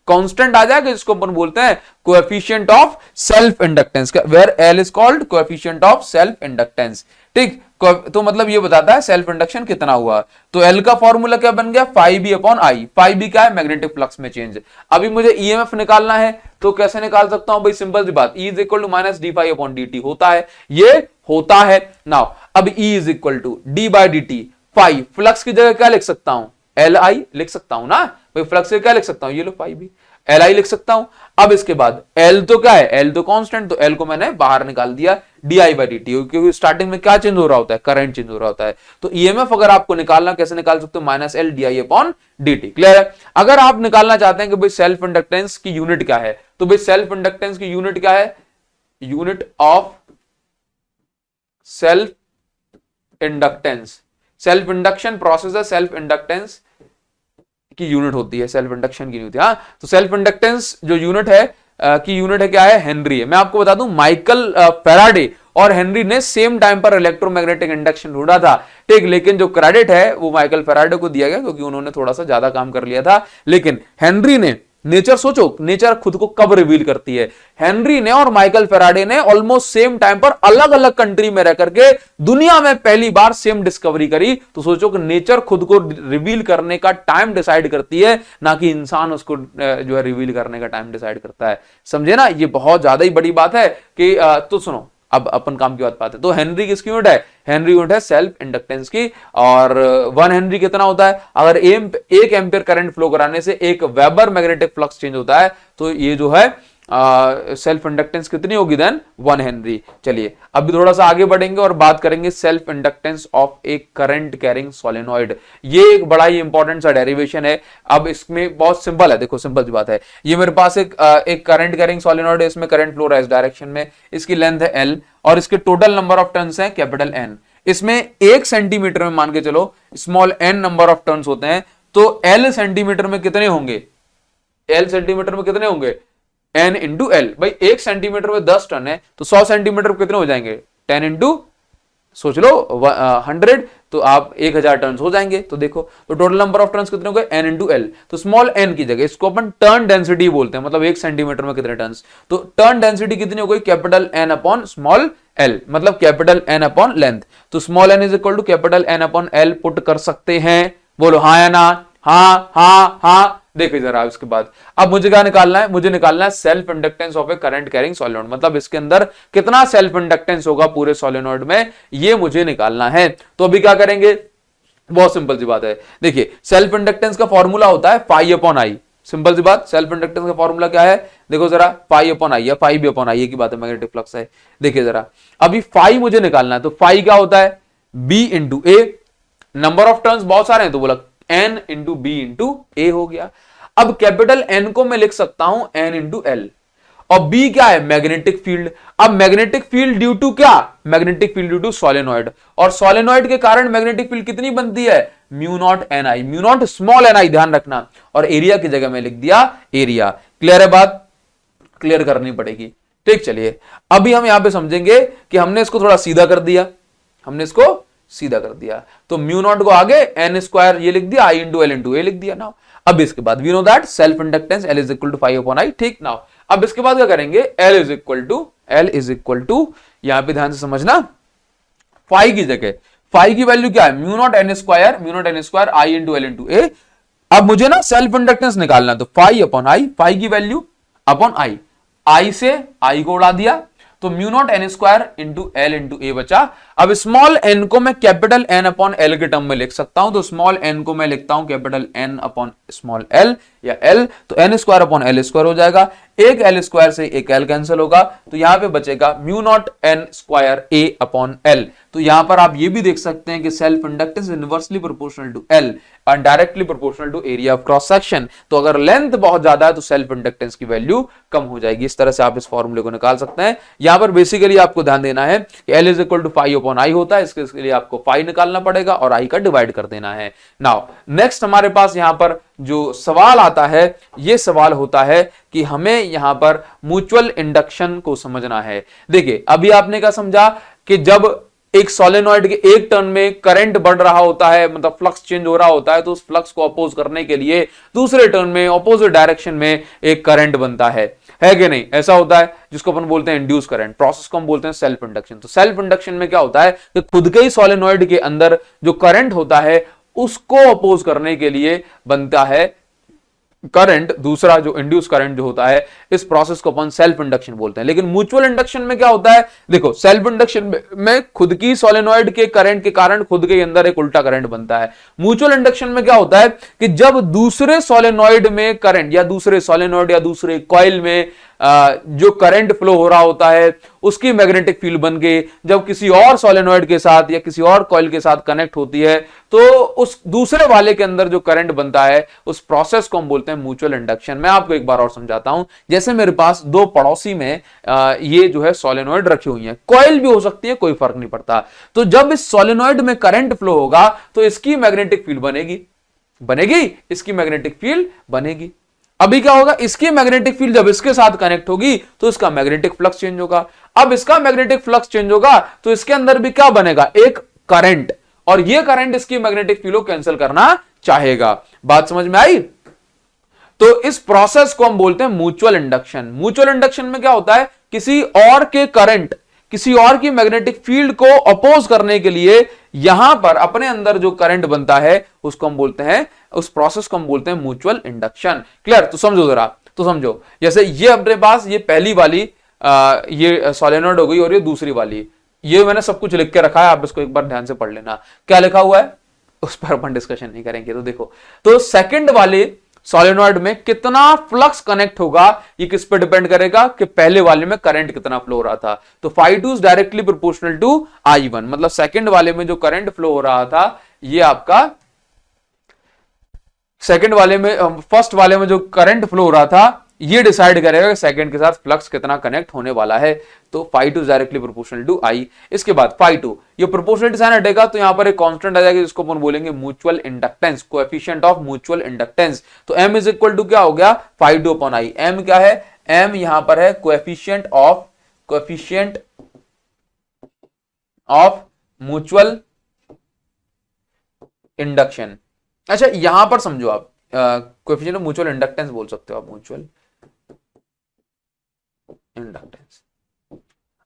Speaker 1: कांस्टेंट आ जाएगा जिसको अपन बोलते हैं coefficient of self inductance, where L is called coefficient of self inductance. ठीक, तो मतलब ये बताता है सेल्फ इंडक्शन कितना हुआ। तो एल का फॉर्मूला क्या बन गया, phi b upon I. phi b क्या है, मैग्नेटिक फ्लक्स में चेंज। अभी मुझे ईएमएफ निकालना है तो कैसे निकाल सकता हूं भाई, सिंपल सी बात, E is equal to minus D phi upon D t होता है, ये होता है। नाउ अब E is equal to d by D t, phi flux की जगह क्या लिख सकता हूं, एल आई लिख सकता हूं ना भाई, फ्लक्स से क्या लिख सकता हूं, ये लो phi b, एल आई लिख सकता हूं। अब इसके बाद एल तो क्या है, एल तो कांस्टेंट, तो एल को मैंने बाहर निकाल दिया D I by D T, क्योंकि स्टार्टिंग में क्या चेंज हो रहा होता है, करंट चेंज हो रहा होता है। तो ईएमएफ अगर आपको निकालना कैसे निकाल सकते हो, minus L D I upon D T. Clear है। अगर आप निकालना चाहते हैं कि भाई सेल्फ इंडक्टेंस की यूनिट क्या है, तो भाई सेल्फ इंडक्टेंस की यूनिट क्या है, unit of self inductance, self induction process है, सेल्फ इंडक्टेंस की यूनिट होती है, सेल्फ इंडक्शन की यूनिट। हाँ, तो सेल्फ इंडक्टेंस जो यूनिट है की यूनिट है क्या है, हेनरी है। मैं आपको बता दूं माइकल फैराडे और हेनरी ने सेम टाइम पर इलेक्ट्रोमैग्नेटिक इंडक्शन ढूंढा था, ठीक, लेकिन जो क्रेडिट है वो माइकल फैराडे को दिया गया क्योंकि उन्होंने थोड़ा सा ज्यादा काम कर लिया था। लेकिन हेनरी ने, नेचर सोचो, नेचर खुद को कब रिवील करती है, हेनरी ने और माइकल फैराडे ने ऑलमोस्ट सेम टाइम पर अलग अलग कंट्री में रह करके दुनिया में पहली बार सेम डिस्कवरी करी। तो सोचो कि नेचर खुद को रिवील करने का टाइम डिसाइड करती है, ना कि इंसान उसको जो है रिवील करने का टाइम डिसाइड करता है। समझे ना, ये बहुत ज्यादा ही बड़ी बात है कि तो सुनो, अब अपन काम की बात पाते हैं। तो हेनरी किसकी यूनिट है, हेनरी यूनिट है सेल्फ इंडक्टेंस की। और 1 हेनरी कितना होता है, अगर 1 एम्पियर करंट फ्लो कराने से 1 वेबर मैग्नेटिक फ्लक्स चेंज होता है, तो ये जो है सेल्फ इंडक्टेंस कितनी होगी देन 1 हेनरी। चलिए अभी थोड़ा सा आगे बढ़ेंगे और बात करेंगे self inductance of A current carrying solenoid. ये एक बड़ा ही इंपॉर्टेंट सा डेरिवेशन है। अब इसमें बहुत सिंपल है, देखो सिंपल सी बात है, ये मेरे पास एक करंट कैरिंग सोलेनॉइड है, इसमें करंट फ्लो रहा है इस डायरेक्शन में, इसकी लेंथ है L और इसके टोटल नंबर ऑफ टर्न्स है कैपिटल N। इसमें 1 सेंटीमीटर में मान के चलो small n number of turns होते हैं, तो L सेंटीमीटर में कितने होंगे, L सेंटीमीटर में कितने होंगे, n इंटू एल। भाई 1 सेंटीमीटर में 10 टन है तो 100 सेंटीमीटर कितने हो जाएंगे, 10 इंटू सोच लो 100, तो आप 1000 टन हो जाएंगे। तो देखो तो टोटल नंबर ऑफ टर्न्स कितने हो गए, n इंटू एल। तो स्मॉल n की जगह इसको अपन टर्न डेंसिटी बोलते हैं, मतलब 1 सेंटीमीटर में कितने टर्न्स, तो टर्न डेंसिटी कितनी हो गई, capital N upon small l, मतलब कैपिटल N अपॉन लेंथ। तो small n is equal to capital N upon l put कर सकते हैं, बोलो हाँ या ना, हाँ हाँ हाँ। देखिए जरा इसके बाद अब मुझे क्या निकालना है, मुझे निकालना है self inductance of A current carrying solenoid, मतलब इसके अंदर कितना सेल्फ इंडक्टेंस होगा पूरे सोलेनॉइड में, ये मुझे निकालना है। तो अभी क्या करेंगे, बहुत सिंपल सी बात है, देखिए सेल्फ इंडक्टेंस का फॉर्मूला होता है फाई अपॉन आई। सिंपल सी बात, सेल्फ इंडक्टेंस का फॉर्मूला क्या है, देखो जरा, फाई अपॉन आई है, फाई भी अपॉन आई की बात है, मैग्नेटिक फ्लक्स है। देखिए जरा अभी फाई मुझे निकालना है, तो फाई क्या होता है, B into A, number of turns बहुत सारे हैं तो बोला n into B into A हो गया। अब कैपिटल N को मैं लिख सकता हूं n इंटू एल, और B क्या है, मैग्नेटिक फील्ड। अब मैग्नेटिक फील्ड ड्यू टू क्या, magnetic field due to solenoid, और सोलेनॉइड के कारण मैग्नेटिक फील्ड कितनी बनती है, mu naught N I, mu naught small N I, ध्यान रखना, और एरिया की जगह में लिख दिया एरिया। क्लियर है बात, क्लियर करनी पड़ेगी, ठीक। चलिए अभी हम यहां पे समझेंगे कि हमने इसको थोड़ा सीधा कर दिया, हमने इसको सीधा कर दिया, तो म्यू नॉट को आगे एन स्क्वायर ये लिख दिया, I into L into A लिख दिया ना। अब इसके बाद we know that self inductance L is equal to 5 upon I, ठीक। नाउ अब इसके बाद क्या करेंगे, L इज इक्वल टू यहां पे ध्यान से समझना, फाई की जगह फाई की वैल्यू क्या है, mu naught N square I into L into A. अब मुझे ना सेल्फ इंडक्टेंस निकालना है, तो फाई अपॉन आई, फाई की वैल्यू अपॉन आई, आई से आई को उड़ा दिया, तो mu naught N square into L into A बचा। अब स्मॉल एन को मैं कैपिटल एन अपॉन एल के टर्म में लिख सकता हूं, तो स्मॉल एन को मैं लिखता हूं capital N upon small L या एल, तो N square upon L square हो जाएगा, एक एल स्क्वायर से एक एल कैंसिल होगा, तो यहां पे बचेगा म्यू नॉट एन स्क्वायर ए अपॉन एल। तो यहां पर आप ये भी देख सकते हैं कि self inductance inversely proportional to L and directly proportional to area of cross section. तो अगर लेंथ बहुत ज्यादा है तो सेल्फ इंडक्टेंस की वैल्यू कम हो जाएगी। इस तरह से आप इस फॉर्मूले को निकाल सकते हैं। यहां पर बेसिकली आपको ध्यान देना है कि L is equal to 5 upon I होता है, इसके लिए आपको 5 निकालना पड़ेगा और आई का डिवाइड कर देना है। नाउ नेक्स्ट हमारे पास यहां पर जो सवाल आता है, यह सवाल होता है कि हमें यहां पर म्यूचुअल इंडक्शन को समझना है। देखिए अभी आपने क्या समझा कि जब एक सोलेनॉइड के एक टर्न में करंट बढ़ रहा होता है, मतलब फ्लक्स चेंज हो रहा होता है, तो उस फ्लक्स को अपोज करने के लिए दूसरे टर्न में ऑपोजिट डायरेक्शन में एक करंट बनता है कि नहीं, ऐसा होता है, जिसको अपन बोलते हैं इंड्यूस करंट। प्रोसेस को हम बोलते हैं सेल्फ इंडक्शन। तो सेल्फ इंडक्शन में क्या होता है कि खुद के ही सोलेनॉइड के अंदर जो करंट होता है उसको अपोज करने के लिए बनता है करंट, दूसरा जो इंड्यूस करंट जो होता है, इस प्रोसेस को अपन सेल्फ इंडक्शन बोलते हैं। लेकिन म्यूचुअल इंडक्शन में क्या होता है, देखो सेल्फ इंडक्शन में खुद की सोलेनॉइड के करंट के कारण खुद के अंदर एक उल्टा करंट बनता है। म्यूचुअल इंडक्शन में क्या होता है कि जब दूसरे सोलेनॉइड में करंट या दूसरे सोलेनॉइड या दूसरे कॉइल में जो करंट फ्लो हो रहा होता है उसकी मैग्नेटिक फील्ड बन के जब किसी और सोलेनॉइड के साथ या किसी और कॉइल के साथ कनेक्ट होती है, तो उस दूसरे वाले के अंदर जो करंट बनता है उस प्रोसेस को हम बोलते हैं म्यूचुअल इंडक्शन। मैं आपको एक बार और समझाता हूं। जैसे मेरे पास दो पड़ोसी में ये जो है सोलेनॉइड रखी हुई है, कॉइल भी हो सकती है, कोई फर्क नहीं पड़ता। तो जब इस सोलेनॉइड में करंट फ्लो होगा तो इसकी मैग्नेटिक फील्ड बनेगी, इसकी मैग्नेटिक फील्ड बनेगी। अभी क्या होगा, इसकी मैग्नेटिक फील्ड जब इसके साथ कनेक्ट होगी तो इसका मैग्नेटिक फ्लक्स चेंज होगा। अब इसका मैग्नेटिक फ्लक्स चेंज होगा तो इसके अंदर भी क्या बनेगा, एक करंट, और ये करंट इसकी मैग्नेटिक फील्ड को कैंसिल करना चाहेगा। बात समझ में आई? तो इस प्रोसेस को हम बोलते हैं म्यूचुअल इंडक्शन। म्यूचुअल इंडक्शन में क्या होता है, किसी और के करंट किसी और की मैग्नेटिक फील्ड को अपोज करने के लिए यहां पर अपने अंदर जो करंट बनता है उसको हम बोलते हैं, उस प्रोसेस को हम बोलते हैं म्यूचुअल इंडक्शन। क्लियर? तो समझो जरा, तो समझो, जैसे ये अपने पास ये पहली वाली ये सोलेनॉइड हो गई और ये दूसरी वाली, ये मैंने सब कुछ लिख के रखा है, आप इसको एक बार ध्यान से पढ़ लेना क्या लिखा हुआ है, उस पर अपन डिस्कशन नहीं करेंगे। तो देखो, तो सेकंड वाले सोलेनॉइड में कितना फ्लक्स कनेक्ट होगा ये किस पे डिपेंड करेगा कि पहले वाले में करंट कितना फ्लो हो रहा था। तो φ2 is directly proportional to I1, मतलब सेकंड वाले में जो करंट फ्लो हो रहा था ये आपका सेकंड वाले में, फर्स्ट वाले में जो करंट फ्लो हो रहा था ये डिसाइड करेगा कि सेकंड के साथ फ्लक्स कितना कनेक्ट होने वाला है। तो φ2 is directly proportional to I। इसके बाद φ2 ये प्रोपोर्शनलिटी साइन हटेगा तो यहां पर एक कांस्टेंट आ जाएगा जिसको अपन बोलेंगे mutual inductance, coefficient of mutual inductance. तो m इज इक्वल टू क्या हो गया, φ2 अपॉन I। m क्या है, m यहां पर है कोएफिशिएंट ऑफ म्यूचुअल इंडक्शन। अच्छा यहां पर समझो आप, कोएफिशिएंट ऑफ म्यूचुअल इंडक्टेंस बोल सकते हो आप, म्यूचुअल इंडक्टेंस।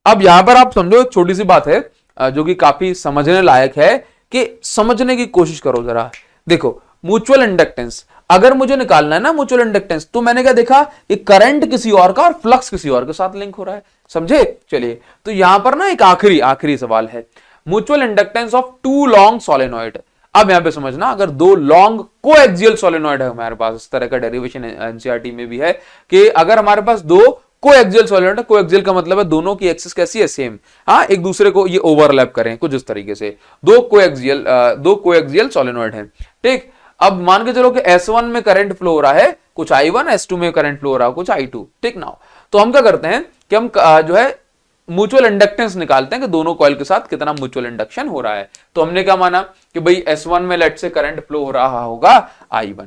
Speaker 1: अब यहां पर आप समझो एक छोटी सी बात है जो कि काफी समझने लायक है, कि समझने की कोशिश करो जरा। देखो म्यूचुअल इंडक्टेंस अगर मुझे निकालना है ना, म्यूचुअल इंडक्टेंस, तो मैंने क्या देखा कि करंट किसी और का और फ्लक्स किसी और के साथ लिंक हो रहा है, समझे? चलिए, तो यहां पर ना एक आखिरी सवाल है, mutual inductance of two long solenoid. अब यहां पे समझना, अगर दो लॉन्ग कोएक्सियल सोलेनॉइड है हमारे पास, इस तरह का डेरिवेशन एनसीईआरटी में भी है कि अगर हमारे पास दो कोएक्सियल सोलेनॉइड है, कोएक्सियल का मतलब है दोनों की एक्सिस कैसी है, सेम, हाँ, एक दूसरे को ये ओवरलैप करें कुछ इस तरीके से, दो कोएक्सियल सोलेनॉइड है, ठीक। अब मान के चलो कि S1 में करंट फ्लो हो रहा है कुछ I1, S2 में करंट फ्लो हो रहा है कुछ I2, ठीक ना। तो हम क्या करते हैं कि हम जो है म्यूचुअल इंडक्टेंस निकालते हैं कि दोनों कॉइल के साथ कितना म्यूचुअल इंडक्शन हो रहा है। तो हमने क्या माना कि भाई S1 में लेट से करंट फ्लो हो रहा होगा I1।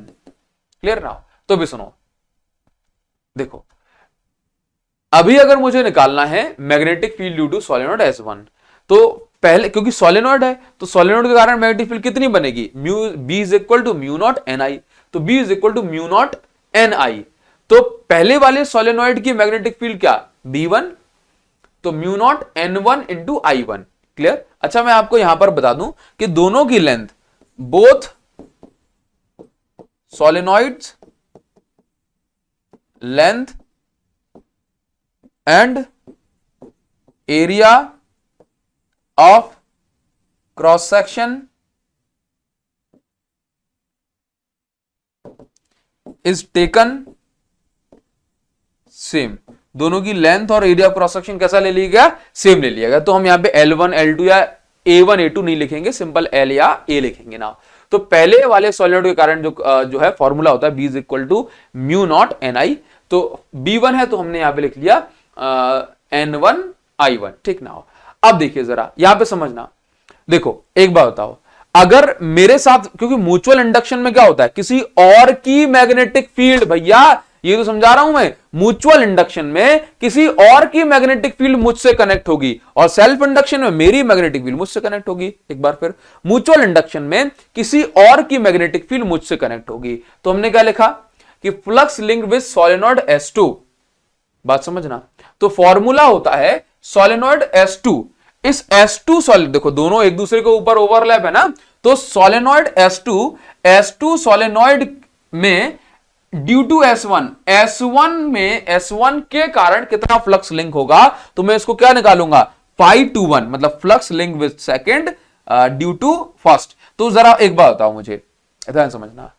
Speaker 1: क्लियर ना? तो भी सुनो, देखो अभी अगर मुझे निकालना है magnetic field due to solenoid S1, तो पहले क्योंकि सोलेनॉइड है तो सोलेनॉइड के कारण मैग्नेटिक फील्ड कितनी बनेगी, B is equal to mu naught NI। तो B is equal to mu naught NI। तो पहले वाले सोलेनॉइड की मैग्नेटिक फील्ड क्या, B1, तो mu naught N1 into I1। Clear? अच्छा मैं आपको यहां पर बता दूं कि दोनों की length, both solenoids length and area of cross section is taken same. दोनों की लेंथ और एरिया क्रॉस सेक्शन कैसा ले लिया गया, सेम ले लिया गया। तो हम यहां पे L1 L2 या A1 A2 नहीं लिखेंगे, सिंपल L या A लिखेंगे ना। तो पहले वाले सॉलिड के कारण जो है फॉर्मूला होता है B is equal to mu naught NI। तो B1 है तो हमने यहां पे लिख लिया N1 I1, ठीक ना। अब देखिए जरा यहां पे समझना, देखो एक बात बताओ, अगर मेरे साथ, क्योंकि म्यूचुअल इंडक्शन में क्या होता है, किसी और की मैग्नेटिक फील्ड, भैया ये तो समझा रहा हूं मैं, म्यूचुअल इंडक्शन में किसी और की मैग्नेटिक फील्ड मुझसे कनेक्ट होगी और सेल्फ इंडक्शन में मेरी मैग्नेटिक फील्ड मुझसे कनेक्ट होगी। एक बार फिर, म्यूचुअल इंडक्शन में किसी और की मैग्नेटिक फील्ड मुझसे कनेक्ट होगी। तो हमने क्या लिखा कि flux link with solenoid S2। बात समझना, तो फॉर्मूला होता है सोलेनॉइड S2। इस S2 सॉलिड, देखो दोनों एक दूसरे के ऊपर ओवरलैप है ना, तो सोलेनॉइड S2 सोलेनॉइड में ड्यू टू S1 में S1 के कारण कितना फ्लक्स लिंक होगा, तो मैं इसको क्या निकालूंगा, φ21, मतलब flux link with second due to first. तो जरा एक बात बताओ मुझे, ध्यान समझना,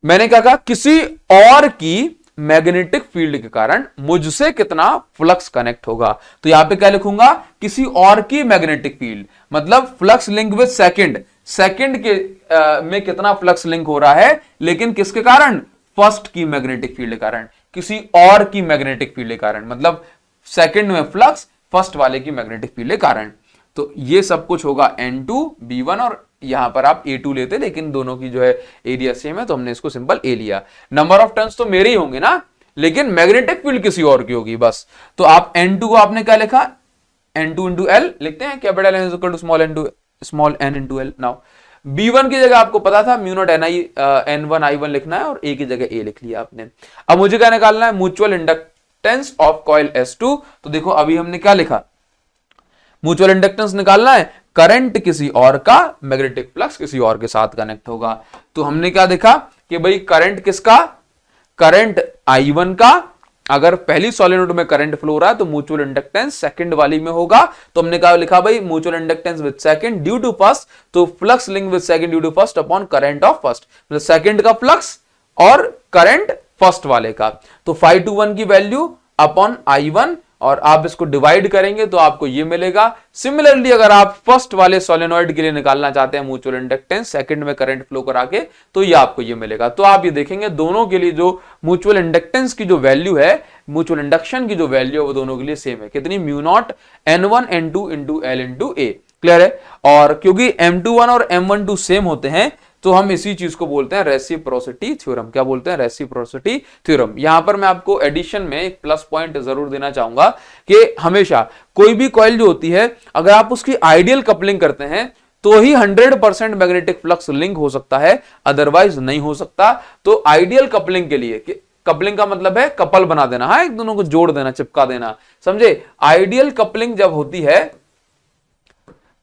Speaker 1: मैंने क्या कहा, किसी और की मैग्नेटिक फील्ड के कारण मुझसे कितना फ्लक्स कनेक्ट होगा। तो यहां पे क्या लिखूंगा, किसी और की मैग्नेटिक फील्ड, मतलब फ्लक्स लिंक विद सेकंड के में कितना फ्लक्स लिंक हो रहा है, लेकिन किसके कारण, फर्स्ट की मैग्नेटिक फील्ड के कारण, किसी और की मैग्नेटिक फील्ड के कारण, मतलब सेकंड में फ्लक्स फर्स्ट वाले की मैग्नेटिक फील्ड के कारण। तो ये सब कुछ होगा N2 B1 और यहां पर आप A2 लेते, लेकिन दोनों की जो है एरिया सेम है तो हमने इसको सिंपल A लिया। नंबर ऑफ टर्न्स तो मेरे ही होंगे ना, लेकिन मैग्नेटिक फील्ड किसी और की होगी बस। तो आप N2 को आपने क्या लिखा, N2 इंटू एल लिखते हैं, capital N is equal to small n into L. Now B1 की जगह आपको पता था म्यू नॉट N1 I1 लिखना है और A की जगह A लिख लिया आपने। अब मुझे क्या निकालना है, mutual inductance of coil S2। तो देखो अभी हमने क्या लिखा, म्यूचुअल इंडक्टेंस निकालना है, करंट किसी और का, मैग्नेटिक फ्लक्स किसी और के साथ कनेक्ट होगा। तो हमने क्या देखा कि भाई करंट किसका, करंट I1 का, अगर पहली सॉलिनोइड में करंट फ्लो हो रहा है तो म्यूचुअल इंडक्टेंस सेकंड वाली में होगा। तो हमने क्या लिखा भाई, mutual inductance with second due to first, तो flux link with second due to first upon current of first, मतलब सेकंड का फ्लक्स और करंट फर्स्ट वाले का। तो 521 की वैल्यू अपॉन I1 और आप इसको डिवाइड करेंगे तो आपको ये मिलेगा। सिमिलरली अगर आप फर्स्ट वाले सोलेनॉइड के लिए निकालना चाहते हैं म्यूचुअल इंडक्टेंस सेकंड में करंट फ्लो करा के, तो ये आपको ये मिलेगा। तो आप ये देखेंगे दोनों के लिए जो म्यूचुअल इंडक्टेंस की जो वैल्यू है, म्यूचुअल इंडक्शन की जो वैल्यू है वो दोनों के लिए सेम है। कितनी, mu naught N1 N2 into L into A. Clear है। और क्योंकि M21 और M12 सेम होते हैं तो हम इसी चीज को बोलते हैं रेसिप्रोसिटी थ्योरम। क्या बोलते हैं, रेसिप्रोसिटी थ्योरम। यहां पर मैं आपको एडिशन में एक प्लस पॉइंट जरूर देना चाहूंगा कि हमेशा कोई भी कॉइल जो होती है अगर आप उसकी आइडियल कपलिंग करते हैं तो ही 100% मैग्नेटिक फ्लक्स लिंक हो सकता है, अदरवाइज नहीं हो सकता। तो आइडियल कपलिंग के लिए, कपलिंग का मतलब है कपल बना देना, हाँ, एक दोनों को जोड़ देना, चिपका देना, समझे। आइडियल कपलिंग जब होती है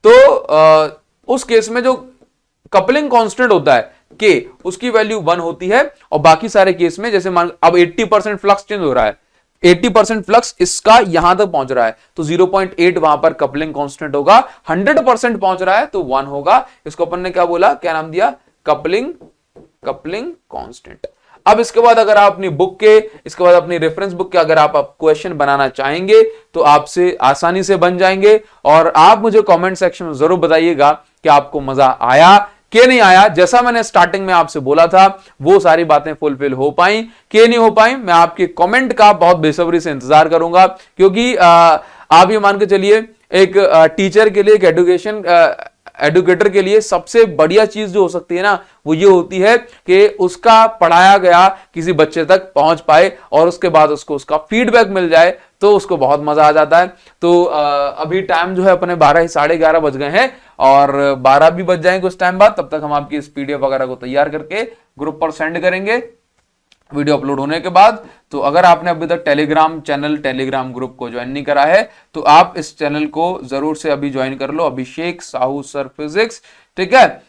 Speaker 1: तो उस केस में जो कपलिंग कांस्टेंट होता है के, उसकी वैल्यू 1 होती है। और बाकी सारे केस में जैसे मान अब 80% फ्लक्स चेंज हो रहा है, 80% फ्लक्स इसका यहां तक पहुंच रहा है तो 0.8 वहां पर कपलिंग कांस्टेंट होगा। 100% पहुंच रहा है तो 1 होगा। इसको अपन ने क्या बोला, क्या नाम दिया, कपलिंग कांस्टेंट। अब इसके बाद अगर आप अपनी बुक के, इसके बाद अपनी रेफरेंस बुक के अगर आप क्वेश्चन बनाना चाहेंगे तो आपसे आसानी से बन जाएंगे। और आप मुझे कमेंट सेक्शन में जरूर बताइएगा कि आपको मजा आया कि नहीं आया। जैसा मैंने स्टार्टिंग में आपसे बोला था वो सारी बातें फुलफिल हो पाई कि नहीं हो पाई, मैं आपके कमेंट का बहुत बेसब्री से इंतजार करूंगा। क्योंकि आप ये मान के चलिए एक टीचर के लिए, एक एडुकेटर के लिए सबसे बढ़िया चीज जो हो सकती है ना वो ये होती है कि उसका पढ़ाया गया किसी बच्चे तक पहुंच पाए और उसके बाद उसको उसका फीडबैक मिल जाए तो उसको बहुत मजा आ जाता है। तो अभी टाइम जो है अपने 12 साढ़े 11 बज गए हैं और 12 भी बज जाएंगे कुछ टाइम बाद। तब तक हम आपकी इस पीडीएफ वगैरह को तैयार करके ग्रुप पर सेंड करेंगे वीडियो अपलोड होने के बाद। तो अगर आपने अभी तक टेलीग्राम चैनल, टेलीग्राम ग्रुप को ज्वाइन नहीं करा है तो आप इस चैनल को जरूर से अभी ज्वाइन कर लो, अभिषेक साहू सर फिजिक्स, ठीक है।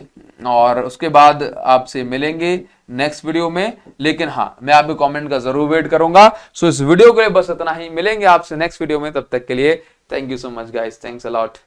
Speaker 1: और उसके बाद आपसे मिलेंगे नेक्स्ट वीडियो में। लेकिन हाँ, मैं आपके कमेंट का जरूर वेट करूंगा। सो इस वीडियो के लिए बस इतना ही, मिलेंगे आपसे नेक्स्ट वीडियो में। तब तक के लिए thank you so much guys, thanks a lot.